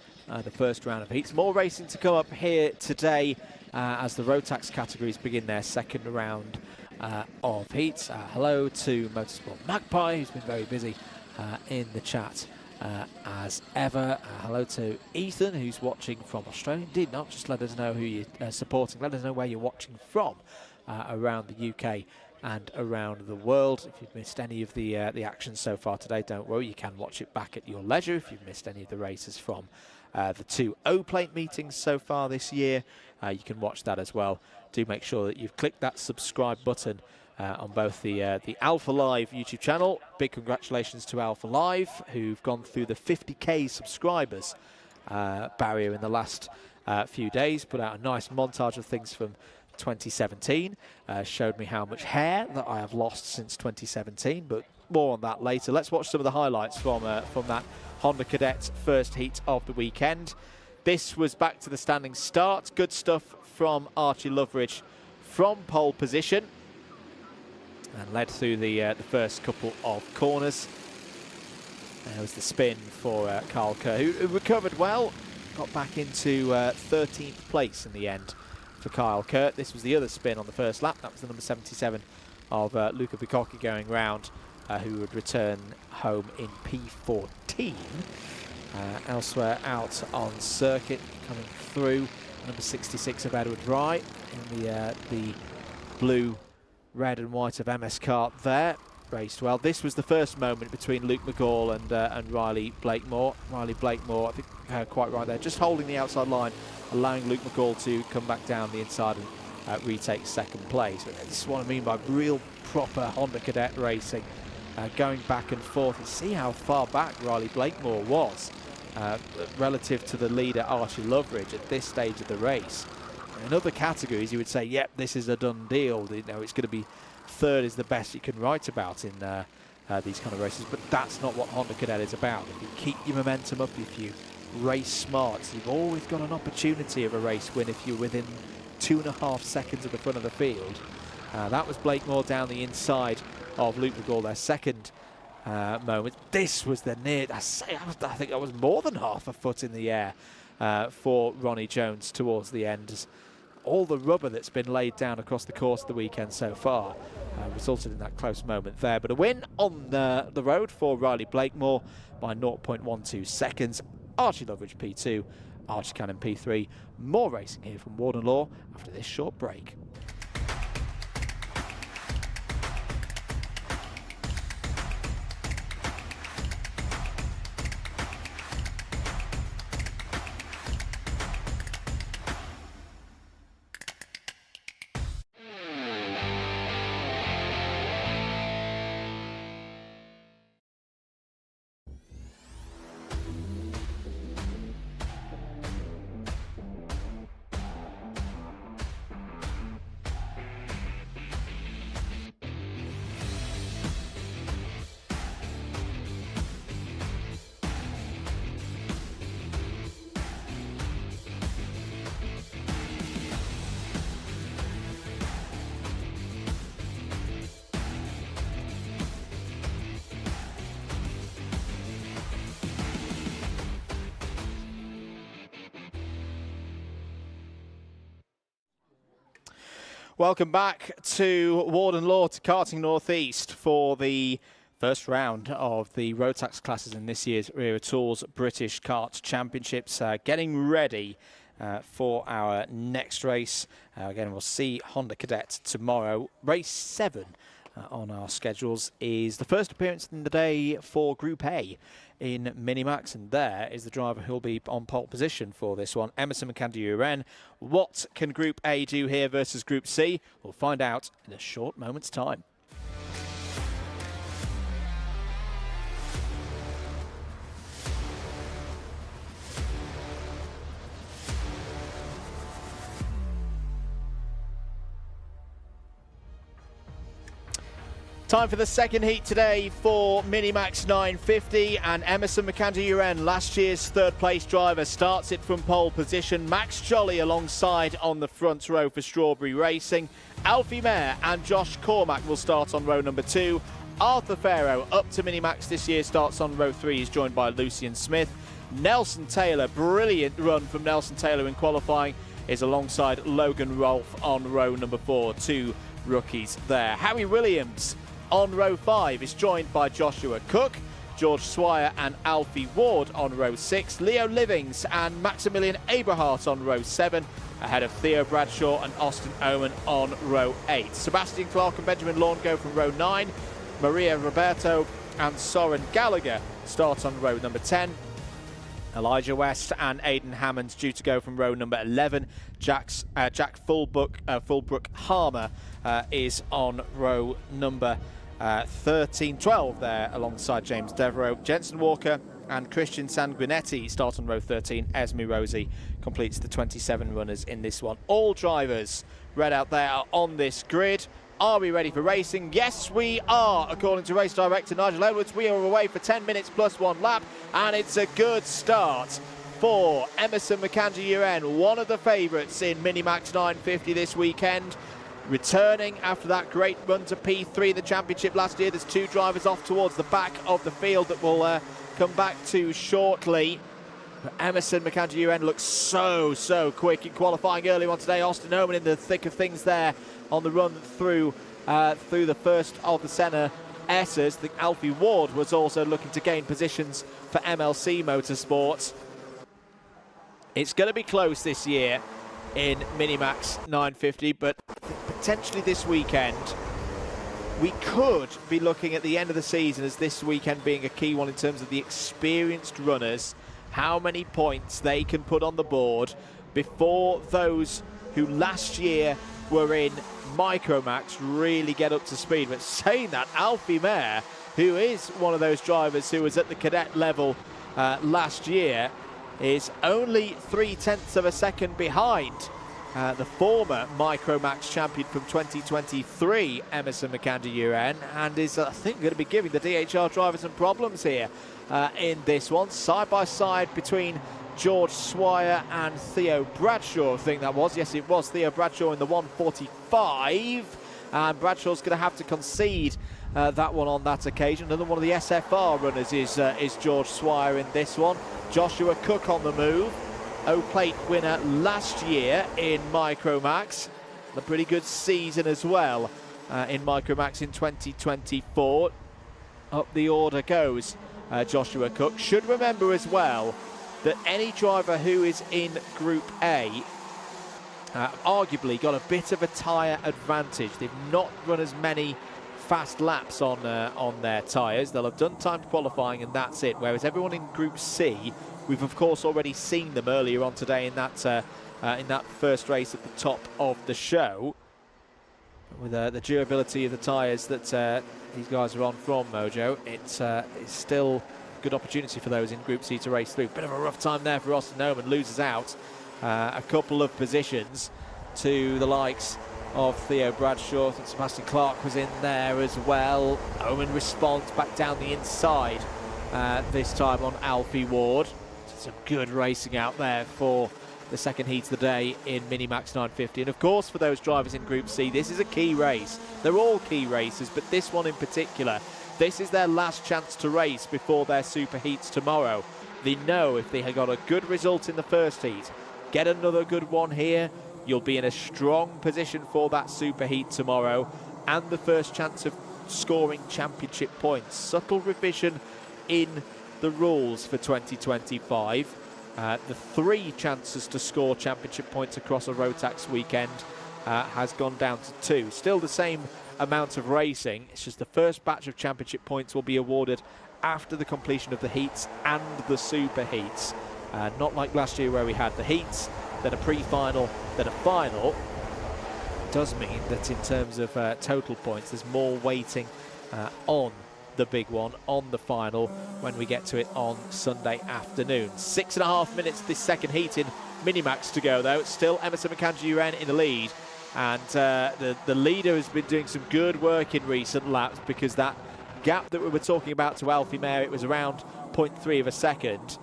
the first round of heats. More racing to come up here today as the Rotax categories begin their second round of heats. Hello to Motorsport Magpie, who's been very busy in the chat as ever. Hello to Ethan, who's watching from Australia. Did not just let us know who you're supporting, let us know where you're watching from around the UK and around the world. If you've missed any of the action so far today, don't worry, you can watch it back at your leisure. If you've missed any of the races from the 2 O-Plate meetings so far this year, you can watch that as well do make sure that you've clicked that subscribe button on both the Alpha Live YouTube channel. Big congratulations to Alpha Live, who've gone through the 50k subscribers barrier in the last few days. Put out a nice montage of things from 2017. Showed me how much hair that I have lost since 2017, but more on that later. Let's watch some of the highlights from that Honda Cadet first heat of the weekend. This was back to the standing start. Good stuff from Archie Loveridge from pole position, and led through the first couple of corners. There was the spin for Kyle Kerr, who recovered well, got back into 13th place in the end for Kyle Kerr. This was the other spin on the first lap. That was the number 77 of Luca Bicocchi going round, who would return home in P14. Elsewhere out on circuit, coming through, number 66 of Edward Wright in the blue, red and white of MS Kart there. Raced well. This was the first moment between Luke McGall and Riley Blakemore. Riley Blakemore, I think quite right there, just holding the outside line, allowing Luke McGall to come back down the inside and retake second place. But this is what I mean by real proper Honda Cadet racing, going back and forth. You see how far back Riley Blakemore was relative to the leader Archie Loveridge at this stage of the race. In other categories, you would say, yep, this is a done deal. You know, it's going to be third is the best you can write about in these kind of races, but that's not what Honda Cadet is about. If you keep your momentum up, if you race smart, you've always got an opportunity of a race win if you're within 2.5 seconds of the front of the field. That was Blakemore down the inside of Luke McGall, their second moment. This was the near, I think that was more than half a foot in the air for Ronnie Jones towards the end. All the rubber that's been laid down across the course of the weekend so far resulted in that close moment there. But a win on the road for Riley Blakemore by 0.12 seconds. Archie Loveridge P2, Archie Cannon P3. More racing here from Warden Law after this short break. Welcome back to Warden Law, to Karting North East for the first round of the Rotax classes in this year's Wera Tools British Kart Championships. Getting ready for our next race. Again, we'll see Honda Cadet tomorrow. Race 7 on our schedules is the first appearance in the day for Group A in Minimax, and there is the driver who'll be on pole position for this one, Emerson McCandy-Uren. What can Group A do here versus Group C? We'll find out in a short moment's time. Time for the second heat today for Minimax 950, and Emerson McCandy-Uren, last year's third place driver, starts it from pole position. Max Jolly alongside on the front row for Strawberry Racing. Alfie Mayer and Josh Cormack will start on row number 2. Arthur Farrow, up to Minimax this year, starts on row 3. He's joined by Lucian Smith. Nelson Taylor, brilliant run from Nelson Taylor in qualifying, is alongside Logan Rolfe on row number 4. 2 rookies there. Harry Williams on row 5 is joined by Joshua Cook, George Swire and Alfie Ward on row 6, Leo Livings and Maximilian Aberhart on row 7, ahead of Theo Bradshaw and Austin Owen on row 8. Sebastian Clark and Benjamin Lawn go from row 9, Maria Roberto and Soren Gallagher start on row number 10, Elijah West and Aidan Hammond's due to go from row number 11. Jack Fulbrook Harmer is on row number 12 there alongside James Devereaux. Jensen Walker and Christian Sanguinetti start on row 13. Esme Rosie completes the 27 runners in this one. All drivers read out there are on this grid. Are we ready for racing? Yes, we are. According to race director Nigel Edwards, we are away for 10 minutes plus 1 lap, and it's a good start for Emerson McAndrew-Uren, one of the favourites in Minimax 950 this weekend. Returning after that great run to P3 in the championship last year. There's 2 drivers off towards the back of the field that we'll come back to shortly. But Emerson McAndrew-Uren looks so quick in qualifying early on today. Austin Oman in the thick of things there on the run through the first of the Senna S's. I think Alfie Ward was also looking to gain positions for MLC Motorsports. It's going to be close this year in Minimax 950, but potentially this weekend we could be looking at the end of the season as this weekend being a key one in terms of the experienced runners, how many points they can put on the board before those who last year were in Microax really get up to speed. But saying that, Alfie Mayer, who is one of those drivers who was at the cadet level last year, is only 0.3 of a second behind the former Microax champion from 2023, Emerson McAndrew-Uren, and is, I think, going to be giving the DHR drivers some problems here in this one. Side by side between George Swire and Theo Bradshaw, I think that was. Yes, it was Theo Bradshaw in the 145. And Bradshaw's going to have to concede that one on that occasion. Another one of the SFR runners is George Swire in this one. Joshua Cook on the move. O-Plate winner last year in Microax. A pretty good season as well in Microax in 2024. Up the order goes Joshua Cook. Should remember as well that any driver who is in Group A arguably got a bit of a tyre advantage. They've not run as many fast laps on their tyres. They'll have done timed qualifying and that's it. Whereas everyone in Group C, we've of course already seen them earlier on today in that first race at the top of the show. With the durability of the tyres that these guys are on from Mojo, it's still a good opportunity for those in Group C to race through. Bit of a rough time there for Austin Oman, loses out a couple of positions to the likes of Theo Bradshaw. I think Sebastian Clark was in there as well. Oman responds back down the inside this time on Alfie Ward. Some good racing out there for the second heat of the day in Minimax 950. And of course for those drivers in Group C, this is a key race. They're all key races, but this one in particular, this is their last chance to race before their super heats tomorrow. They know if they had got a good result in the first heat, get another good one here, you'll be in a strong position for that super heat tomorrow and the first chance of scoring championship points. Subtle revision in the rules for 2025. The 3 chances to score championship points across a Rotax weekend has gone down to 2. Still the same amount of racing, it's just the first batch of championship points will be awarded after the completion of the heats and the super heats. Not like last year where we had the heats, then a pre-final, then a final. It does mean that in terms of total points, there's more weighting on the big one, on the final, when we get to it on Sunday afternoon. 6.5 minutes this second heat in Minimax to go, though. It's still Emerson McAndrew-Uren in the lead. And the leader has been doing some good work in recent laps, because that gap that we were talking about to Alfie Mayer, it was around 0.3 of a second.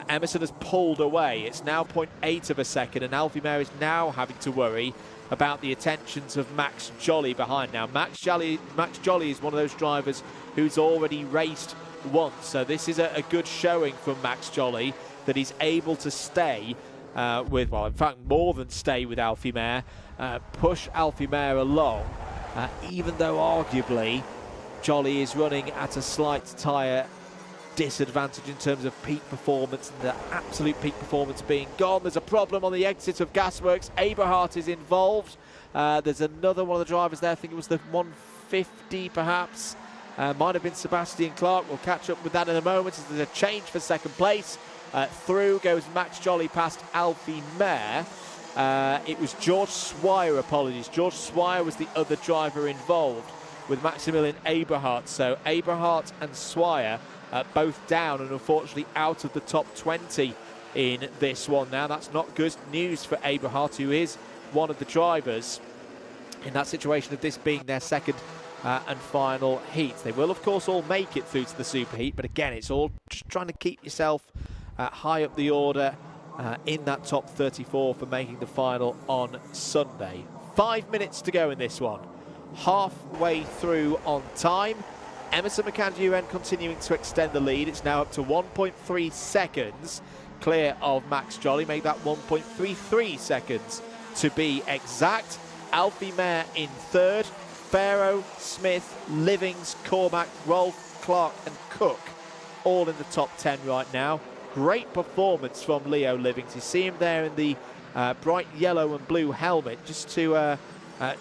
Emerson has pulled away. It's now 0.8 of a second, and Alfie Mayer is now having to worry about the attentions of Max Jolly behind now. Max Jolly is one of those drivers who's already raced once, so this is a good showing from Max Jolly that he's able to stay with, well, in fact, more than stay with Alfie Mayer, push Alfie Mayer along, even though arguably Jolly is running at a slight tyre disadvantage in terms of peak performance, and the absolute peak performance being gone. There's a problem on the exit of Gasworks. Aberhart is involved. There's another one of the drivers there, I think it was the 150 perhaps. Might have been Sebastian Clark. We'll catch up with that in a moment as there's a change for second place. Through goes Max Jolly past Alfie Mare. It was George Swire, apologies. George Swire was the other driver involved with Maximilian Aberhart. So Aberhart and Swire both down and unfortunately out of the top 20 in this one now. That's not good news for Aberhart, who is one of the drivers in that situation of this being their second and final heat. They will, of course, all make it through to the superheat, but again, it's all just trying to keep yourself high up the order in that top 34 for making the final on Sunday. 5 minutes to go in this one. Halfway through on time. Emerson McAndrew continuing to extend the lead. It's now up to 1.3 seconds clear of Max Jolly. Make that 1.33 seconds to be exact. Alfie Mare in third. Farrow, Smith, Livings, Cormack, Rolfe, Clark and Cook all in the top 10 right now. Great performance from Leo Livings. You see him there in the bright yellow and blue helmet, just to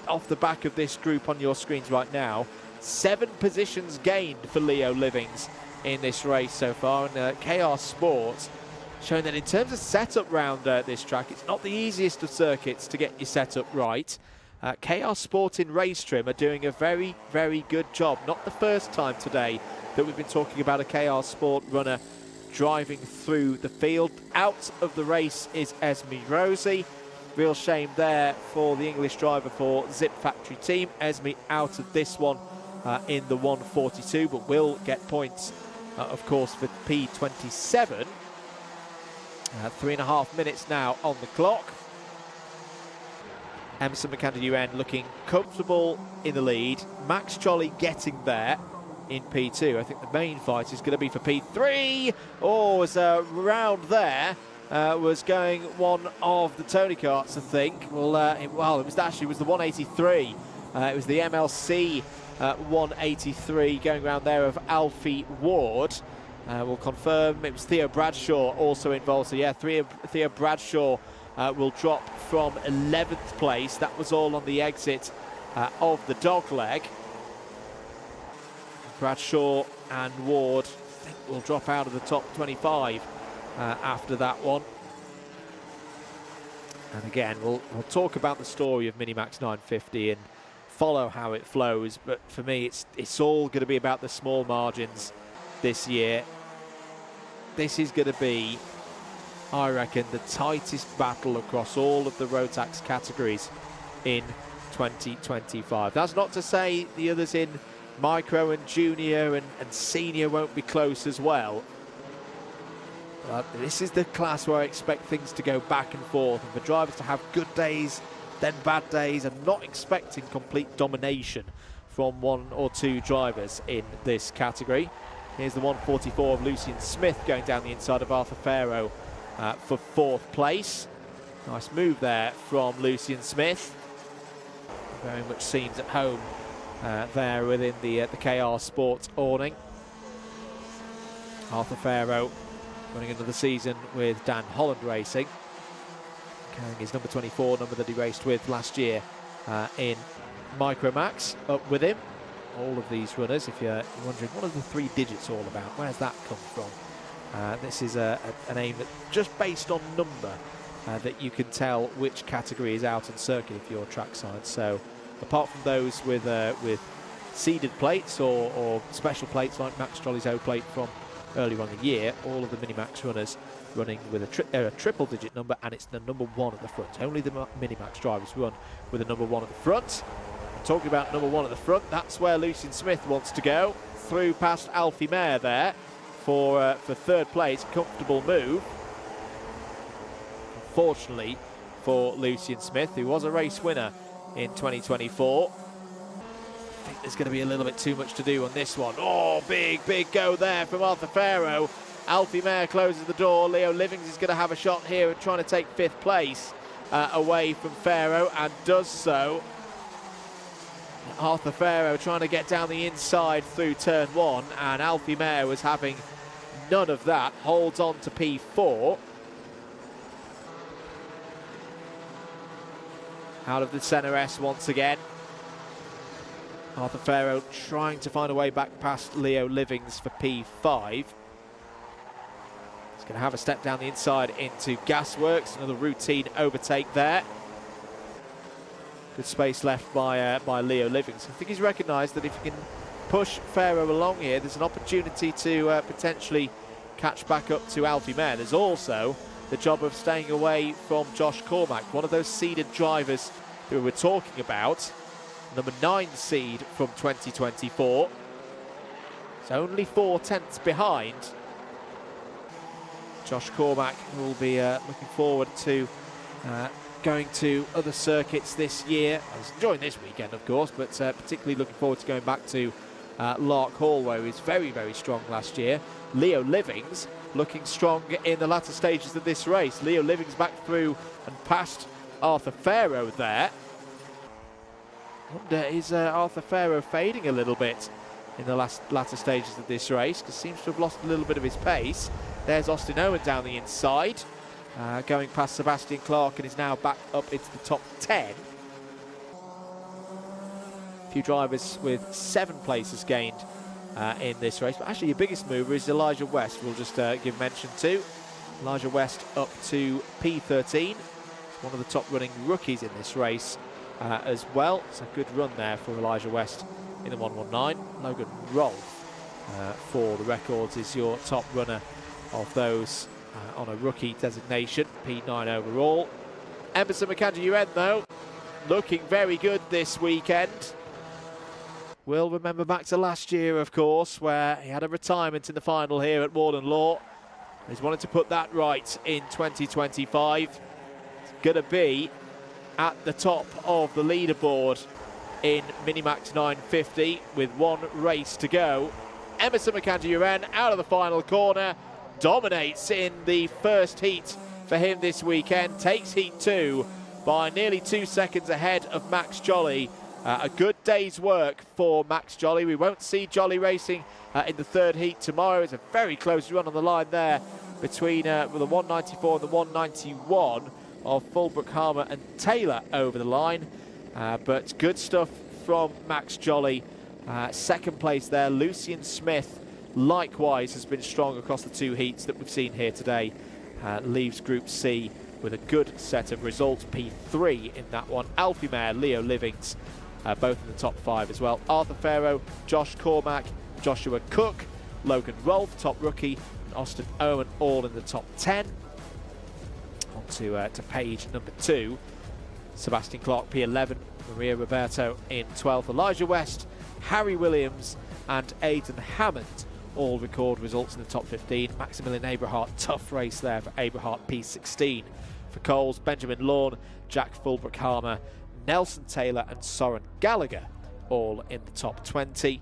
off the back of this group on your screens right now. 7 positions gained for Leo Livings in this race so far, and KR Sport showing that in terms of setup round this track, it's not the easiest of circuits to get your setup right. KR Sport in race trim are doing a very, very good job. Not the first time today that we've been talking about a KR Sport runner driving through the field. Out of the race is Esme Rosie. Real shame there for the English driver for Zip Factory Team. Esme out of this one in the 142, but will get points, of course, for P27. 3.5 minutes now on the clock. Emerson McAndrew looking comfortable in the lead. Max Jolly getting there in P2. I think the main fight is going to be for P3. Oh, as a round there was going one of the Tony Karts, I think. Well, it was the 183. It was the MLC 183 going around there of Alfie Ward. We'll confirm it was Theo Bradshaw also involved. So yeah, Theo Bradshaw will drop from 11th place. That was all on the exit of the dogleg. Bradshaw and Ward, I think, will drop out of the top 25 after that one. And again, we'll talk about the story of Minimax 950 and follow how it flows. But for me, it's all going to be about the small margins this year. This is going to be, I reckon, the tightest battle across all of the Rotax categories in 2025. That's not to say the others in Micro and Junior and Senior won't be close as well. But this is the class where I expect things to go back and forth, and for drivers to have good days, then bad days. I'm not expecting complete domination from one or two drivers in this category. Here's the 144 of Lucian Smith going down the inside of Arthur Farrow for 4th place. Nice move there from Lucian Smith. Very much seems at home there within the KR Sport awning. Arthur Farrow running into the season with Dan Holland Racing, carrying his number 24, number that he raced with last year in Micromax. Up with him, all of these runners. If you're wondering what are the 3 digits all about, where's that come from? This is a name that just based on number that you can tell which category is out on circuit if you're trackside. So apart from those with seeded plates or special plates like Max Jolly's O plate from earlier on in the year, all of the Minimax runners running with a triple digit number, and it's the number 1 at the front. Only the Minimax drivers run with a number 1 at the front. And talking about number 1 at the front, that's where Lucian Smith wants to go. Through past Alfie Mare there for 3rd place. Comfortable move. Unfortunately for Lucian Smith, who was a race winner in 2024. I think there's going to be a little bit too much to do on this one. Oh, big go there from Arthur Farrow. Alfie Mare closes the door. Leo Livings is going to have a shot here at trying to take 5th place away from Farrow, and does so. Arthur Farrow trying to get down the inside through turn 1, and Alfie Mare was having none of that. Holds on to P4. Out of the centre S once again. Arthur Farrow trying to find a way back past Leo Livings for P5. It's going to have a step down the inside into Gasworks. Another routine overtake there. Good space left by Leo Livings. I think he's recognised that if he can push Pharaoh along here, there's an opportunity to potentially catch back up to Alfie Mayer. There's also the job of staying away from Josh Cormack, one of those seeded drivers that we were talking about. Number 9 seed from 2024. It's only 4 tenths behind. Josh Cormack will be looking forward to going to other circuits this year. I was enjoying this weekend, of course, but particularly looking forward to going back to Lark Hall, where he was very, very strong last year. Leo Livings looking strong in the latter stages of this race. Leo Livings back through and past Arthur Pharaoh there. Wonder, is Arthur Pharaoh fading a little bit in the latter stages of this race? Because seems to have lost a little bit of his pace. There's Austin Owen down the inside, going past Sebastian Clark, and is now back up into the top 10. A few drivers with 7 places gained in this race. But actually, your biggest mover is Elijah West. We'll just give mention to Elijah West up to P13. One of the top running rookies in this race as well. It's a good run there for Elijah West in the 119. Logan Rolfe, for the records, is your top runner of those on a rookie designation, P9 overall. Emerson McAndrew though, looking very good this weekend. We'll remember back to last year, of course, where he had a retirement in the final here at Warden Law. He's wanted to put that right in 2025. It's going to be at the top of the leaderboard in Minimax 950 with 1 race to go. Emerson McAndrew out of the final corner, dominates in the first heat for him this weekend, takes heat 2 by nearly 2 seconds ahead of Max Jolly. A good day's work for Max Jolly. We won't see Jolly racing in the 3rd heat tomorrow. It's a very close run on the line there between the 194 and the 191 of Fulbrook, Harmer and Taylor over the line. But good stuff from Max Jolly. 2nd place there. Lucian Smith likewise has been strong across the 2 heats that we've seen here today. Leaves Group C with a good set of results. P3 in that one. Alfie Mayer, Leo Livings, both in the top 5 as well. Arthur Pharaoh, Josh Cormack, Joshua Cook, Logan Rolfe, top rookie, and Austin Owen all in the top 10. On to page number 2. Sebastian Clark, P11, Maria Roberto in 12th. Elijah West, Harry Williams and Aidan Hammond all record results in the top 15. Maximilian Abrahart, tough race there for Abrahart, P16. For Coles, Benjamin Lawn, Jack Fulbrook Harmer, Nelson Taylor and Soren Gallagher all in the top 20.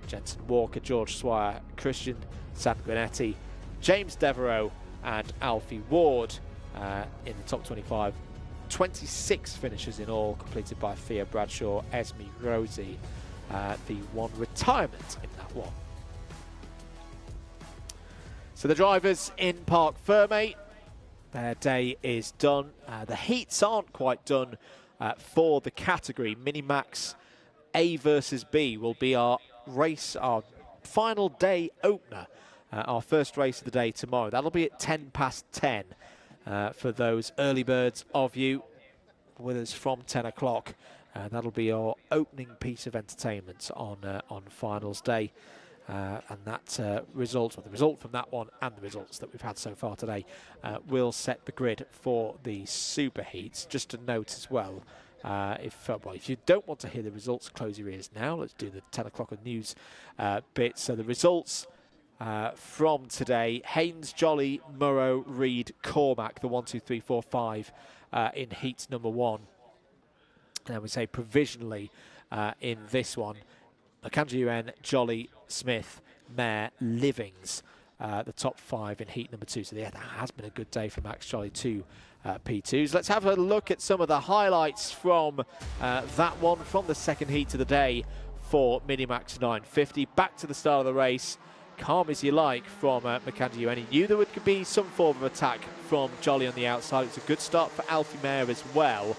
Jensen Walker, George Swire, Christian Sanguinetti, James Devereaux and Alfie Ward in the top 25. 26 finishes in all, completed by Thea Bradshaw, Esme Rosie, the 1 retirement in that one. So the drivers in Parc Ferme, their day is done. The heats aren't quite done for the category. Minimax A versus B will be our race, our final day opener, our first race of the day tomorrow. That'll be at 10 past 10 for those early birds of you with us from 10 o'clock. That'll be our opening piece of entertainment on finals day. And that result, or the result from that one and the results that we've had so far today, will set the grid for the super heats. Just a note as well, if you don't want to hear the results, close your ears now. Let's do the 10 o'clock news bit. So the results from today: Haynes, Jolly, Murrow, Reed, Cormack, the 1, 2, 3, 4, 5 in heat number 1. And we say provisionally in this one, McAndrew, Jolly, Smith, Mayer, Livings, the top 5 in heat number 2. So yeah, that has been a good day for Max Jolly, 2 P2s. Let's have a look at some of the highlights from that one, from the 2nd heat of the day for Minimax 950. Back to the start of the race, calm as you like from McAndrew. He knew there would be some form of attack from Jolly on the outside. It's a good start for Alfie Mayer as well.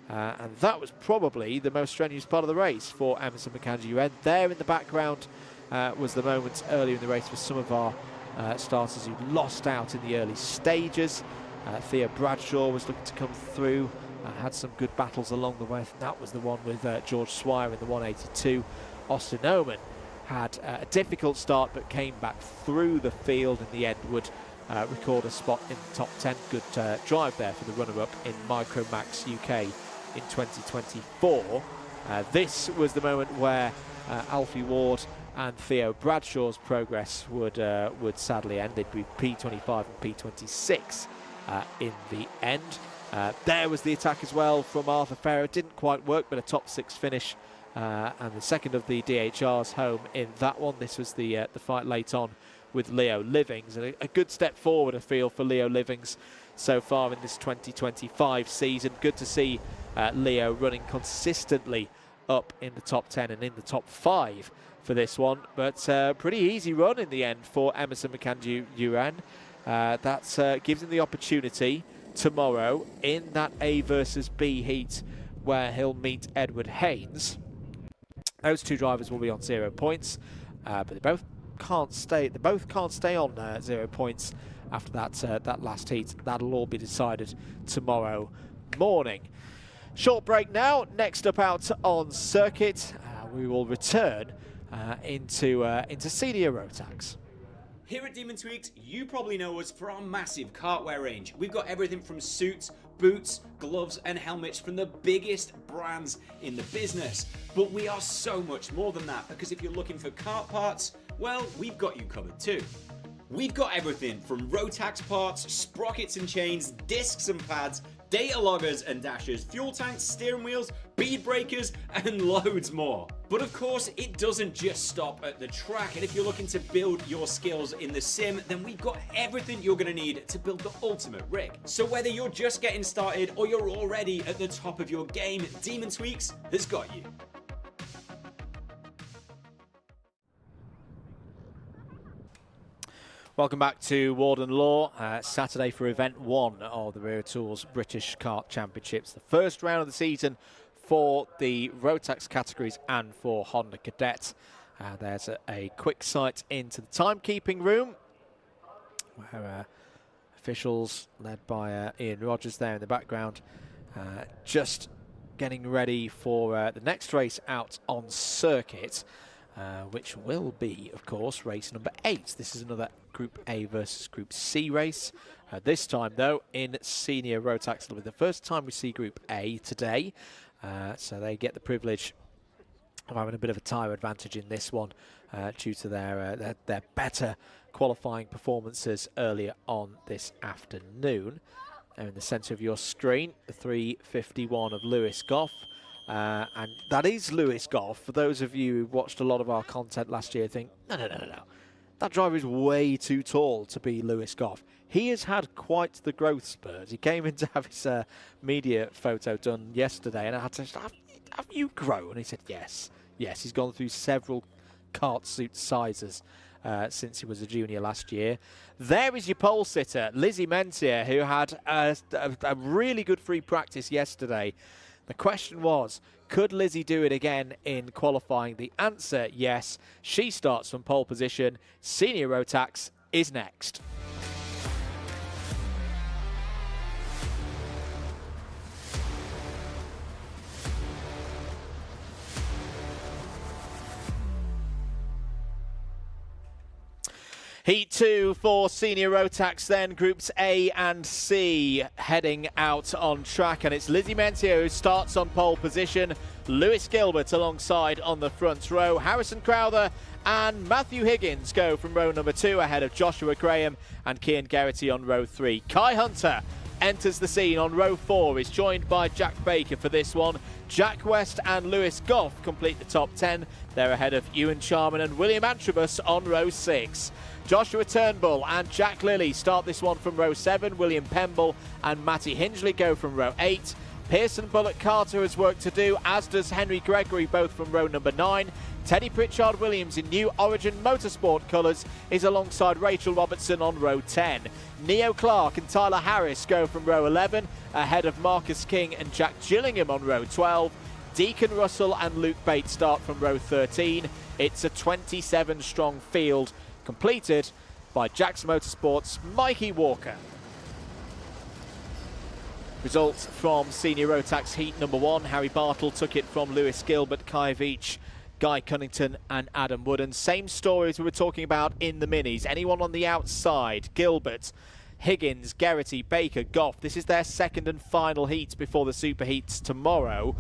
And that was probably the most strenuous part of the race for Emerson McAndrew. There in the background was the moment earlier in the race for some of our starters who lost out in the early stages. Theo Bradshaw was looking to come through, had some good battles along the way. That was the one with George Swire in the 182. Austin Oman had a difficult start but came back through the field in the end, would record a spot in the top 10. Good drive there for the runner-up in Microax UK in 2024. This was the moment where Alfie Ward and Theo Bradshaw's progress would sadly end. They'd be P25 and P26 in the end. There was the attack as well from Arthur Farrow. Didn't quite work, but a top 6 finish and the second of the DHRs home in that one. This was the fight late on with Leo Livings, and a good step forward, I feel, for Leo Livings so far in this 2025 season. Good to see Leo running consistently up in the top 10 and in the top 5 for this one, but pretty easy run in the end for Emerson McAndrew-Uran. That gives him the opportunity tomorrow in that A versus B heat where he'll meet Edward Haynes. Those two drivers will be on 0 points, but they both can't stay. They both can't stay on 0 points after that last heat. That'll all be decided tomorrow morning. Short break now. Next up out on circuit, we will return into senior Rotax. Here at Demon Tweaked, you probably know us for our massive cartwear range. We've got everything from suits, boots, gloves and helmets from the biggest brands in the business. But we are so much more than that, because if you're looking for kart parts, well, we've got you covered too. We've got everything from Rotax parts, sprockets and chains, discs and pads, data loggers and dashers, fuel tanks, steering wheels, bead breakers, and loads more. But of course, it doesn't just stop at the track, and if you're looking to build your skills in the sim, then we've got everything you're going to need to build the ultimate rig. So whether you're just getting started or you're already at the top of your game, Demon Tweaks has got you. Welcome back to Warden Law, Saturday for Event 1 of the Wera Tools British Kart Championships. The first round of the season for the Rotax categories and for Honda Cadet. There's a quick sight into the timekeeping room, where officials led by Ian Rogers there in the background, just getting ready for the next race out on circuit. Which will be, of course, race number 8. This is another Group A versus Group C race. This time, though, in senior Rotax. It'll be the first time we see Group A today. So they get the privilege of having a bit of a time advantage in this one due to their better qualifying performances earlier on this afternoon. Now in the centre of your screen, the 351 of Lewis Goff. And that is Lewis Goff. For those of you who watched a lot of our content last year, think, no. That driver is way too tall to be Lewis Goff. He has had quite the growth spurt. He came in to have his media photo done yesterday, and I had to say, have you grown? And he said, yes. Yes, he's gone through several kart suit sizes since he was a junior last year. There is your pole sitter, Lizzie Mentier, who had a really good free practice yesterday. The question was, could Lizzie do it again in qualifying? The answer, yes. She starts from pole position. Senior Rotax is next. Heat 2 for senior Rotax then, Groups A and C heading out on track, and it's Lizzie Mentier who starts on pole position, Lewis Gilbert alongside on the front row, Harrison Crowther and Matthew Higgins go from row number 2 ahead of Joshua Graham and Cian Geraghty on row 3. Kai Hunter enters the scene on row 4, is joined by Jack Baker for this one. Jack West and Lewis Goff complete the top 10. They're ahead of Ewan Charman and William Antrobus on row 6. Joshua Turnbull and Jack Lilly start this one from row 7. William Pemble and Matty Hingley go from row 8. Pearson Bullock Carter has work to do, as does Henry Gregory, both from row number 9. Teddy Pritchard Williams in new Origin Motorsport colours is alongside Rachel Robertson on row 10. Neo Clark and Tyler Harris go from row 11, ahead of Marcus King and Jack Gillingham on row 12. Deacon Russell and Luke Bates start from row 13. It's a 27-strong field completed by Jackson Motorsport's Mikey Walker. Results from Senior Rotax Heat number 1. Harry Bartle took it from Lewis Gilbert, Kai Veach, Guy Cunnington and Adam Wooden. Same stories we were talking about in the minis. Anyone on the outside, Gilbert, Higgins, Geraghty, Baker, Goff. This is their second and final heat before the super heats tomorrow.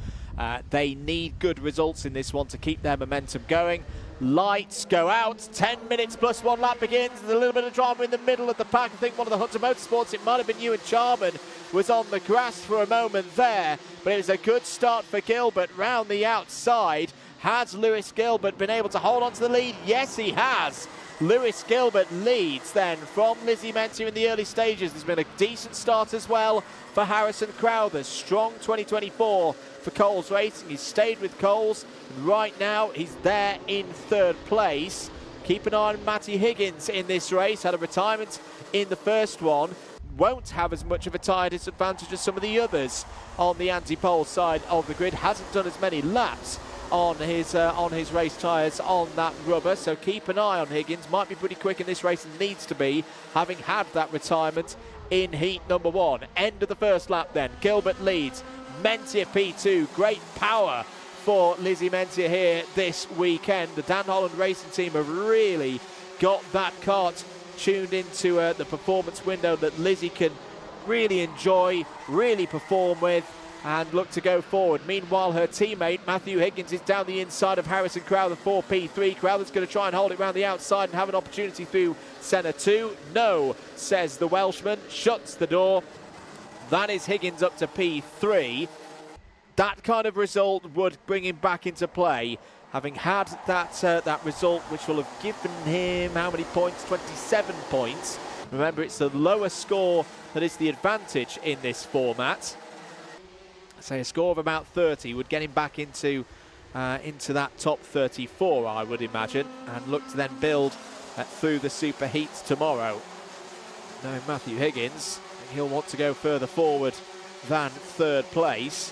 They need good results in this one to keep their momentum going. Lights go out, 10 minutes plus 1 lap begins. There's a little bit of drama in the middle of the pack. I think one of the Hunter Motorsports, it might have been Ewan Charman, was on the grass for a moment there, but it was a good start for Gilbert round the outside. Has Lewis Gilbert been able to hold on to the lead? Yes, he has. Lewis Gilbert leads then from Lizzie Mentier in the early stages. There's been a decent start as well for Harrison Crowther. Strong 2024 for Coles Racing. He's stayed with Coles. Right now, he's there in 3rd place. Keep an eye on Matty Higgins in this race. Had a retirement in the first one. Won't have as much of a tyre disadvantage as some of the others on the anti-pole side of the grid. Hasn't done as many laps on his race tyres on that rubber, so keep an eye on Higgins. Might be pretty quick in this race and needs to be, having had that retirement in heat number 1. End of the first lap then. Gilbert leads. Mentier P2. Great power for Lizzie Mentier here this weekend. The Dan Holland Racing team have really got that kart tuned into the performance window that Lizzie can really enjoy, really perform with, and look to go forward. Meanwhile, her teammate Matthew Higgins is down the inside of Harrison Crowther for P3. Crowther's going to try and hold it round the outside and have an opportunity through Senna 2. No, says the Welshman, shuts the door. That is Higgins up to P3. That kind of result would bring him back into play, having had that result, which will have given him how many points? 27 points. Remember, it's the lower score that is the advantage in this format. So a score of about 30 would get him back into that top 34, I would imagine, and look to then build through the super heats tomorrow. Now Matthew Higgins, he'll want to go further forward than 3rd place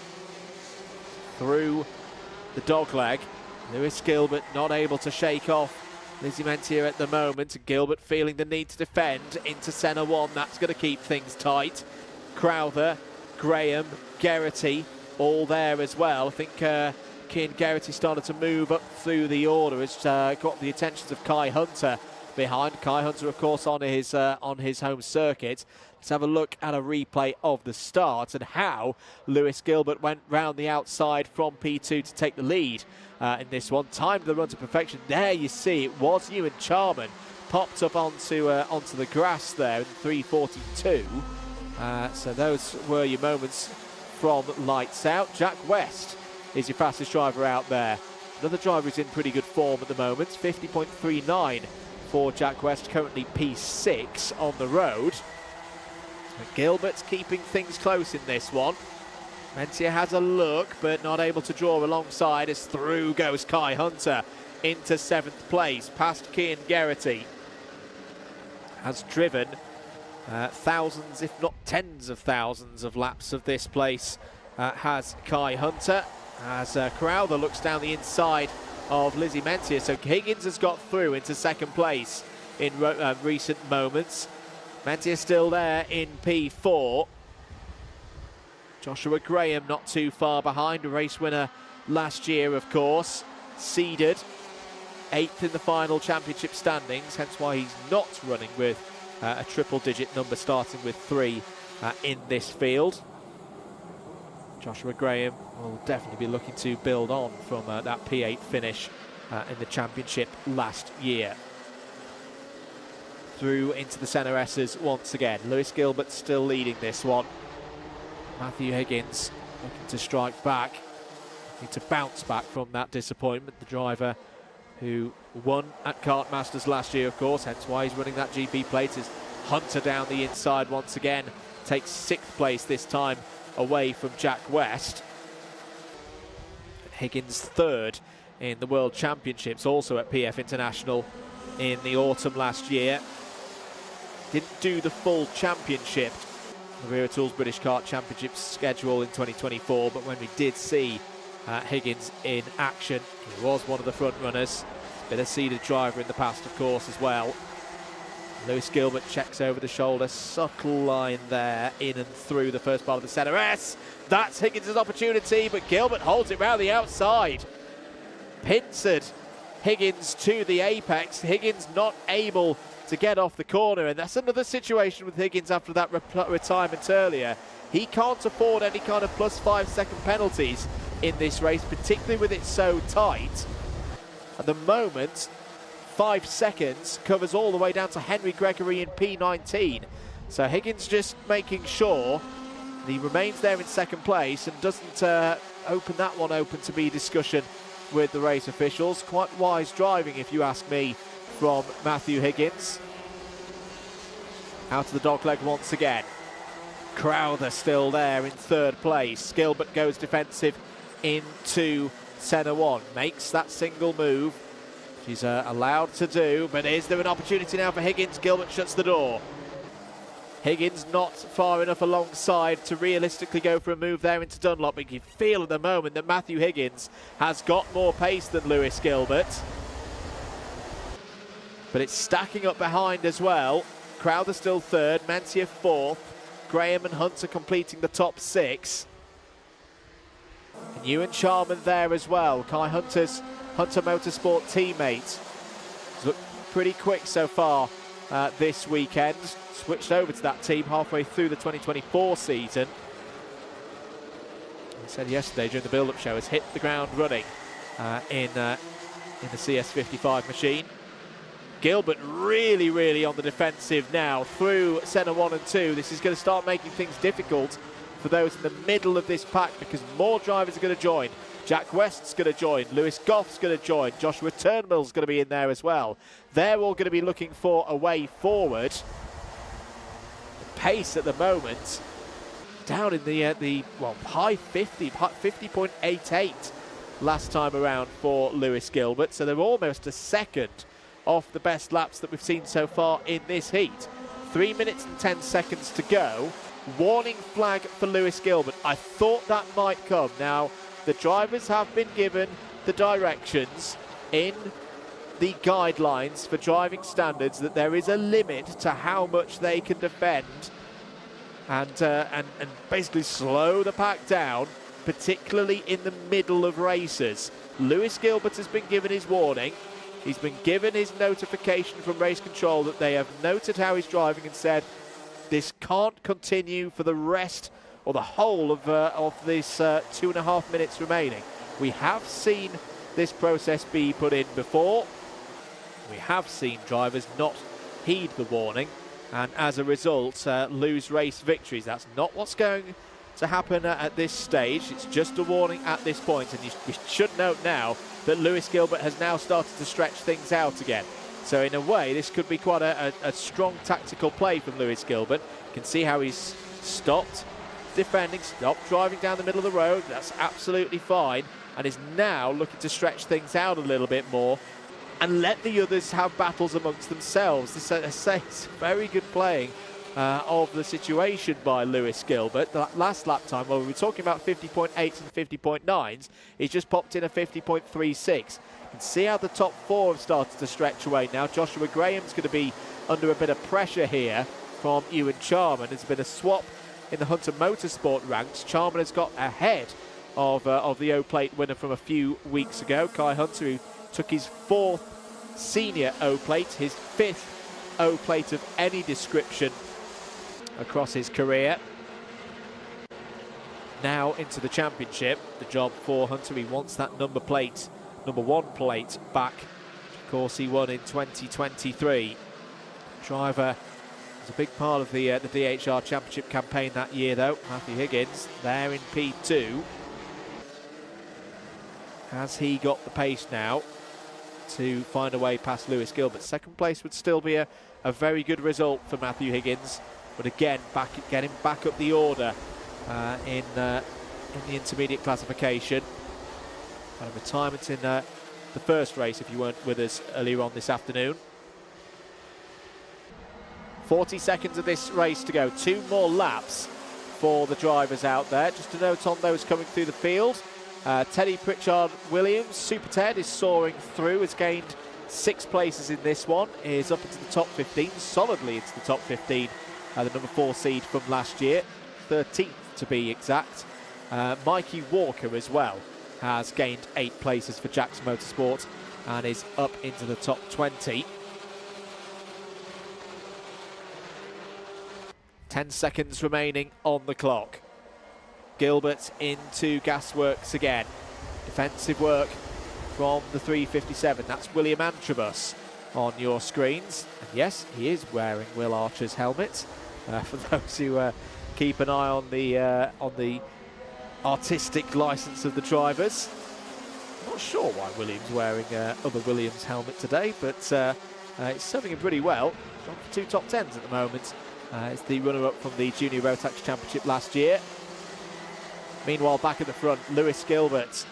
through the dogleg. Lewis Gilbert not able to shake off Lizzie Mentier at the moment. Gilbert feeling the need to defend into Senna 1. That's going to keep things tight. Crowther, Graham, Geraghty all there as well. I think Cian Geraghty started to move up through the order. Has got the attentions of Kai Hunter behind. Kai Hunter, of course, on his home circuit. Let's have a look at a replay of the start and how Lewis Gilbert went round the outside from P2 to take the lead in this one. Timed the run to perfection. There you see it was Ewan Charman popped up onto the grass there in 3:42. So those were your moments from lights out. Jack West is your fastest driver out there. Another driver who's in pretty good form at the moment. 50.39 for Jack West, currently P6 on the road. But Gilbert's keeping things close in this one. Mentier has a look, but not able to draw alongside as through goes Kai Hunter into 7th place, past Cian Geraghty. Has driven thousands, if not tens of thousands of laps of this place, has Kai Hunter. As Crowther looks down the inside of Lizzie Mentier. So Higgins has got through into 2nd place in recent moments. Mentier still there in P4. Joshua Graham not too far behind, a race winner last year, of course. Seeded 8th in the final championship standings, hence why he's not running with a triple-digit number starting with 3 in this field. Joshua Graham will definitely be looking to build on from that P8 finish in the championship last year. Through into the Senna S's once again. Lewis Gilbert still leading this one. Matthew Higgins looking to strike back, looking to bounce back from that disappointment. The driver who won at Kart Masters last year, of course, hence why he's running that GP plate, is Hunter down the inside once again. Takes 6th place this time, away from Jack West. Higgins 3rd in the World Championships, also at PF International in the autumn last year. Didn't do the full championship, the Wera Tools British Kart Championship schedule in 2024, but when we did see Higgins in action, he was one of the front runners. Been a seeded driver in the past, of course, as well. Lewis Gilbert checks over the shoulder, subtle line there, in and through the first part of the centre S. That's Higgins' opportunity, but Gilbert holds it round the outside. Pincered Higgins to the apex. Higgins not able to get off the corner, and that's another situation with Higgins after that retirement earlier. He can't afford any kind of plus 5 second penalties in this race, particularly with it so tight. At the moment, 5 seconds covers all the way down to Henry Gregory in P19. So Higgins just making sure that he remains there in second place and doesn't open that one open to be discussion with the race officials. Quite wise driving, if you ask me, from Matthew Higgins. Out to the dogleg once again. Crowther still there in third place. Gilbert goes defensive into centre one. Makes that single move. She's allowed to do, but is there an opportunity now for Higgins? Gilbert shuts the door. Higgins not far enough alongside to realistically go for a move there into Dunlop, but you feel at the moment that Matthew Higgins has got more pace than Lewis Gilbert. But it's stacking up behind as well. Crowther still third, Mentia fourth, Graham and Hunter completing the top 6. And Ewan Charman there as well, Kai Hunter's Hunter Motorsport teammate. He's looked pretty quick so far this weekend. Switched over to that team halfway through the 2024 season. He said yesterday during the build-up show has hit the ground running in the CS55 machine. Gilbert really on the defensive now through centre 1 and 2. This is going to start making things difficult for those in the middle of this pack because more drivers are going to join. Jack West's going to join, Lewis Goff's going to join, Joshua Turnbull's going to be in there as well. They're all going to be looking for a way forward. The pace at the moment down in the high 50.88 last time around for Lewis Gilbert, so they're almost a second off the best laps that we've seen so far in this heat. 3 minutes and 10 seconds to go. Warning flag for Lewis Gilbert. I thought that might come. Now, the drivers have been given the directions in the guidelines for driving standards that there is a limit to how much they can defend and basically slow the pack down, particularly in the middle of races. Lewis Gilbert has been given his warning. He's been given his notification from race control that they have noted how he's driving and said this can't continue for the rest or the whole of this 2.5 minutes remaining. We have seen this process be put in before. We have seen drivers not heed the warning and as a result lose race victories. That's not what's going to happen at this stage. It's just a warning at this point, and we should note now that Lewis Gilbert has now started to stretch things out again. So in a way, this could be quite a strong tactical play from Lewis Gilbert. You can see how he's stopped defending, stopped driving down the middle of the road. That's absolutely fine, and is now looking to stretch things out a little bit more and let the others have battles amongst themselves. This is very good playing of the situation by Lewis Gilbert. The last lap time, well, we were talking about 50.8s and 50.9s, he's just popped in a 50.36. You can see how the top 4 have started to stretch away now. Joshua Graham's going to be under a bit of pressure here from Ewan Charman. There's been a swap in the Hunter Motorsport ranks. Charman has got ahead of the O-Plate winner from a few weeks ago, Kai Hunter, who took his 4th senior O-Plate, his 5th O-Plate of any description across his career. Now into the championship. The job for Hunter, he wants that number 1 plate back. Of course, he won in 2023. Driver was a big part of the DHR Championship campaign that year, though. Matthew Higgins there in P2. Has he got the pace now to find a way past Lewis Gilbert? Second place would still be a very good result for Matthew Higgins. But again, getting back up the order in the intermediate classification. And a retirement in the first race, if you weren't with us earlier on this afternoon. 40 seconds of this race to go. 2 more laps for the drivers out there. Just a note on those coming through the field. Teddy Pritchard Williams, Super Ted, is soaring through, has gained 6 places in this one, is up into the top 15, solidly into the top 15. The number 4 seed from last year, 13th to be exact. Mikey Walker as well has gained 8 places for Jack's Motorsport and is up into the top 20. 10 seconds remaining on the clock. Gilbert into Gasworks again. Defensive work from the 357. That's William Antrobus on your screens. And yes, he is wearing Will Archer's helmet. For those who keep an eye on the artistic license of the drivers. I'm not sure why William's wearing other Williams helmet today, but it's serving him pretty well. He's on for 2 top 10s at the moment. It's the runner-up from the Junior Rotax Championship last year. Meanwhile, back at the front, Lewis Gilbert.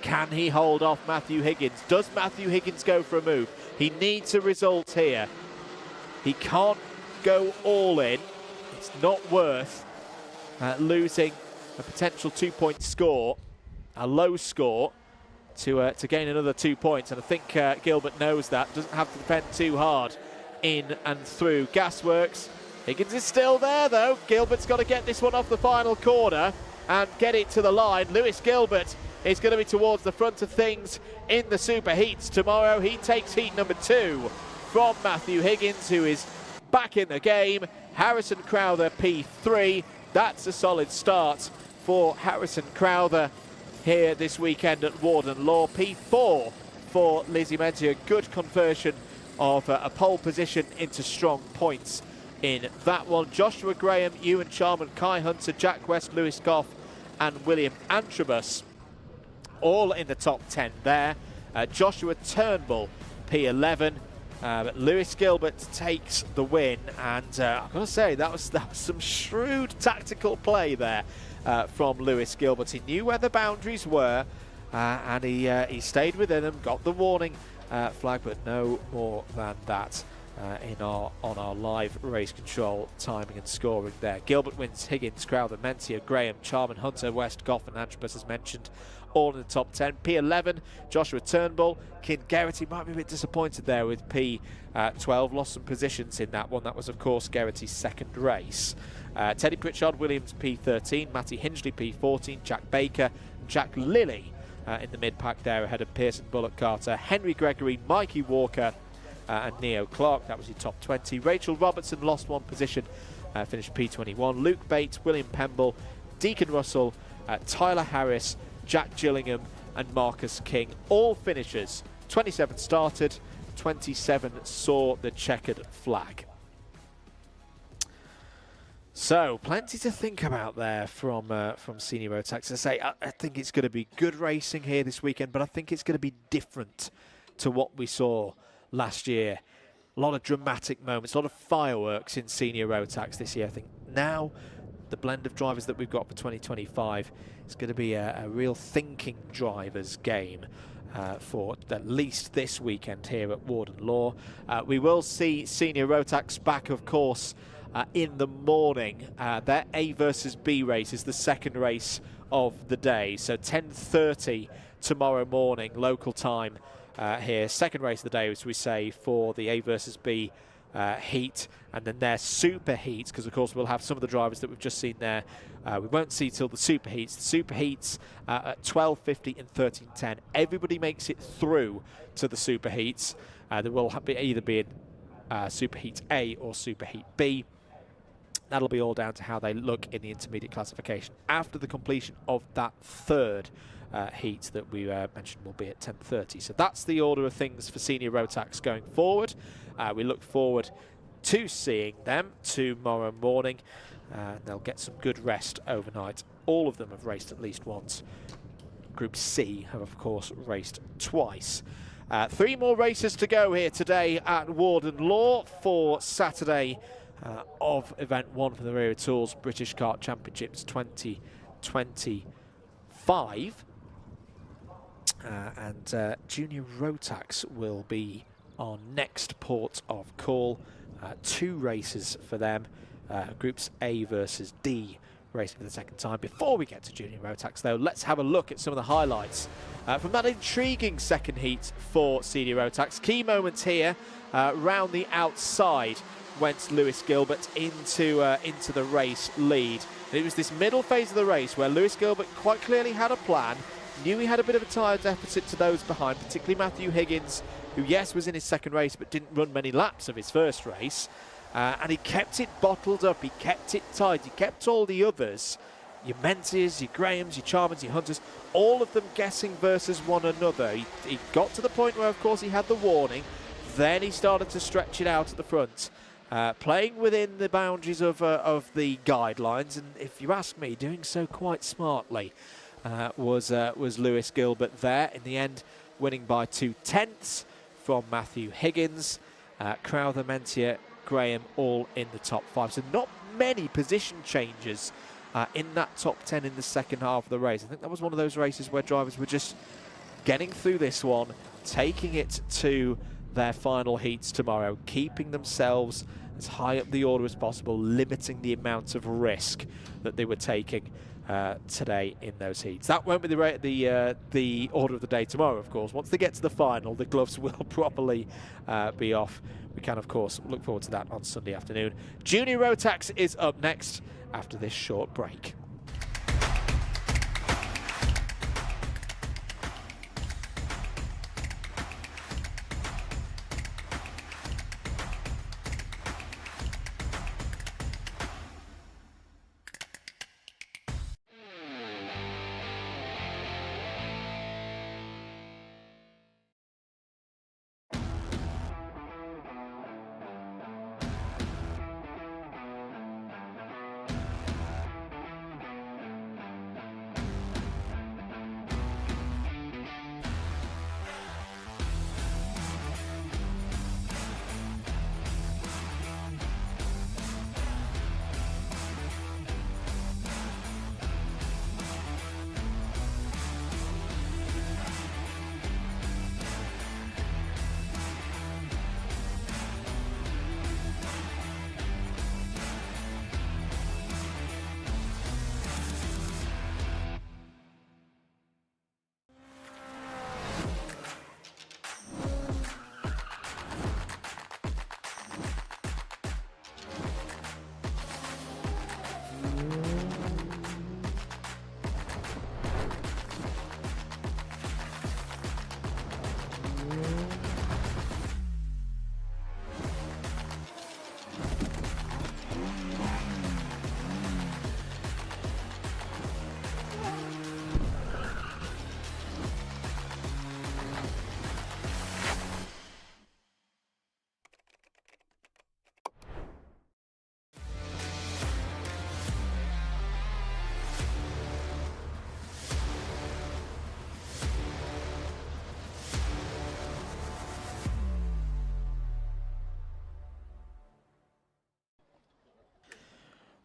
Can he hold off Matthew Higgins? Does Matthew Higgins go for a move? He needs a result here. He can't go all in. It's not worth losing a potential 2-point score, a low score, to gain another 2 points. And I think Gilbert knows that. Doesn't have to defend too hard in and through Gasworks. Higgins is still there though. Gilbert's got to get this one off the final corner and get it to the line. Lewis Gilbert is going to be towards the front of things in the Super Heats tomorrow. He takes heat number 2 from Matthew Higgins, who is back in the game. Harrison Crowther P3. That's a solid start for Harrison Crowther here this weekend at Warden Law. P4 for Lizzie Menzies. Good conversion of a pole position into strong points in that one. Joshua Graham, Ewan Charman, Kai Hunter, Jack West, Lewis Goff and William Antrobus all in the top 10 there. Joshua Turnbull P11. But Lewis Gilbert takes the win, and I've got to say that was some shrewd tactical play there from Lewis Gilbert. He knew where the boundaries were, and he stayed within them, got the warning flag, but no more than that on our live race control timing and scoring there. Gilbert wins, Higgins, Crowther, Mencia, Graham, Charman, Hunter, West, Goff and Antrobus as mentioned, all in the top 10. P11, Joshua Turnbull. Kin Geraghty might be a bit disappointed there with P12. Lost some positions in that one. That was, of course, Geraghty's second race. Teddy Pritchard, Williams P13. Matty Hingley P14. Jack Baker, Jack Lilly in the mid-pack there ahead of Pearson, Bullock, Carter. Henry Gregory, Mikey Walker and Neo Clark. That was your top 20. Rachel Robertson lost 1 position, finished P21. Luke Bates, William Pemble, Deacon Russell, Tyler Harris, Jack Gillingham and Marcus King, all finishers. 27 started, 27 saw the checkered flag. So plenty to think about there from Senior Rotax. I say I think it's going to be good racing here this weekend, but I think it's going to be different to what we saw last year. A lot of dramatic moments, a lot of fireworks in Senior Rotax this year. I think now the blend of drivers that we've got for 2025 is going to be a real thinking drivers game for at least this weekend here at Warden Law. We will see Senior Rotax back, of course, in the morning. Their A versus B race is the second race of the day, so 10:30 tomorrow morning local time here. Second race of the day, as we say, for the A versus B heat, and then their super heats, because of course we'll have some of the drivers that we've just seen there we won't see till the super heats. The super heats at 12:50 and 13:10. Everybody makes it through to the super heats. There will either be super heat A or super heat B. That'll be all down to how they look in the intermediate classification after the completion of that third heat that we mentioned will be at 10:30. So that's the order of things for Senior Rotax going forward. We look forward to seeing them tomorrow morning. They'll get some good rest overnight. All of them have raced at least once. Group C have, of course, raced twice. 3 more races to go here today at Warden Law for Saturday of Event 1 for the Wera Tools British Kart Championships 2025. And Junior Rotax will be our next port of call. 2 races for them. Groups A versus D racing for the second time. Before we get to Junior Rotax, though, let's have a look at some of the highlights from that intriguing second heat for Senior Rotax. Key moments here, round the outside went Lewis Gilbert into the race lead. And it was this middle phase of the race where Lewis Gilbert quite clearly had a plan, knew he had a bit of a tyre deficit to those behind, particularly Matthew Higgins, who, yes, was in his second race but didn't run many laps of his first race. And he kept it bottled up, he kept it tight, he kept all the others, your Menzies, your Grahams, your Charmans, your Hunters, all of them guessing versus one another. He got to the point where, of course, he had the warning, then he started to stretch it out at the front, playing within the boundaries of the guidelines, and if you ask me, doing so quite smartly was Lewis Gilbert there. In the end, winning by 2/10 from Matthew Higgins, Crowther, Menzies, Graham all in the top 5. So not many position changes in that top 10 in the second half of the race. I think that was one of those races where drivers were just getting through this one, taking it to their final heats tomorrow, keeping themselves as high up the order as possible, limiting the amount of risk that they were taking today in those heats. That won't be the order of the day tomorrow, of course. Once they get to the final, the gloves will properly be off. We can, of course, look forward to that on Sunday afternoon. Junior Rotax is up next after this short break.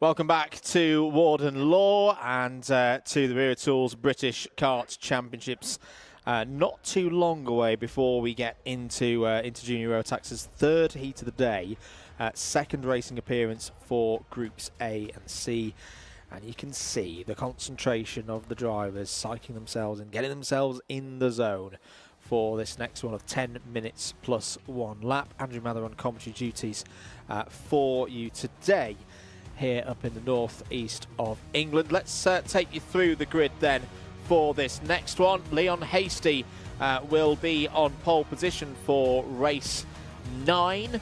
Welcome back to Warden Law and to the Wera Tools British Kart Championships. Not too long away before we get into Junior Rotax's third heat of the day, second racing appearance for Groups A and C. And you can see the concentration of the drivers psyching themselves and getting themselves in the zone for this next one of 10 minutes plus 1 lap. Andrew Mather on commentary duties for you today here up in the northeast of England. Let's take you through the grid then for this next one. Leon Hasty will be on pole position for race 9,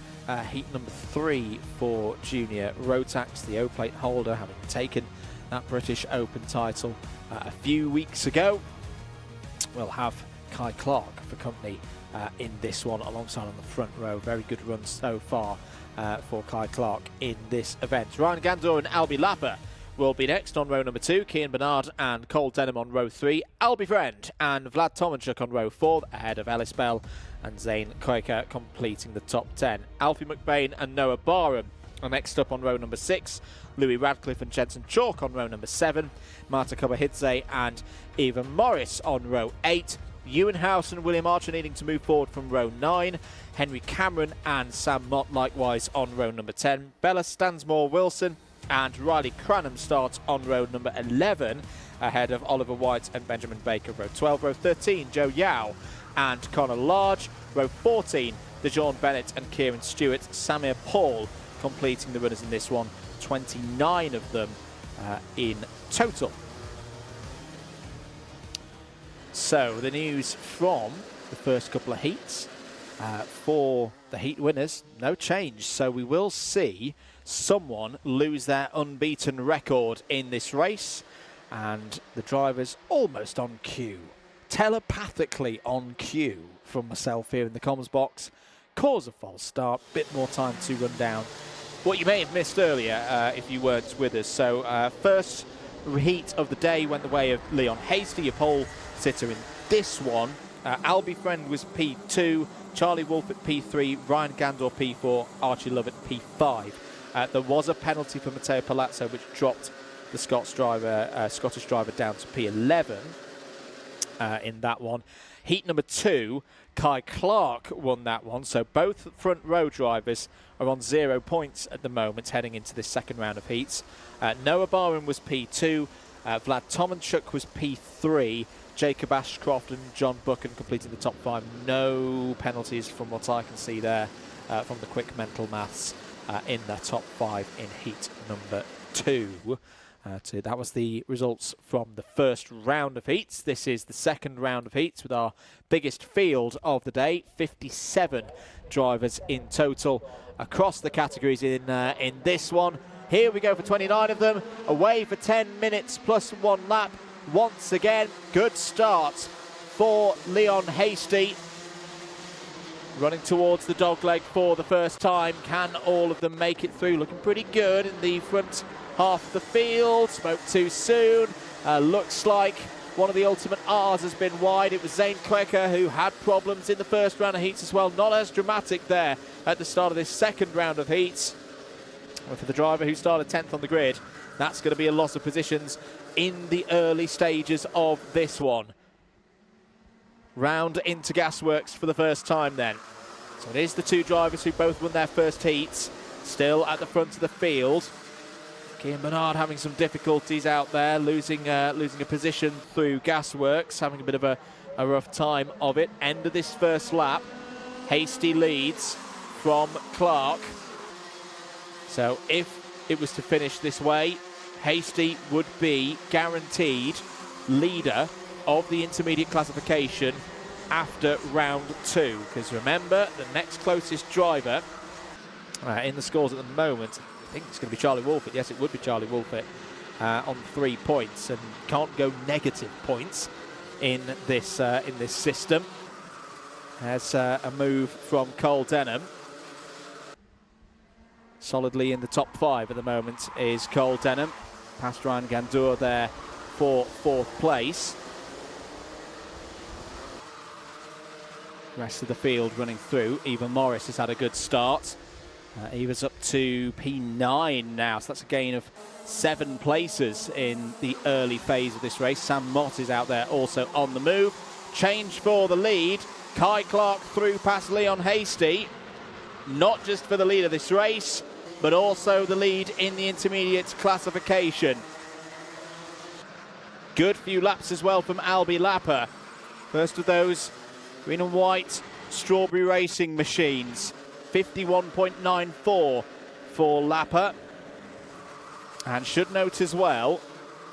heat number 3 for Junior Rotax, the O-plate holder, having taken that British Open title a few weeks ago. We'll have Kai Clark for company in this one alongside on the front row. Very good run so far for Kai Clark in this event. Ryan Gandor and Albie Lapper will be next on row number 2. Cian Bernard and Cole Denham on row 3. Albie Friend and Vlad Tomanchuk on row 4, ahead of Ellis Bell and Zane Quaker completing the top 10. Alfie McBain and Noah Barham are next up on row number 6. Louis Radcliffe and Jensen Chalk on row number 7. Marta Kubahidze and Eva Morris on row 8. Ewan House and William Archer needing to move forward from row 9. Henry Cameron and Sam Mott likewise on row number 10. Bella Stansmore Wilson And Riley Cranham starts on road number 11 ahead of Oliver White and Benjamin Baker. Row 12, row 13, Joe Yao and Connor Large. Row 14, DeJohn Bennett and Kieran Stewart. Samir Paul completing the runners in this one, 29 of them in total. So the news from the first couple of heats for the heat winners, no change. So we will see someone lose their unbeaten record in this race, and the drivers almost on cue, telepathically on cue from myself here in the comms box. Cause a false start, bit more time to run down what you may have missed earlier if you weren't with us. So first heat of the day went the way of Leon Hasty, your pole sitter in this one. Albie Friend was P2, Charlie Wolf at P3, Ryan Gandor P4, Archie Love at P5. There was a penalty for Matteo Palazzo, which dropped the Scottish driver down to P11 in that one. Heat number 2, Kai Clark won that one. So both front row drivers are on 0 points at the moment heading into this second round of heats. Noah Barham was P2, Vlad Tomanchuk was P3, Jacob Ashcroft and John Buchan completing the top 5. No penalties from what I can see there from the quick mental maths in the top 5 in heat number 2. That was the results from the first round of heats. This is the second round of heats with our biggest field of the day, 57 drivers in total across the categories in this one. Here we go for 29 of them, away for 10 minutes plus 1 lap. Once again, good start for Leon Hasty. Running towards the dogleg for the first time. Can all of them make it through? Looking pretty good in the front half of the field. Spoke too soon. Looks like one of the ultimate R's has been wide. It was Zane Klecker who had problems in the first round of heats as well. Not as dramatic there at the start of this second round of heats. But for the driver who started 10th on the grid, that's going to be a loss of positions in the early stages of this one. Round into Gasworks for the first time then. So it is the two drivers who both won their first heats, still at the front of the field. Cian Bernard having some difficulties out there, losing a position through Gasworks, having a bit of a rough time of it. End of this first lap. Hasty leads from Clark. So if it was to finish this way, Hasty would be guaranteed leader of the intermediate classification after round 2. Because remember, the next closest driver in the scores at the moment, I think it's going to be Charlie Wolfett. Yes, it would be Charlie Wolfett on 3 points, and can't go negative points in this system. There's a move from Cole Denham. Solidly in the top 5 at the moment is Cole Denham. Past Ryan Gandor there for 4th place. Rest of the field running through. Eva Morris has had a good start. Eva's up to P9 now, so that's a gain of 7 places in the early phase of this race. Sam Mott is out there also on the move. Change for the lead. Kai Clark through past Leon Hasty. Not just for the lead of this race, but also the lead in the intermediate classification. Good few laps as well from Albie Lapper. First of those green and white Strawberry Racing machines. 51.94 for Lapper. And should note as well,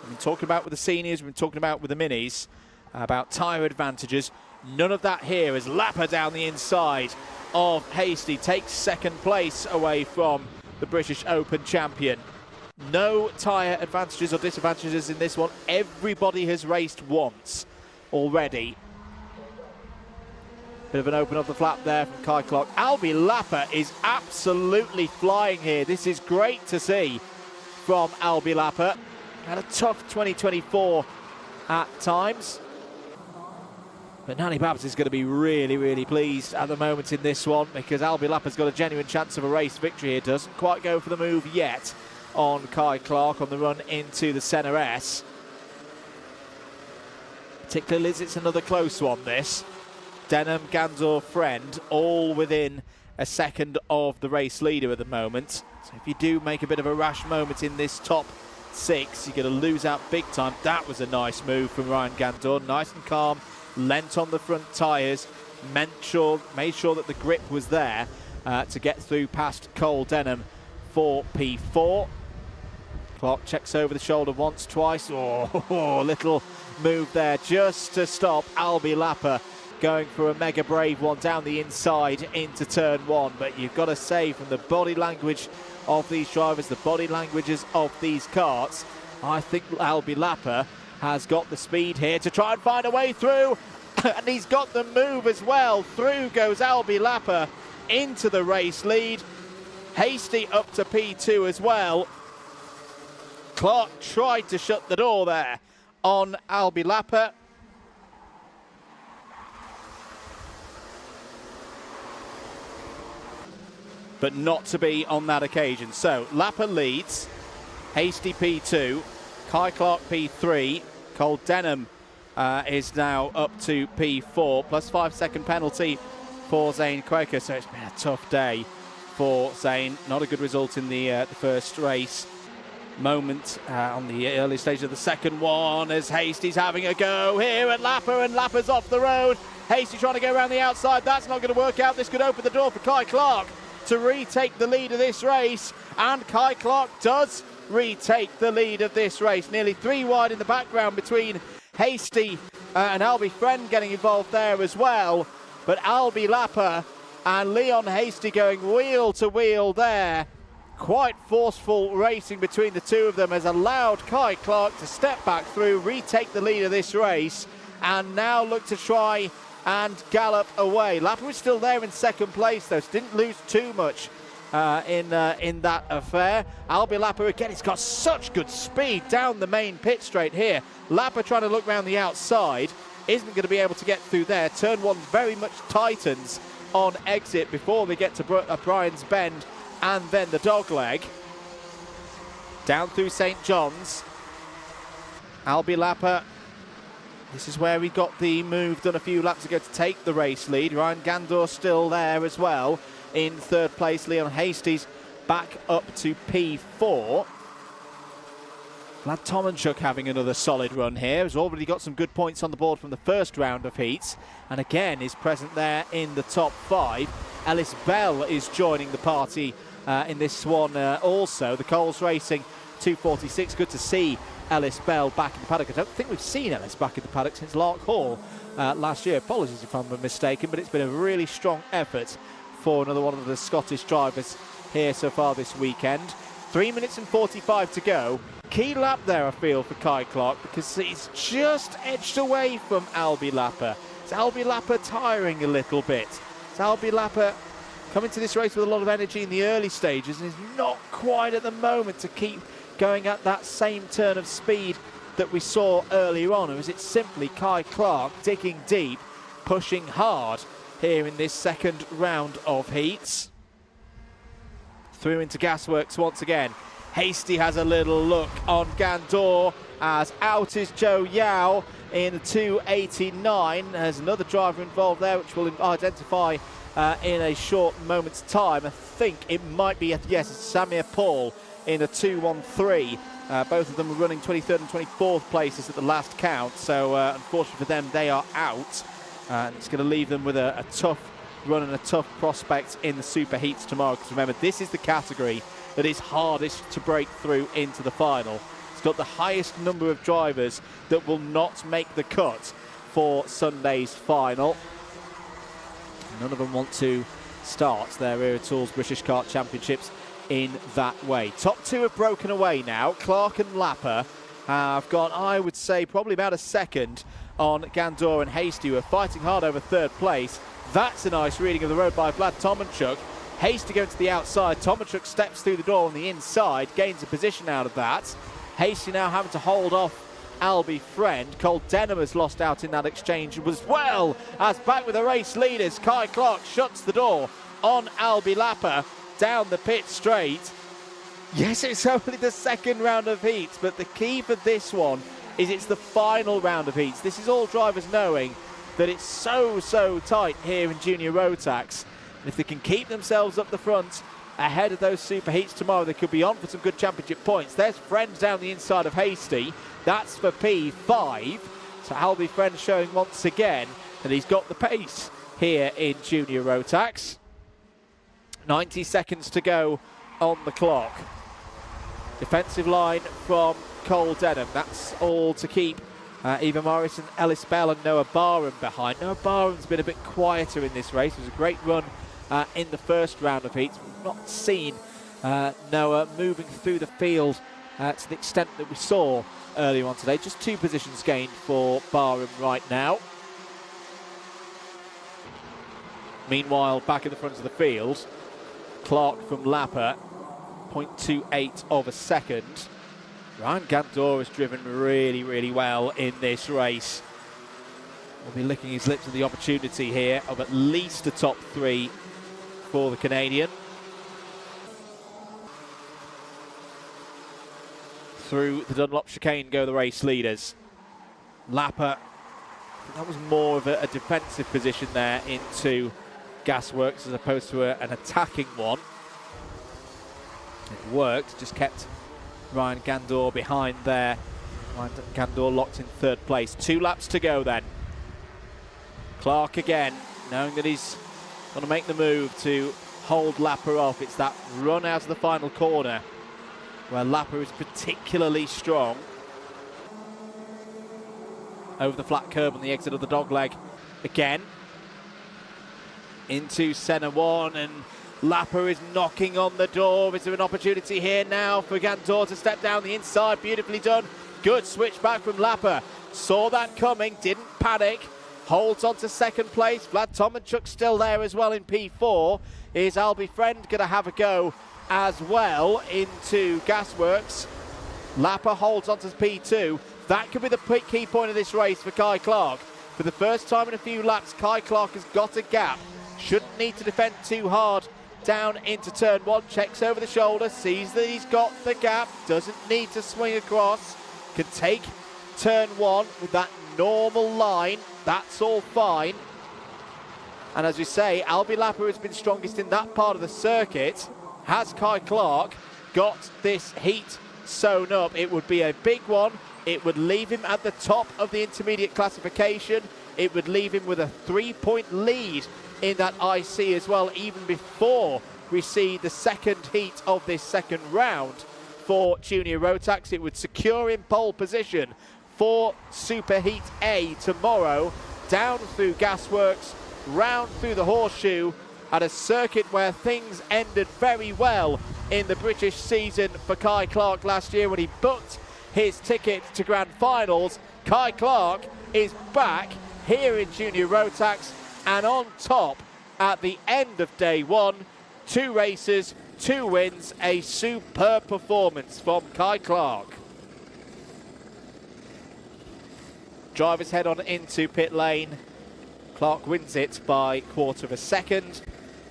we've been talking about with the seniors, we've been talking about with the minis, about tyre advantages. None of that here as Lapper down the inside of Hasty takes 2nd place away from the British Open champion. No tyre advantages or disadvantages in this one. Everybody has raced once already. Bit of an open of the flap there from Kai Clark. Albie Lapper is absolutely flying here. This is great to see from Albie Lapper. Had a tough 2024 at times. But Nanny Babs is going to be really, really pleased at the moment in this one, because Albie Lapper's got a genuine chance of a race victory here. Doesn't quite go for the move yet on Kai Clark on the run into the Senna S. Particularly as it's another close one, this. Denham, Gandor, Friend, all within a second of the race leader at the moment. So if you do make a bit of a rash moment in this top 6, you're going to lose out big time. That was a nice move from Ryan Gandor. Nice and calm, leant on the front tyres, made sure that the grip was there to get through past Cole Denham for P4. Clark checks over the shoulder once, twice. Oh, little move there just to stop Albi Lapper going for a mega brave one down the inside into turn 1. But you've got to say, from the body language of these drivers, the body languages of these karts, I think Albi Lapper has got the speed here to try and find a way through. And he's got the move as well. Through goes Albi Lapper into the race lead. Hasty up to P2 as well. Clark tried to shut the door there on Albi Lapper. But not to be on that occasion. So Lapper leads, Hasty P2, Kai Clark P3, Cole Denham is now up to P4, plus 5-second penalty for Zane Quaker. So it's been a tough day for Zane. Not a good result in the first race. Moment on the early stage of the second one as Hasty's having a go here at Lapper, and Lapper's off the road. Hasty trying to go around the outside. That's not going to work out. This could open the door for Kai Clark to retake the lead of this race, and Kai Clark does retake the lead of this race. Nearly 3 wide in the background between Hasty and Albi Friend getting involved there as well, but Albi Lapper and Leon Hasty going wheel to wheel there. Quite forceful racing between the two of them has allowed Kai Clark to step back through, retake the lead of this race, and now look to try and gallop away. Lapper was still there in second place though, so didn't lose too much in that affair. Albi Lapper again, he's got such good speed down the main pit straight here. Lapper trying to look round the outside, isn't going to be able to get through there. Turn 1 very much tightens on exit before they get to Brian's Bend and then the dogleg. Down through St. John's. Albi Lapper, this is where he got the move done a few laps ago to take the race lead. Ryan Gandor still there as well. In third place, Leon Hasty's back up to P4. Vlad Tomanchuk having another solid run here. Has already got some good points on the board from the first round of heats. And again is present there in the top 5. Ellis Bell is joining the party in this one also. The Coles Racing 246. Good to see Ellis Bell back in the paddock. I don't think we've seen Ellis back in the paddock since Lark Hall last year. Apologies if I'm mistaken, but it's been a really strong effort for another one of the Scottish drivers here so far this weekend. 3 minutes and 45 to go. Key lap there, I feel, for Kai Clark, because he's just edged away from Albi Lapper. Is Albi Lapper tiring a little bit? Is Albi Lapper coming to this race with a lot of energy in the early stages and is not quite at the moment to keep going at that same turn of speed that we saw earlier on? Or is it simply Kai Clark digging deep, pushing hard here in this second round of heats? Through into Gasworks once again. Hasty has a little look on Gandor as out is Joe Yao in 289. There's another driver involved there which we'll identify in a short moment's time. I think it might be, yes, it's Samir Paul in a 213. Both of them are running 23rd and 24th places at the last count, so unfortunately for them they are out. And it's going to leave them with a tough run and a tough prospect in the super heats tomorrow, because remember, this is the category that is hardest to break through into the final. It's got the highest number of drivers that will not make the cut for Sunday's final. None of them want to start their Wera Tools British Kart Championships in that way. Top 2 have broken away now. Clark and Lapper have gone, I would say, probably about a second on Gandor and Hasty, who are fighting hard over third place. That's a nice reading of the road by Vlad Tomanchuk. Hasty going to the outside. Tomanchuk steps through the door on the inside, gains a position out of that. Hasty now having to hold off Albi Friend. Cole Denham has lost out in that exchange as well, as back with the race leaders. Kai Clark shuts the door on Albi Lapper down the pit straight. Yes, it's only the second round of heats, but the key for this one is it's the final round of heats. This is all drivers knowing that it's so tight here in Junior Rotax. And if they can keep themselves up the front ahead of those super heats tomorrow. They could be on for some good championship points. There's Friends down the inside of Hasty. That's for P5. So Albie Friend showing once again that he's got the pace here in Junior Rotax. 90 seconds to go on the clock. Defensive line from Cole Denham. That's all to keep Eva Morrison, Ellis Bell and Noah Barham behind. Noah Barham's been a bit quieter in this race. It was a great run in the first round of heats. We've not seen Noah moving through the field to the extent that we saw earlier on today. Just 2 positions gained for Barham right now. Meanwhile, back at the front of the field, Clark from Lapper, 0.28 of a second. Ryan Gandor has driven really, really well in this race. Will be licking his lips at the opportunity here of at least a top 3 for the Canadian. Through the Dunlop chicane go the race leaders. Lapper, that was more of a defensive position there into Gasworks as opposed to an attacking one. It worked, just kept Ryan Gandor behind there. Ryan Gandor locked in 3rd place. 2 laps to go then. Clark again, knowing that he's going to make the move to hold Lapper off. It's that run out of the final corner where Lapper is particularly strong. Over the flat curb on the exit of the dogleg again. Into Senna 1 and Lapper is knocking on the door. Is there an opportunity here now for Gandor to step down the inside? Beautifully done. Good switch back from Lapper. Saw that coming, didn't panic. Holds on to 2nd place. Vlad Tomanchuk still there as well in P4. Is Albie Friend going to have a go as well into Gasworks? Lapper holds on to P2. That could be the key point of this race for Kai Clark. For the first time in a few laps, Kai Clark has got a gap. Shouldn't need to defend too hard down into turn 1. Checks over the shoulder, sees that he's got the gap, doesn't need to swing across, can take turn 1 with that normal line. That's all fine. And as we say, Albie Lapper has been strongest in that part of the circuit. Has Kai Clark got this heat sewn up? It would be a big one. It would leave him at the top of the intermediate classification. It would leave him with a 3-point lead in that IC as well, even before we see the 2nd heat of this 2nd round for Junior Rotax. It would secure him pole position for Super Heat A tomorrow, down through Gasworks, round through the Horseshoe, at a circuit where things ended very well in the British season for Kai Clark last year when he booked his ticket to Grand Finals. Kai Clark is back here in Junior Rotax and on top at the end of day 1. 2 races, 2 wins, a superb performance from Kai Clark. Drivers head on into pit lane. Clark wins it by 1/4 of a second.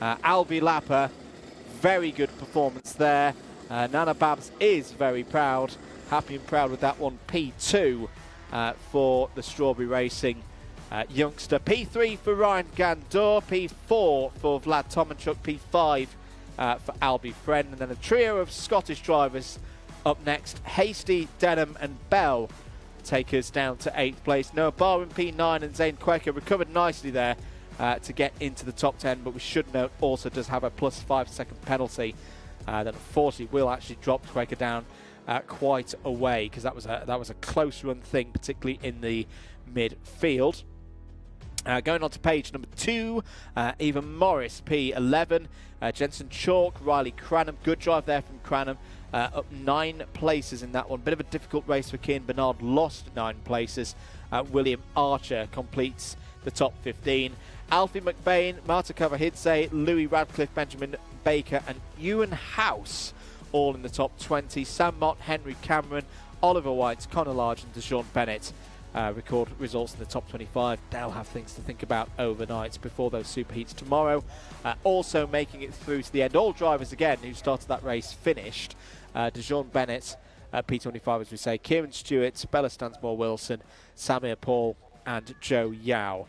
Albie Lapper, very good performance there. Nana Babs is very proud, happy and proud with that one. P2 for the Strawberry Racing youngster. P3 for Ryan Gandor, P4 for Vlad Tomanchuk, P5 for Albie Friend, and then a trio of Scottish drivers up next. Hasty, Denham and Bell take us down to 8th place. Noah Barham P9 and Zane Quecker recovered nicely there to get into the top 10, but we should note also does have a +5 second penalty that unfortunately will actually drop Quecker down quite a way, because that was a close run thing, particularly in the midfield. Going on to page number 2, Eva Morris, P11, Jensen Chalk, Riley Cranham, good drive there from Cranham, up 9 places in that one. Bit of a difficult race for Cian Bernard, lost 9 places. William Archer completes the top 15. Alfie McBain, Marta Kavahidze, Louis Radcliffe, Benjamin Baker and Ewan House all in the top 20. Sam Mott, Henry Cameron, Oliver White, Conor Large and DeShaun Bennett record results in the top 25. They'll have things to think about overnight before those super heats tomorrow. Also making it through to the end, all drivers again who started that race finished. DeShaun Bennett, P25 as we say, Kieran Stewart, Bella Stansmore Wilson, Samir Paul and Joe Yao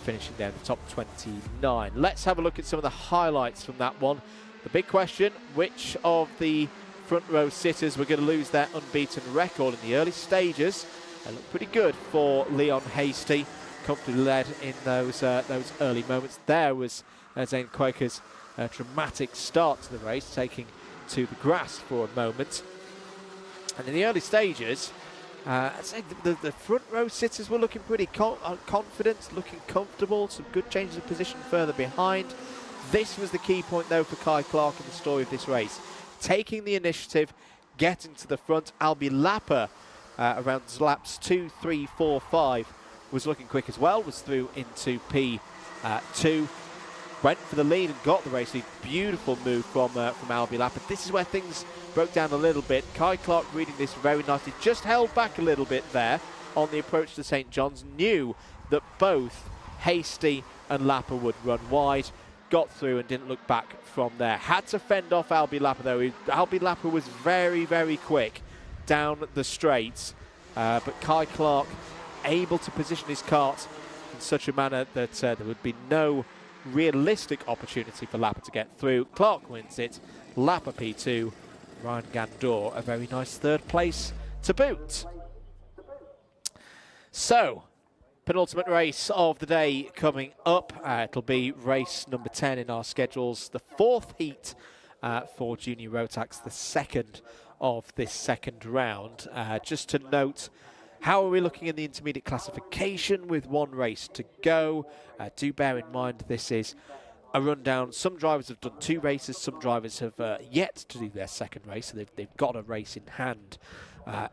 finishing there in the top 29. Let's have a look at some of the highlights from that one. The big question, which of the front row sitters were going to lose their unbeaten record in the early stages? They looked pretty good for Leon Hasty, comfortably led in those early moments. There was Zane Quaker's dramatic start to the race, taking to the grass for a moment. And in the early stages, I'd say the front row sitters were looking pretty confident, looking comfortable, some good changes of position further behind. This was the key point, though, for Kai Clark in the story of this race. Taking the initiative, getting to the front. Albi Lapper, around laps 2, 3, 4, 5, was looking quick as well, was through into P2. Went for the lead and got the race lead. Beautiful move from Albi Lapper. This is where things broke down a little bit. Kai Clark reading this very nicely. Just held back a little bit there on the approach to St. John's. Knew that both Hasty and Lapper would run wide. Got through and didn't look back from there. Had to fend off Albi Lapper, though. Albi Lapper was very, very quick down the straights. But Kai Clark able to position his kart in such a manner that there would be no realistic opportunity for Lapper to get through. Clark wins it. Lapper P2. Ryan Gandor, a very nice third place to boot. So, penultimate race of the day coming up. It'll be race number 10 in our schedules. The fourth heat for Junior Rotax, the second of this second round. Just to note, how are we looking in the intermediate classification with one race to go? Do bear in mind this is a rundown. Some drivers have done 2 races, some drivers have yet to do their second race, so they've got a race in hand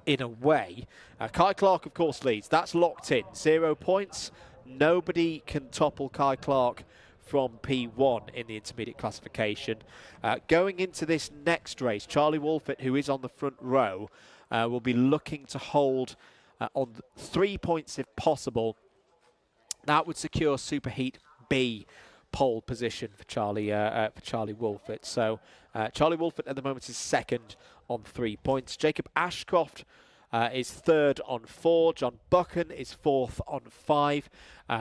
in a way. Kai Clark, of course, leads. That's locked in. 0 points. Nobody can topple Kai Clark from P1 in the intermediate classification. Going into this next race, Charlie Wolfett, who is on the front row, will be looking to hold on 3 points if possible. That would secure Superheat B pole position for Charlie Wolfett. So Charlie Wolfett at the moment is second on 3 points. Jacob Ashcroft is third on 4. John Buchan is fourth on 5.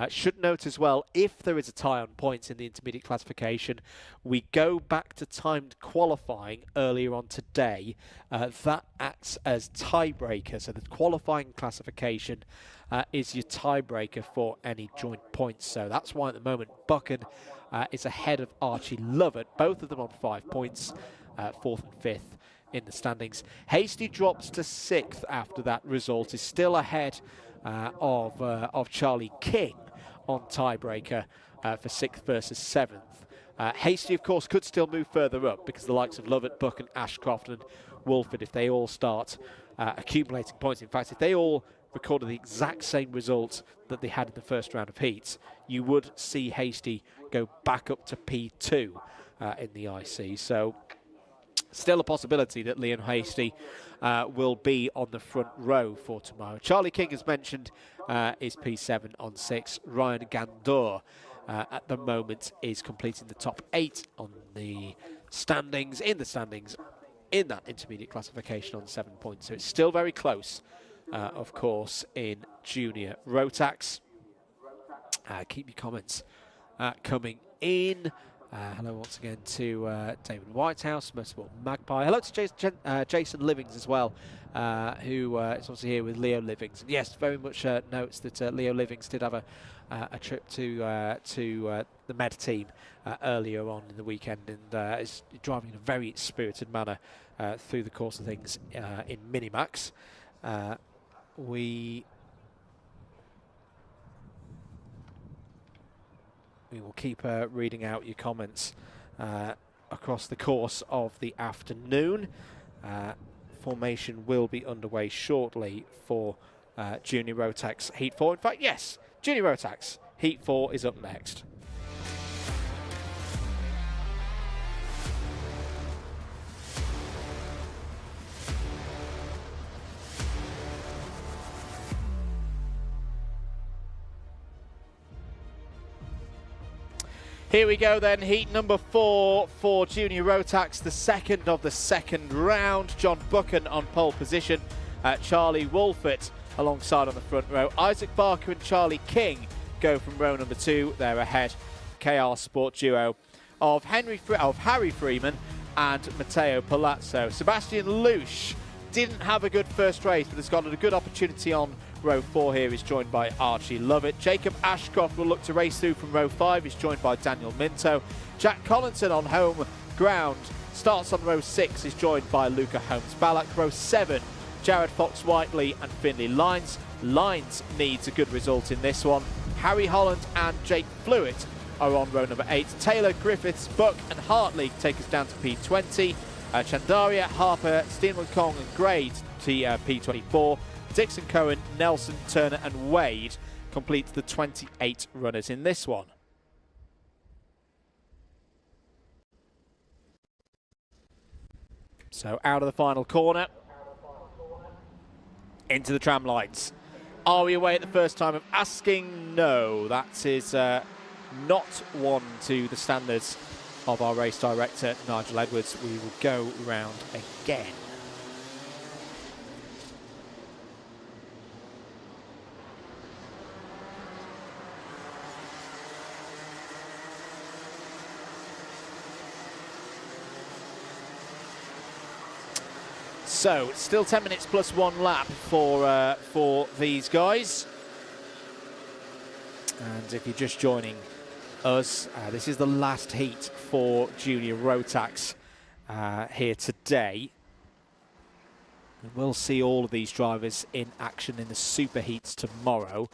Should note as well, if there is a tie on points in the intermediate classification, we go back to timed qualifying earlier on today. That acts as tiebreaker. So the qualifying classification is your tiebreaker for any joint points. So that's why at the moment Buchan is ahead of Archie Lovett, both of them on 5 points, 4th and 5th in the standings. Hasty drops to 6th after that result, is still ahead of Charlie King on tiebreaker for 6th versus 7th. Hasty, of course, could still move further up because the likes of Lovett, Buchan, Ashcroft and Wolford, if they all start accumulating points, in fact, if they all recorded the exact same result that they had in the first round of heats, you would see Hasty go back up to P2 in the IC. So still a possibility that Leon Hasty will be on the front row for tomorrow. Charlie King, as mentioned, is P7 on 6. Ryan Gandor at the moment is completing the top 8 on the standings, in that intermediate classification on 7 points. So it's still very close, of course, in Junior Rotax. Keep your comments coming in. Hello once again to David Whitehouse, Motorsport Magpie. Hello to Jason Livings as well, who is obviously here with Leo Livings. And yes, very much notes that Leo Livings did have a trip to the Med team earlier on in the weekend, and is driving in a very spirited manner through the course of things in Minimax. We will keep reading out your comments across the course of the afternoon. Formation will be underway shortly for Junior Rotax Heat 4. In fact, yes, Junior Rotax Heat 4 is up next. Here we go then, heat number 4 for Junior Rotax, the second of the second round. John Buchan on pole position, Charlie Wolfett alongside on the front row. Isaac Barker and Charlie King go from row number 2, they're ahead. KR Sport Duo of Harry Freeman and Matteo Palazzo. Sebastian Lusch didn't have a good first race, but has got a good opportunity on row 4 here. He's joined by Archie Lovett. Jacob Ashcroft will look to race through from row 5. He's joined by Daniel Minto. Jack Collinson on home ground starts on row 6. He's joined by Luca Holmes-Ballack. Row 7, Jared Fox-Whiteley and Finley Lines. Lines needs a good result in this one. Harry Holland and Jake Flewitt are on row number 8. Taylor, Griffiths, Buck and Hartley take us down to P20. Chandaria, Harper, Steenman Kong and Gray to P24. Dixon Cohen, Nelson, Turner and Wade complete the 28 runners in this one. So out of the final corner, into the tram lines. Are we away at the first time of asking? No, that is not one to the standards of our race director, Nigel Edwards. We will go round again. So, still 10 minutes plus 1 lap for these guys. And if you're just joining us, this is the last heat for Junior Rotax here today. And we'll see all of these drivers in action in the super heats tomorrow.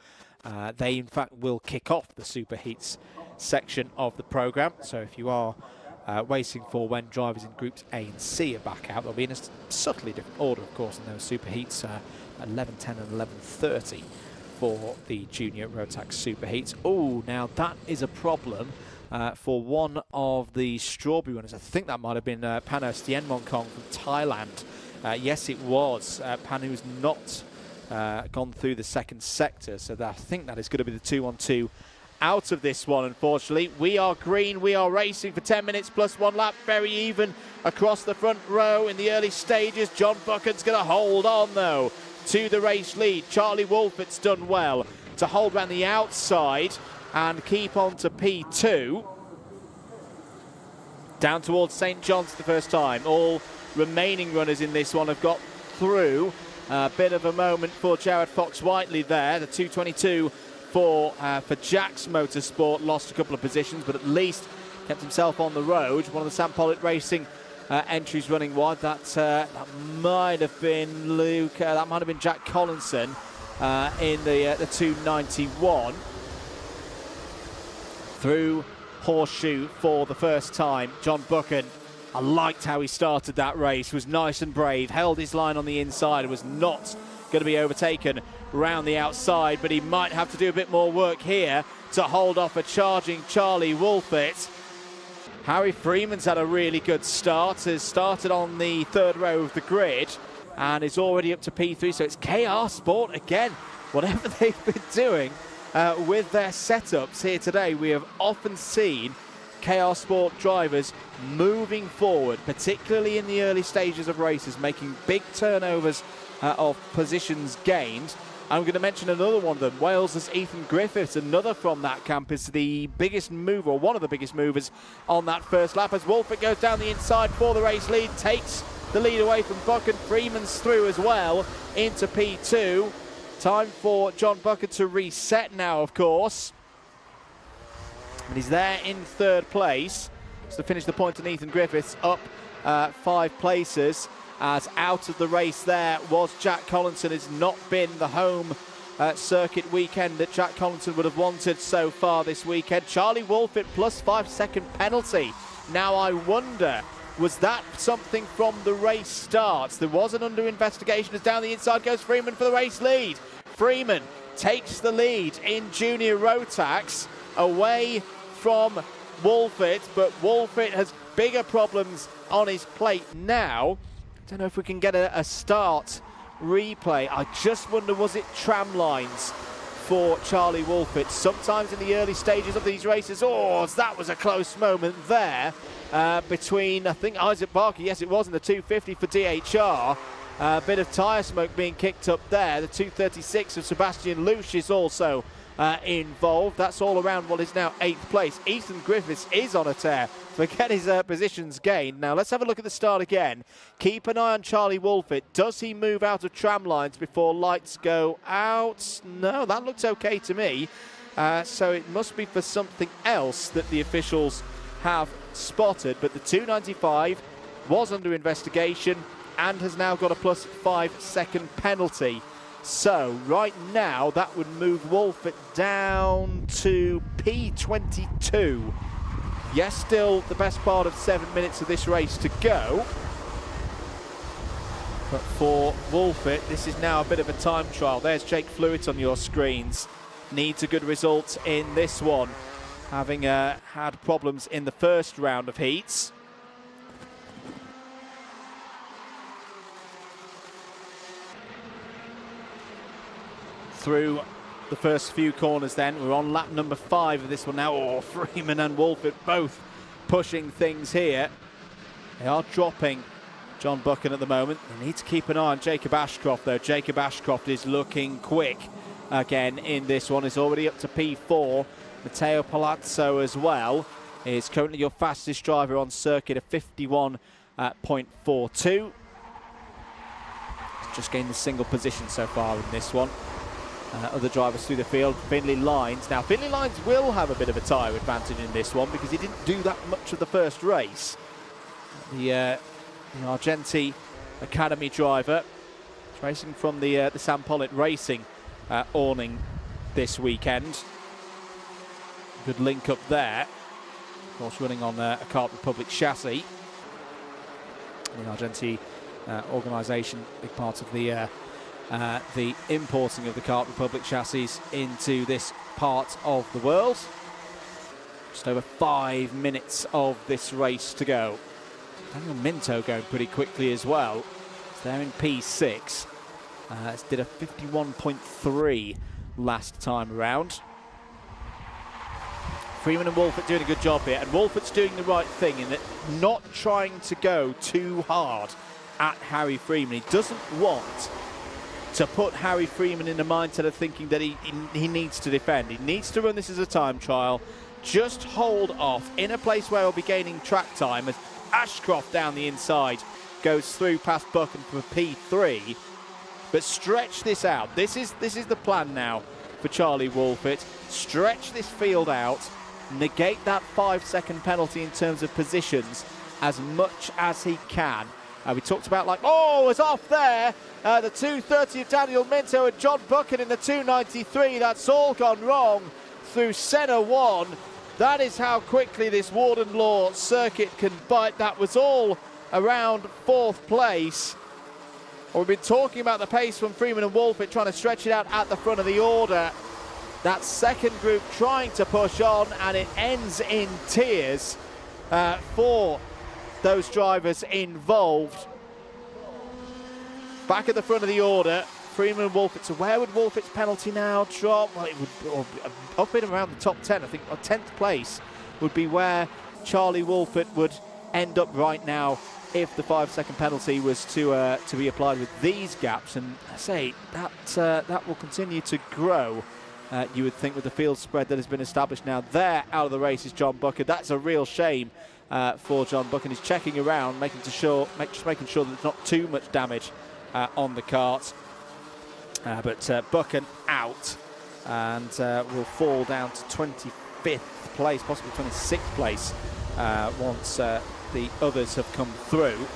They, in fact, will kick off the super heats section of the programme. So if you are waiting for when drivers in groups A and C are back out, they'll be in a subtly different order, of course, in those super heats, 11:10 and 11:30 for the Junior Rotax super heats. Oh, now that is a problem for one of the strawberry runners. I think that might have been Pano Stienmonkong from Thailand. Yes, it was. Panu's not gone through the second sector, so I think that is going to be the 2-on-2 out of this one, unfortunately. We are green, we are racing for 10 minutes plus 1 lap, very even across the front row in the early stages. John Buchan's going to hold on, though, to the race lead. Charlie Wolfett's done well to hold around the outside and keep on to P2. Down towards St. John's the first time. All remaining runners in this one have got through. A bit of a moment for Jared Fox-Whiteley there, the 2:22 for Jack's Motorsport. Lost a couple of positions, but at least kept himself on the road. One of the Sam Pollitt Racing entries running wide. That might have been Luke. That might have been Jack Collinson in the 291. Through Horseshoe for the first time. John Buchan, I liked how he started that race. Was nice and brave. Held his line on the inside. Was not going to be overtaken round the outside, but he might have to do a bit more work here to hold off a charging Charlie Wolfett. Harry Freeman's had a really good start. Has started on the 3rd row of the grid and is already up to P3, so it's KR Sport again. Whatever they've been doing with their setups here today, we have often seen KR Sport drivers moving forward, particularly in the early stages of races, making big turnovers of positions gained. I'm going to mention another one of them. Wales's Ethan Griffiths, another from that camp, is the biggest mover, or one of the biggest movers on that first lap, as Wolfett goes down the inside for the race lead, takes the lead away from Buchan. Freeman's through as well into P2. Time for John Buchan to reset now, of course. And he's there in 3rd place. So to finish the point on Ethan Griffiths, up 5 places. As out of the race there was Jack Collinson. It's not been the home circuit weekend that Jack Collinson would have wanted so far this weekend. Charlie Wolfett plus 5-second penalty. Now I wonder, was that something from the race starts? There was an under investigation as down the inside goes Freeman for the race lead. Freeman takes the lead in Junior Rotax away from Wolfett, but Wolfett has bigger problems on his plate now. Don't know if we can get a start replay. I just wonder, was it tram lines for Charlie Wolfett? Sometimes in the early stages of these races, oh, that was a close moment there between, I think, Isaac Barker. Yes, it was in the 250 for DHR. A bit of tyre smoke being kicked up there. The 236 of Sebastian Lusch is also involved. That's all around what is now 8th place. Ethan Griffiths is on a tear. Forget his positions gained. Now let's have a look at the start again. Keep an eye on Charlie Wolfett. Does he move out of tram lines before lights go out? No, that looks okay to me. So it must be for something else that the officials have spotted. But the 295 was under investigation and has now got a plus 5-second penalty. So right now that would move Wolfett down to P22. Yes, still the best part of 7 minutes of this race to go. But for Wolfett, this is now a bit of a time trial. There's Jake Flewitt on your screens. Needs a good result in this one, having had problems in the first round of heats. Through the first few corners then. We're on lap number 5 of this one now. Oh, Freeman and Wolfett both pushing things here. They are dropping John Buchan at the moment. They need to keep an eye on Jacob Ashcroft though. Jacob Ashcroft is looking quick again in this one. Is already up to P4. Matteo Palazzo as well is currently your fastest driver on circuit at 51.42. Just gained the single position so far in this one. Other drivers through the field. Finley Lines. Now, Finley Lines will have a bit of a tyre advantage in this one because he didn't do that much of the first race. The Argenti Academy driver is racing from the Sam Pollitt Racing awning this weekend. Good link up there. Of course, running on a Kart Republic chassis. The Argenti organisation, big part of the importing of the Kart Republic chassis into this part of the world. Just over 5 minutes of this race to go. Daniel Minto going pretty quickly as well. It's there in P6. Did a 51.3 last time around. Freeman and Wolfett doing a good job here, and Wolfett's doing the right thing in that not trying to go too hard at Harry Freeman. He doesn't want to put Harry Freeman in the mindset of thinking that he needs to defend. He needs to run this as a time trial. Just hold off in a place where he'll be gaining track time as Ashcroft down the inside goes through past Buchan for P3. But stretch this out. This is the plan now for Charlie Wolfett. Stretch this field out. Negate that 5-second penalty in terms of positions as much as he can. We talked about it's off there. The 230 of Daniel Minto and John Buchan in the 293. That's all gone wrong through Senna 1. That is how quickly this Warden Law circuit can bite. That was all around 4th place. We've been talking about the pace from Freeman and Wolfett trying to stretch it out at the front of the order. That second group trying to push on, and it ends in tears for those drivers involved. Back at the front of the order, Freeman and Wolfett. So where would Wolfett's penalty now drop? Well, it would up in around the top 10. I think 10th place would be where Charlie Wolfett would end up right now if the 5-second penalty was to be applied with these gaps. And I say that will continue to grow. You would think with the field spread that has been established now. There out of the race is John Buchan. That's a real shame for John Buchan. He's checking around, making sure that there's not too much damage on the kart. But Buchan out and will fall down to 25th place, possibly 26th place once the others have come through.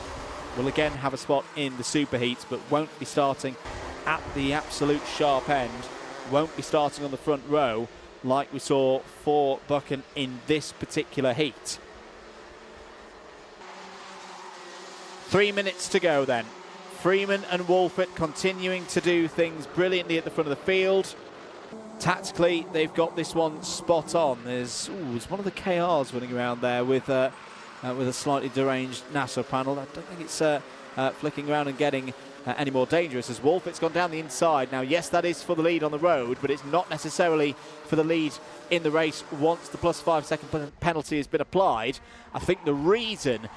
Will again have a spot in the superheats, but won't be starting at the absolute sharp end. Won't be starting on the front row like we saw for Buchan in this particular heat. 3 minutes to go then. Freeman and Wolfett continuing to do things brilliantly at the front of the field. Tactically, they've got this one spot on. There's one of the KRs running around there with a slightly deranged NASA panel. I don't think it's flicking around and getting any more dangerous as Wolfett's gone down the inside. Now, yes, that is for the lead on the road, but it's not necessarily for the lead in the race once the plus 5-second penalty has been applied. I think the reason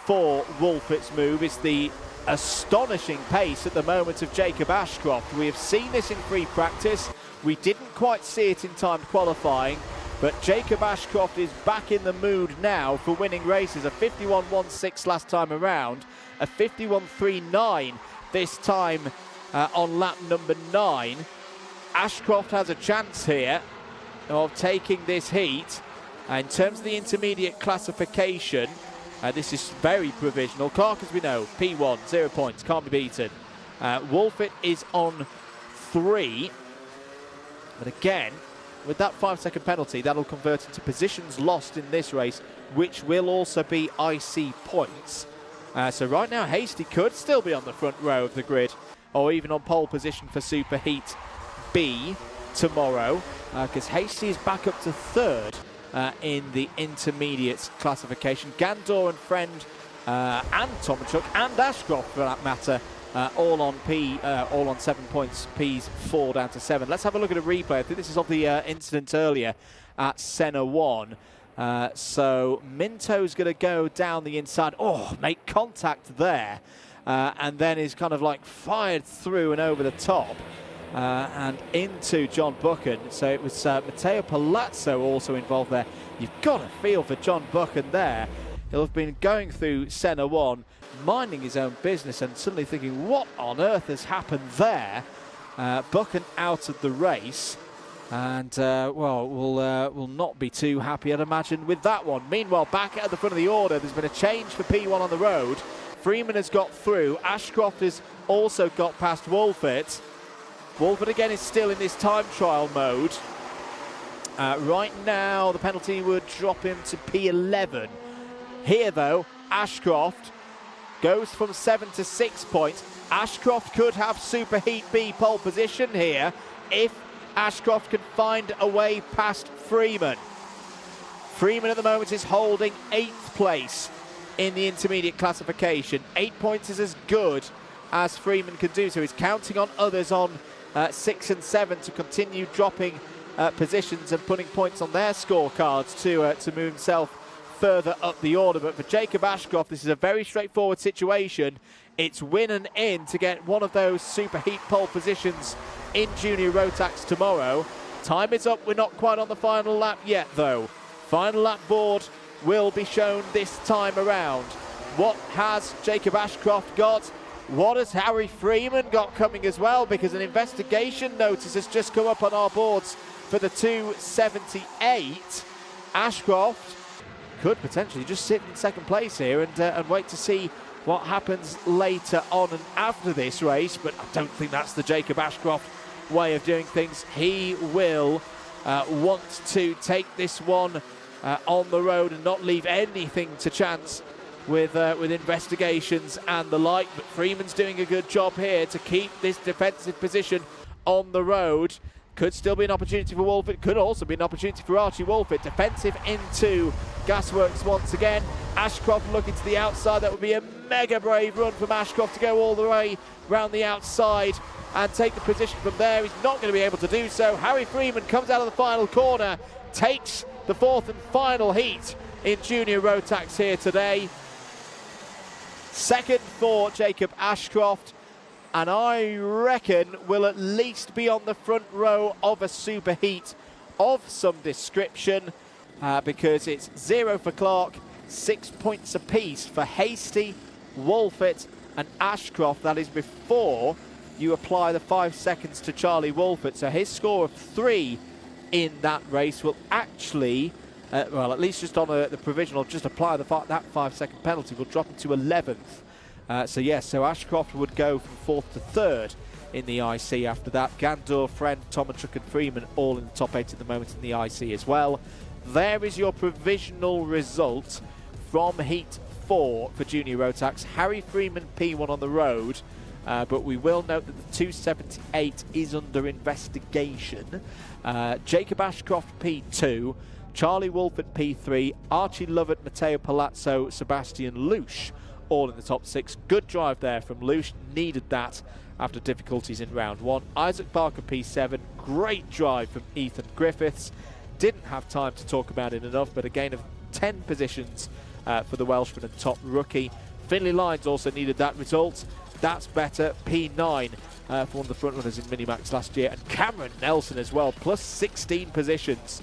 for Wolfett's move is the astonishing pace at the moment of Jacob Ashcroft. We have seen this in free practice. We didn't quite see it in time qualifying, but Jacob Ashcroft is back in the mood now for winning races. A 51.16 last time around, a 51.39 this time on lap number 9. Ashcroft has a chance here of taking this heat. In terms of the intermediate classification, this is very provisional. Clark, as we know, P1, 0 points, can't be beaten. Wolfett is on 3. But again, with that 5-second penalty, that'll convert into positions lost in this race, which will also be IC points. So right now, Hasty could still be on the front row of the grid, or even on pole position for Superheat B tomorrow, because Hasty is back up to 3rd in the intermediates classification. Gandor and Friend and Tomaczuk and Ashcroft, for that matter, all on 7 points. P's 4 down to 7. Let's have a look at a replay. I think this is of the incident earlier at Senna 1. So Minto's going to go down the inside. Oh, make contact there. And then is kind of like fired through and over the top and into John Buchan. So it was Matteo Palazzo also involved there. You've got a feel for John Buchan there. He'll have been going through Senna 1, minding his own business and suddenly thinking, what on earth has happened there? Buchan out of the race, and well, will not be too happy, I'd imagine, with that one. Meanwhile, back at the front of the order, there's been a change for P1 on the road. Freeman has got through. Ashcroft has also got past Wolfett. Wolfett again is still in this time trial mode. Right now, the penalty would drop him to P11. Here, though, Ashcroft goes from 7 to 6 points. Ashcroft could have Superheat B pole position here if Ashcroft can find a way past Freeman. Freeman at the moment is holding 8th place in the intermediate classification. 8 points is as good as Freeman can do, so he's counting on others on 6 and 7 to continue dropping positions and putting points on their scorecards to move himself further up the order. But for Jacob Ashcroft, this is a very straightforward situation. It's win and in to get one of those Superheat pole positions in Junior Rotax tomorrow. Time is up. We're not quite on the final lap yet, though. Final lap board will be shown this time around. What has Jacob Ashcroft got? What has Harry Freeman got coming as well? Because an investigation notice has just come up on our boards for the 278. Ashcroft could potentially just sit in 2nd place here and wait to see what happens later on and after this race. But I don't think that's the Jacob Ashcroft way of doing things. He will want to take this one on the road and not leave anything to chance with investigations and the like. But Freeman's doing a good job here to keep this defensive position on the road. Could still be an opportunity for Wolfett. Could also be an opportunity for Archie Wolfett. Defensive into Gasworks once again. Ashcroft looking to the outside. That would be a mega brave run from Ashcroft to go all the way round the outside and take the position from there. He's not going to be able to do so. Harry Freeman comes out of the final corner, takes the 4th and final heat in Junior Rotax here today. 2nd for Jacob Ashcroft, and I reckon will at least be on the front row of a Superheat of some description, because it's 0 for Clark, 6 points apiece for Hasty, Wolfett and Ashcroft. That is before you apply the 5 seconds to Charlie Wolfett. So his score of 3 in that race will actually, well, at least just on the provisional, just apply that 5-second penalty, will drop him to 11th. So yes, so Ashcroft would go from 4th to 3rd in the IC after that. Gandor, Friend, Tomaczuk and Freeman all in the top 8 at the moment in the IC as well. There is your provisional result from Heat 4 for Junior Rotax. Harry Freeman P1 on the road, but we will note that the 278 is under investigation. Jacob Ashcroft P2, Charlie Wolfett P3, Archie Lovett, Matteo Palazzo, Sebastian Lusch all in the top 6. Good drive there from Lusch, needed that after difficulties in round 1. Isaac Barker P7, great drive from Ethan Griffiths. Didn't have time to talk about it enough, but a gain of 10 positions for the Welshman and top rookie. Finlay Lyons also needed that result. That's better. P9 for one of the front runners in Minimax last year. And Cameron Nelson as well, plus 16 positions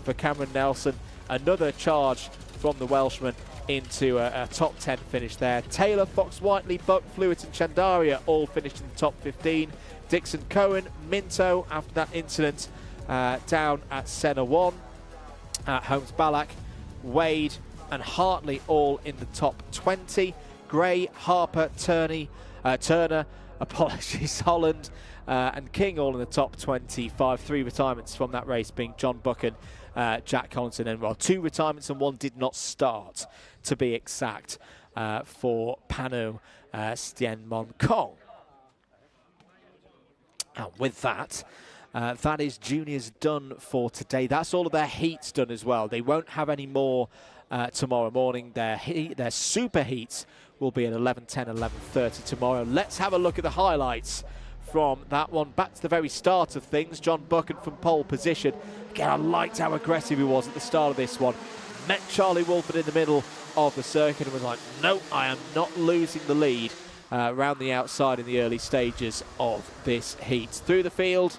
for Cameron Nelson. Another charge from the Welshman into a top 10 finish there. Taylor, Fox Whiteley, Buck, Fluid and Chandaria all finished in the top 15. Dixon Cohen, Minto after that incident down at Senna 1. Holmes Ballack, Wade and Hartley all in the top 20. Gray, Harper, Turner, apologies, Holland and King all in the top 25. 3 retirements from that race being John Buck and Jack Collinson, and well, 2 retirements and 1 did not start, to be exact, for Pano Stienmon Kong. And with that, that is juniors done for today. That's all of their heats done as well. They won't have any more tomorrow morning. Their super heats will be at 11:10, 11:30 tomorrow. Let's have a look at the highlights from that one. Back to the very start of things. John Buchan from pole position. Again, I liked how aggressive he was at the start of this one. Met Charlie Wolford in the middle of the circuit and was like, no, I am not losing the lead around the outside in the early stages of this heat. Through the field,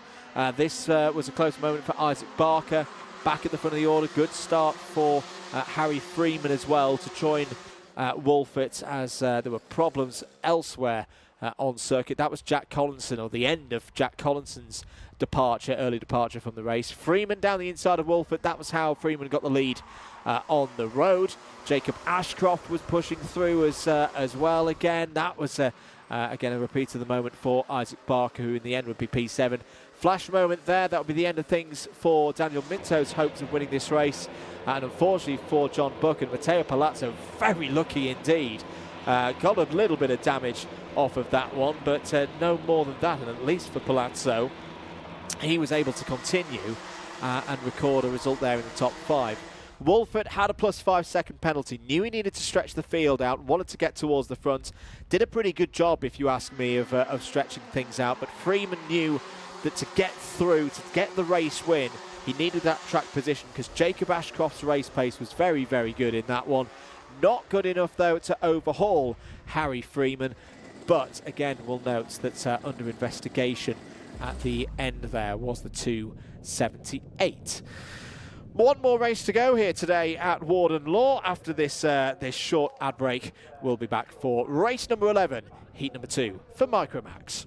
this was a close moment for Isaac Barker. Back at the front of the order. Good start for Harry Freeman as well to join Wolford as there were problems elsewhere on circuit. That was Jack Collinson, or the end of Jack Collinson's departure, early departure from the race. Freeman down the inside of Wolford. That was how Freeman got the lead on the road. Jacob Ashcroft was pushing through as well. Again, that was again a repeat of the moment for Isaac Barker, who in the end would be P7. Flash moment there. That would be the end of things for Daniel Minto's hopes of winning this race. And unfortunately for John Buck and Matteo Palazzo, very lucky indeed. Got a little bit of damage off of that one, but no more than that. And at least for Palazzo, he was able to continue and record a result there in the top 5. Wolford had a +5 second penalty, knew he needed to stretch the field out, wanted to get towards the front. Did a pretty good job, if you ask me, of stretching things out. But Freeman knew that to get through, to get the race win, he needed that track position, because Jacob Ashcroft's race pace was very, very good in that one. Not good enough, though, to overhaul Harry Freeman. But, again, we'll note that under investigation at the end there was the 278. One more race to go here today at Warden Law. After this this short ad break, we'll be back for race number 11, heat number 2 for Microax.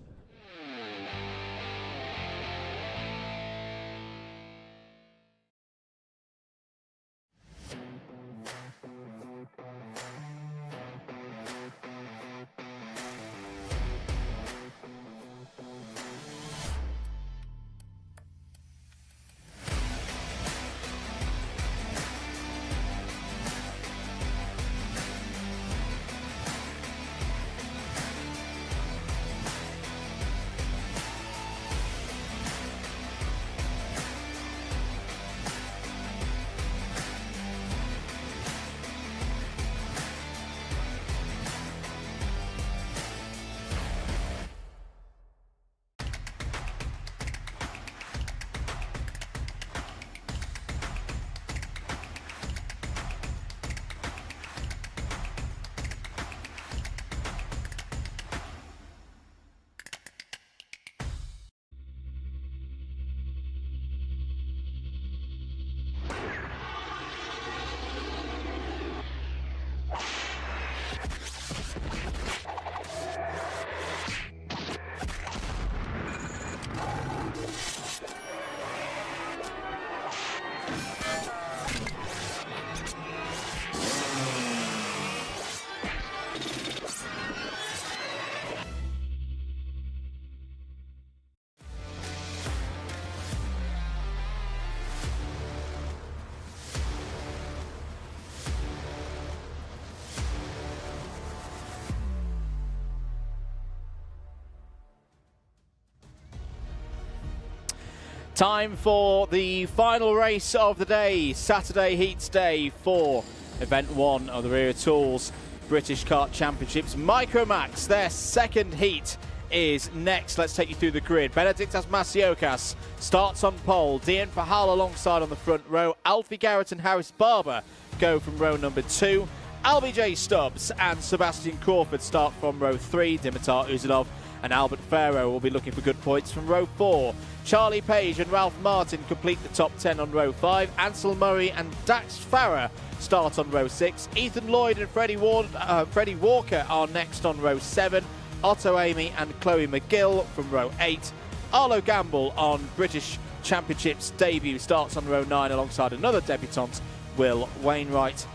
Time for the final race of the day, Saturday Heats Day for Event 1 of the Wera Tools British Kart Championships. Microax, their second heat is next. Let's take you through the grid. Benedictas Masiokas starts on pole. Dian Pahal alongside on the front row. Alfie Garrett and Harris Barber go from row number 2. LBJ Stubbs and Sebastian Crawford start from row 3. Dimitar Uzanov and Albert Farrow will be looking for good points from row 4. Charlie Page and Ralph Martin complete the top 10 on row 5. Ansel Murray and Dax Farah start on row 6. Ethan Lloyd and Freddie Walker are next on row 7. Otto Amy and Chloe McGill from row 8. Arlo Gamble on British Championships debut starts on row 9 alongside another debutant, Will Wainwright.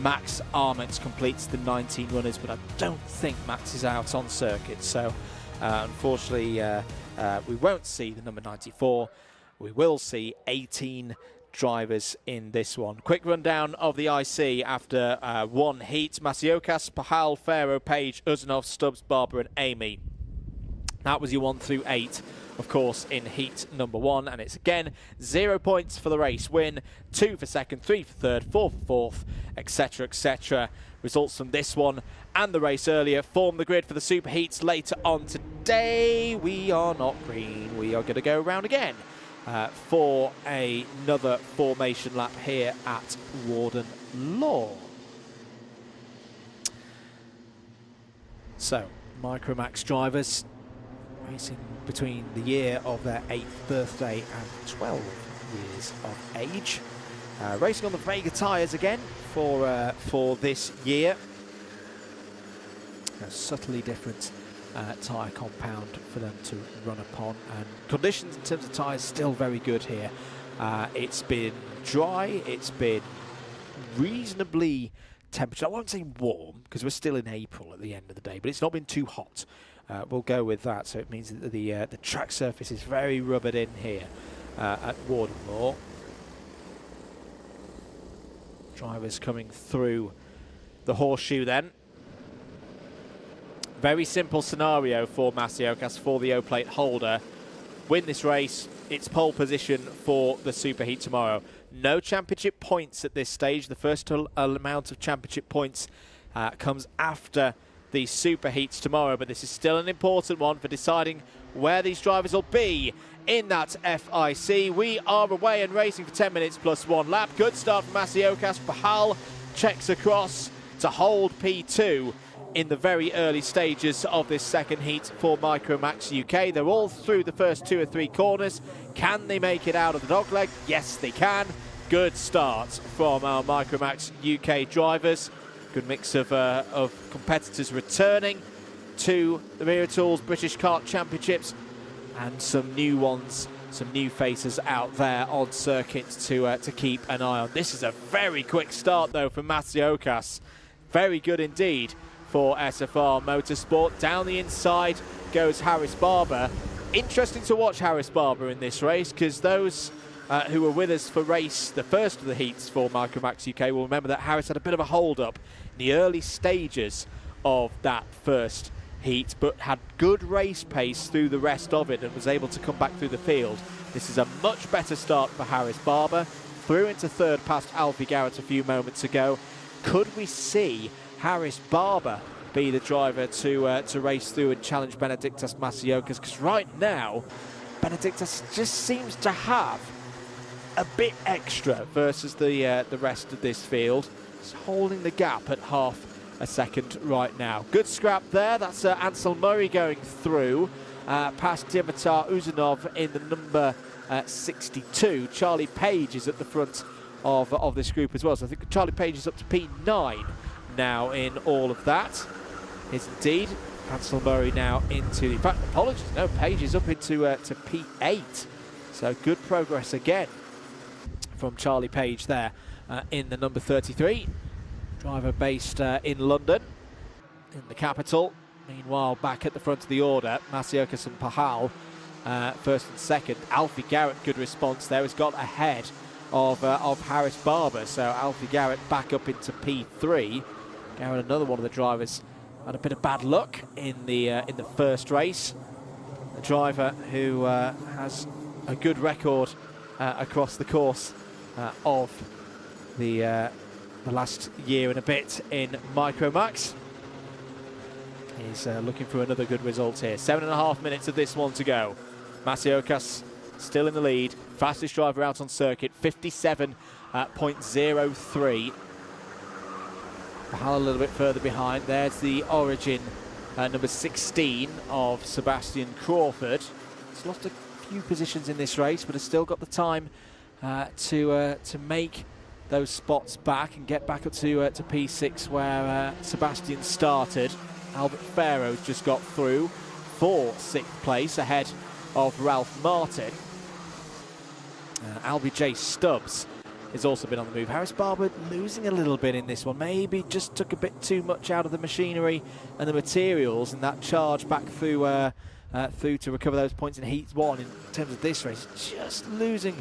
Max Arments completes the 19 runners, but I don't think Max is out on circuit, so unfortunately we won't see the number 94. We will see 18 drivers in this one. Quick rundown of the IC after one heat. Masiokas, Pahal, Farrow, Page, Uzanov, Stubbs, Barber and Amy. That was your 1 through 8, of course, in heat number 1, and it's again 0 points for the race win, 2 for second, 3 for third, 4 for fourth, etc, etc. Results from this one and the race earlier form the grid for the super heats later on today. We are not green. We are going to go around again for another formation lap here at Warden Law. So, Micromax drivers racing between the year of their 8th birthday and 12 years of age. Racing on the Vega tyres again for this year. A subtly different tyre compound for them to run upon, and conditions in terms of tyres still very good here. It's been dry, it's been reasonably temperature. I won't say warm because we're still in April at the end of the day, but it's not been too hot. We'll go with that, so it means that the track surface is very rubbered in here at Warden Law. Drivers coming through the horseshoe then. Very simple scenario for Masiokas, for the O-plate holder. Win this race, it's pole position for the Superheat tomorrow. No championship points at this stage. The first amount of championship points comes after the Superheats tomorrow, but this is still an important one for deciding where these drivers will be in that FIC. We are away and racing for 10 minutes plus 1 lap. Good start from Masiokas. Pahal checks across to hold P2 in the very early stages of this second heat for Micromax UK. They're all through the first 2 or 3 corners. Can they make it out of the dogleg? Yes, they can. Good start from our Micromax UK drivers. Good mix of competitors returning to the Wera Tools British Kart Championships, and some new ones, some new faces out there on circuit to keep an eye on. This is a very quick start though from Masiokas. Very good indeed for SFR Motorsport. Down the inside goes Harris Barber. Interesting to watch Harris Barber in this race, because those who were with us for the first of the heats for Micromax UK will remember that Harris had a bit of a hold-up in the early stages of that first heat, but had good race pace through the rest of it and was able to come back through the field. This is a much better start for Harris Barber. Through into third past Alfie Garrett a few moments ago. Could we see Harris Barber be the driver to race through and challenge Benedictas Masiokas? Because right now, Benedictas just seems to have a bit extra versus the rest of this field. It's holding the gap at half a second right now. Good scrap there. That's Ansel Murray going through past Dimitar Uzanov in the number 62. Charlie Page is at the front of this group as well. So I think Charlie Page is up to P9 now in all of that. Is indeed. Ansel Murray now into the... In fact, apologies. No, Page is up into to P8. So good progress again from Charlie Page there in the number 33. Driver based in London, in the capital. Meanwhile, back at the front of the order, Masiokas and Pahal first and second. Alfie Garrett, good response there, has got ahead of Harris Barber. So Alfie Garrett back up into P3. Garrett, another one of the drivers, had a bit of bad luck in the first race. A driver who has a good record across the course of the last year and a bit in Micromax. He's looking for another good result here. 7.5 minutes of this one to go. Masiokas still in the lead. Fastest driver out on circuit, 57.03. Pahal a little bit further behind. There's the origin, number 16 of Sebastian Crawford. He's lost a few positions in this race, but has still got the time to make those spots back and get back up to P6 where Sebastian started. Albert Farrow's just got through for 6th place ahead of Ralph Martin. LBJ Stubbs has also been on the move. Harris Barber losing a little bit in this one. Maybe just took a bit too much out of the machinery and the materials in that charge back through to recover those points in Heat 1 in terms of this race. Just losing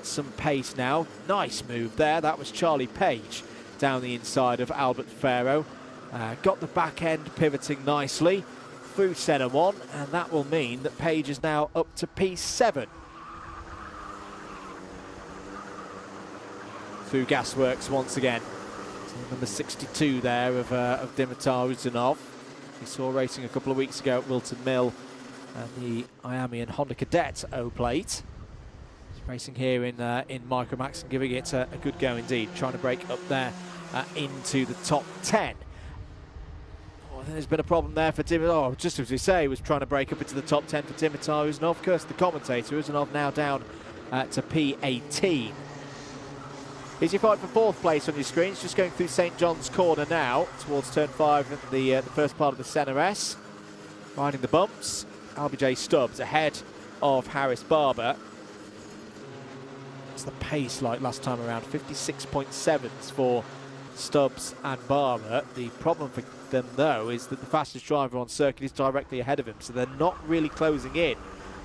some pace now. Nice move there. That was Charlie Page down the inside of Albert Farrow. Got the back end pivoting nicely through centre 1, and that will mean that Page is now up to P7. Through Gasworks once again. So number 62 there of Dimitar Uzanov. We saw racing a couple of weeks ago at Wilton Mill and the Miami and Honda Cadet O-Plate. He's racing here in Micromax and giving it a good go indeed, trying to break up there into the top 10. There's been a problem there for Dimitar. Oh, just as we say, he was trying to break up into the top 10 for Dimitar Uzanov. Of course, the commentator, Uzanov now down to P18. Here's your fight for 4th place on your screens, just going through St John's Corner now, towards turn 5 and the first part of the Senna S. Riding the bumps, LBJ Stubbs ahead of Harris Barber. What's the pace like last time around? 56.7s for Stubbs and Barber. The problem for them, though, is that the fastest driver on circuit is directly ahead of him, so they're not really closing in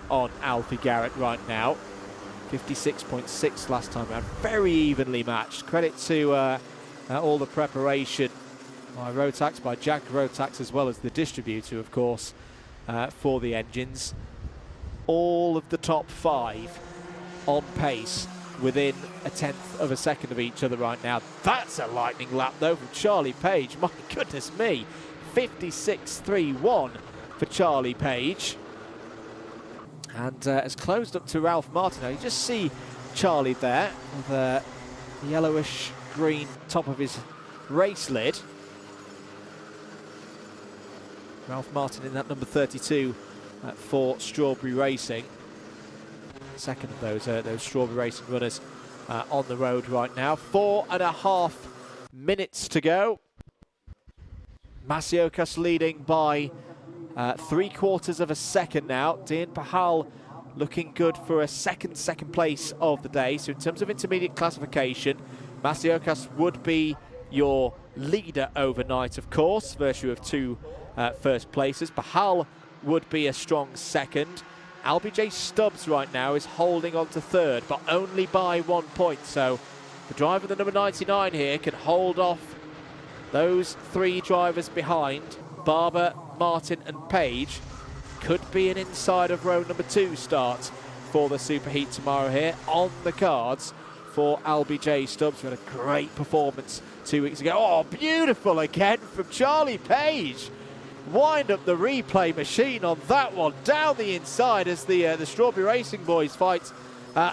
on Alfie Garrett right now. 56.6 last time around, very evenly matched. Credit to all the preparation by Rotax, by Jack Rotax, as well as the distributor, of course, for the engines. All of the top 5 on pace within a 1/10 of a second of each other right now. That's a lightning lap, though, from Charlie Page. My goodness me, 56.31 for Charlie Page. And has closed up to Ralph Martin. Now you just see Charlie there with a yellowish green top of his race lid. Ralph Martin in that number 32 for Strawberry Racing. Second of those Strawberry Racing runners on the road right now. 4.5 minutes to go. Masiokas leading by 3/4 of a second now. Dean Pahal looking good for a second place of the day. So in terms of intermediate classification, Masiokas would be your leader overnight, of course, virtue of 2 first places. Pahal would be a strong second. LBJ Stubbs right now is holding on to 3rd, but only by 1 point. So the driver, the number 99 here, can hold off those 3 drivers behind. Barber, Martin and Page. Could be an inside of row number 2 start for the Superheat tomorrow here on the cards for LBJ Stubbs, who had a great performance 2 weeks ago. Oh, beautiful again from Charlie Page. Wind up the replay machine on that one, down the inside as the Strawberry Racing boys fight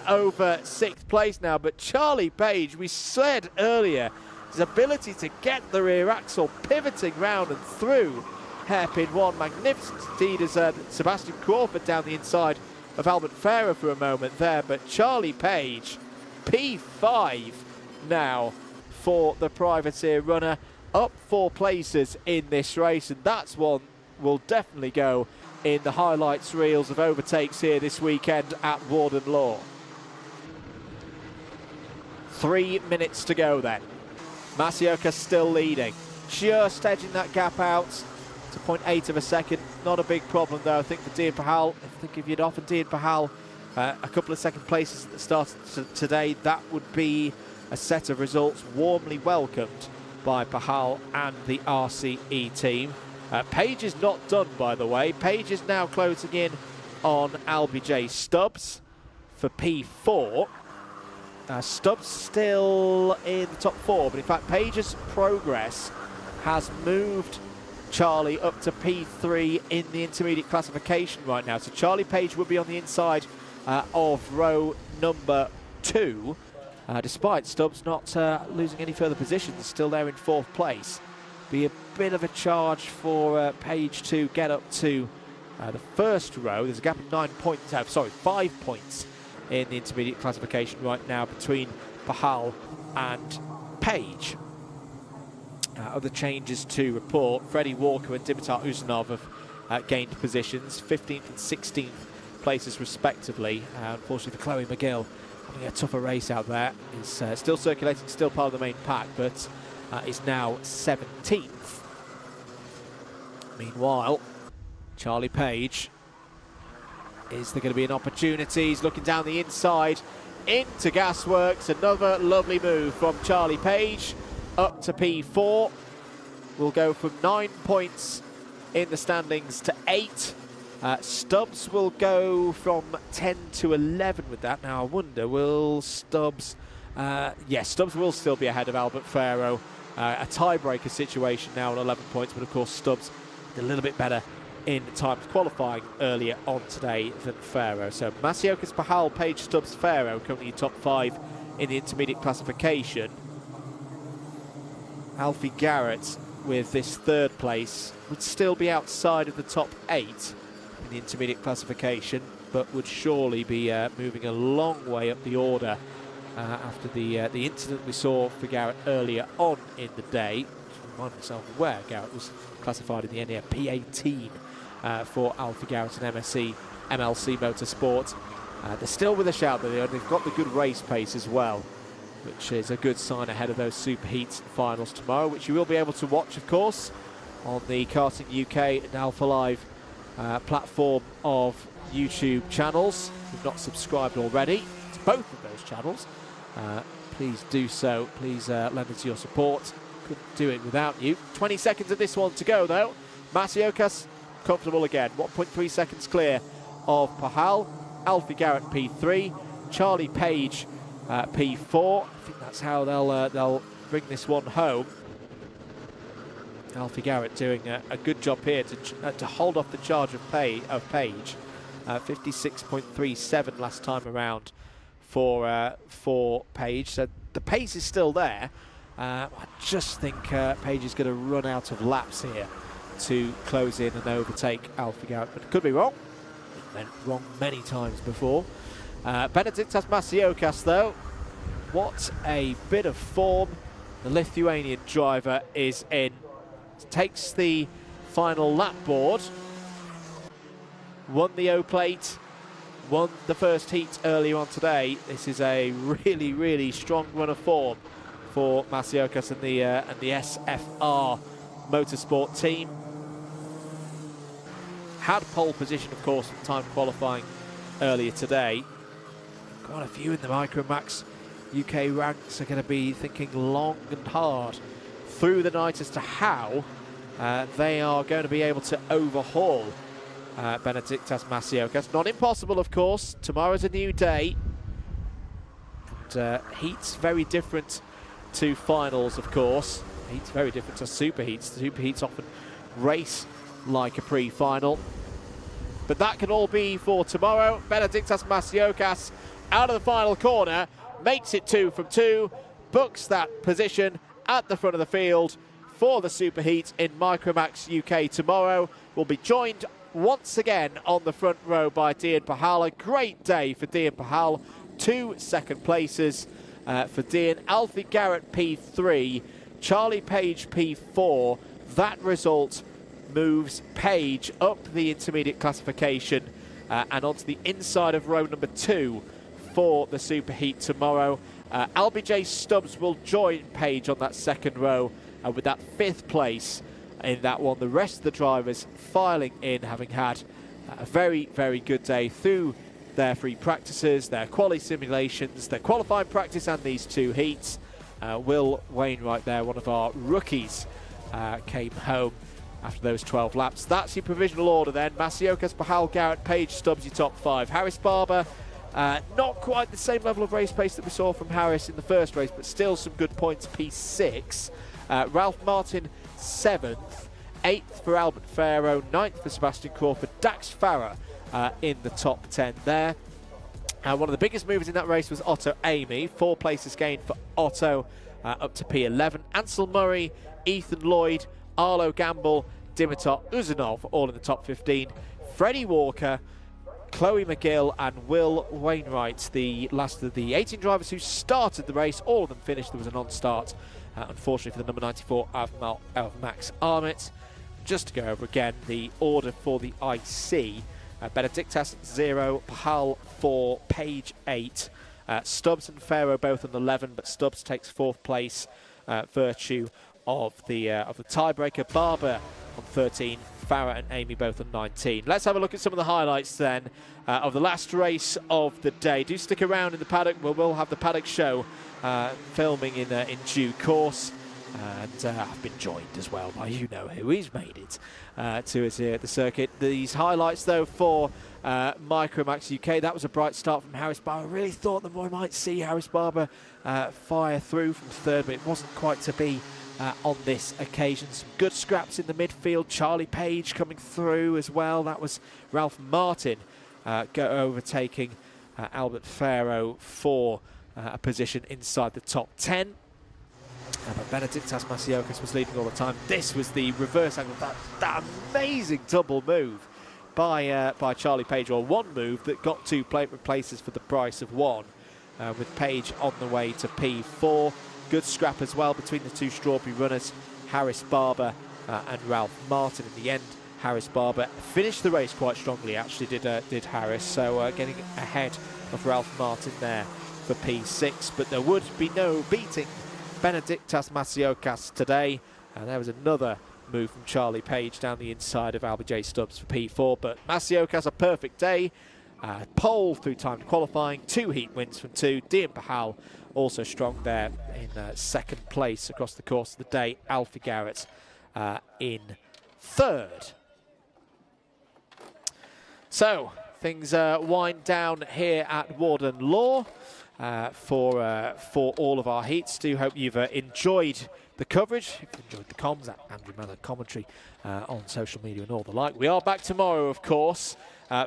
over 6th place now. But Charlie Page, we said earlier, his ability to get the rear axle pivoting round and through hairpin 1, magnificent indeed, as Sebastian Crawford down the inside of Albert Farrow for a moment there. But Charlie Page, P5 now for the privateer runner, up 4 places in this race, and that's one will definitely go in the highlights reels of overtakes here this weekend at Warden Law. 3 minutes to go then. Masioka still leading, just edging that gap out to 0.8 of a second. Not a big problem though, I think, for Dean Pahal. I think if you'd offered Dean Pahal a couple of second places at the start of today, that would be a set of results warmly welcomed by Pahal and the RCE team. Page is not done, by the way. Page is now closing in on LBJ Stubbs for P4. Stubbs still in the top 4, but in fact Page's progress has moved Charlie up to P3 in the intermediate classification right now. So Charlie Page will be on the inside of row number 2. despite Stubbs not losing any further positions, still there in 4th place. Be a bit of a charge for Page to get up to the first row. There's a gap of 5 points in the intermediate classification right now between Pahal and Page. Other changes to report. Freddie Walker and Dimitar Uzanov have gained positions, 15th and 16th places respectively. Unfortunately for Chloe McGill, having a tougher race out there. Is still circulating, still part of the main pack, but is now 17th. Meanwhile, Charlie Page, is there going to be an opportunity? He's looking down the inside into Gasworks. Another lovely move from Charlie Page up to P4. We'll go from 9 points in the standings to 8. Stubbs will go from 10 to 11 with that. Now I wonder, will Stubbs... yes, Stubbs will still be ahead of Albert Farrow. A tiebreaker situation now on 11 points, but of course Stubbs a little bit better in times qualifying earlier on today than Farrow. So Masiokas, Pahal, Page, Stubbs, Farrow currently top 5 in the intermediate classification. Alfie Garrett with this 3rd place would still be outside of the top 8 in the intermediate classification, but would surely be moving a long way up the order after the incident we saw for Garrett earlier on in the day. To remind myself where Garrett was classified in the NEA P18 for Alfie Garrett and MLC Motorsport. They're still with a shout, though. They've got the good race pace as well, which is a good sign ahead of those super heats and finals tomorrow, which you will be able to watch, of course, on the Karting UK and Alpha Live platform of YouTube channels. If you've not subscribed already to both of those channels, please do so. Please lend us your support. Couldn't do it without you. 20 seconds of this one to go, though. Masiokas comfortable again. 1.3 seconds clear of Pahal. Alfie Garrett P3. Charlie Page P4. I think that's how they'll bring this one home. Alfie Garrett doing a good job here to hold off the charge of Page. 56.37 last time around for Page. So the pace is still there. I just think Page is going to run out of laps here to close in and overtake Alfie Garrett, but it could be wrong. It went wrong many times before. Benediktas Masiokas, though, what a bit of form the Lithuanian driver is in. Takes the final lap board, won the O-Plate, won the first heat earlier on today. This is a really, really strong run of form for Masiokas and the SFR Motorsport team. Had pole position, of course, in time qualifying earlier today. Quite a few in the Micromax UK ranks are going to be thinking long and hard through the night as to how they are going to be able to overhaul Benediktas Masiokas. Not impossible, of course. Tomorrow's a new day. And heats very different to finals, of course. Heats very different to super heats. The super heats often race like a pre-final. But that can all be for tomorrow. Benediktas Masiokas out of the final corner, makes it 2 from 2, books that position at the front of the field for the super heat in Micromax UK tomorrow. We'll be joined once again on the front row by Dean Pahal. A great day for Dean Pahal. 2 second places for Dean. Alfie Garrett P3, Charlie Page P4. That result moves Page up the intermediate classification and onto the inside of row number 2 for the super heat tomorrow. LBJ Stubbs will join Page on that second row with that 5th place in that one. The rest of the drivers filing in, having had a very, very good day through their free practices, their quali simulations, their qualifying practice and these 2 heats. Will Wainwright there, one of our rookies, came home after those 12 laps. That's your provisional order then. Masiokas, Pahal, Garrett, Page, Stubbs, your top 5. Harris Barber, not quite the same level of race pace that we saw from Harris in the first race, but still some good points, P6. Ralph Martin, 7th. 8th for Albert Farrow. 9th for Sebastian Crawford. Dax Farah in the top 10 there. One of the biggest movers in that race was Otto Amy. 4 places gained for Otto, up to P11. Ansel Murray, Ethan Lloyd, Arlo Gamble, Dimitar Uzunov, all in the top 15. Freddie Walker, Chloe McGill and Will Wainwright, the last of the 18 drivers who started the race. All of them finished. There was a non-start, unfortunately, for the number 94 of Max Armit. Just to go over again the order for the IC. Benedictas 0, Pahal 4, Page 8. Stubbs and Pharaoh both on 11, but Stubbs takes 4th place, virtue of the tiebreaker. Barber on 13, Farah and Amy both on 19. Let's have a look at some of the highlights then of the last race of the day. Do stick around in the paddock. We'll have the paddock show filming in due course. And I've been joined as well by you-know-who. He's made it to us here at the circuit. These highlights, though, for Microax UK. That was a bright start from Harris Barber. I really thought that we might see Harris Barber fire through from 3rd, but it wasn't quite to be on this occasion. Some good scraps in the midfield. Charlie Page coming through as well. That was Ralph Martin overtaking Albert Pharaoh for a position inside the top 10. But Benedictas Masiokas was leading all the time. This was the reverse angle. That amazing double move by Charlie Page, or one move that got 2 places for the price of 1, with Page on the way to P4. Good scrap as well between the 2 Strawberry runners, Harris Barber and Ralph Martin. In the end, Harris Barber finished the race quite strongly, actually did Harris, so getting ahead of Ralph Martin there for P6. But there would be no beating Benedictas Masiokas today, and there was another move from Charlie Page down the inside of Albie J. Stubbs for P4. But Masiokas, a perfect day. Pole through timed qualifying, 2 heat wins from 2. Dian Pahal also strong there in 2nd place across the course of the day. Alfie Garrett in 3rd. So things wind down here at Warden Law for all of our heats. Do hope you've enjoyed the coverage. If you've enjoyed the comms, that Andrew Mellor commentary on social media and all the like. We are back tomorrow, of course.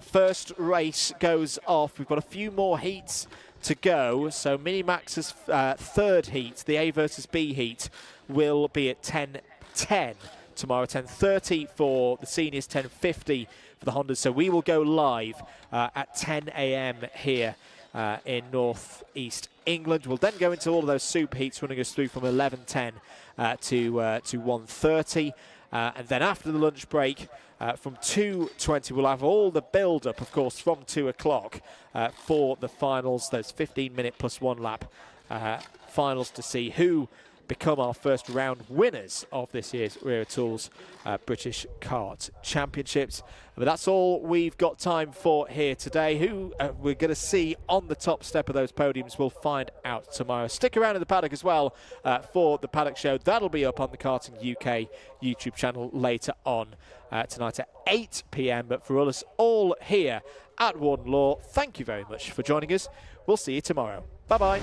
First race goes off. We've got a few more heats to go. So Minimax's 3rd heat, the A versus B heat, will be at 10:10 tomorrow. 10:30 for the seniors, 10:50 for the Hondas. So we will go live at 10 a.m. here in North East England. We'll then go into all of those super heats, running us through from 11:10 to 1:30. And then after the lunch break, from 2:20, we'll have all the build-up, of course, from 2 o'clock for the finals, those 15-minute plus 1 lap finals, to see who become our first round winners of this year's Wera Tools British Kart Championships. But that's all we've got time for here today. Who we're going to see on the top step of those podiums, we'll find out tomorrow. Stick around in the paddock as well for the paddock show. That'll be up on the Karting UK YouTube channel later on tonight at 8 p.m. But for us all here at Warden Law, thank you very much for joining us. We'll see you tomorrow. Bye-bye.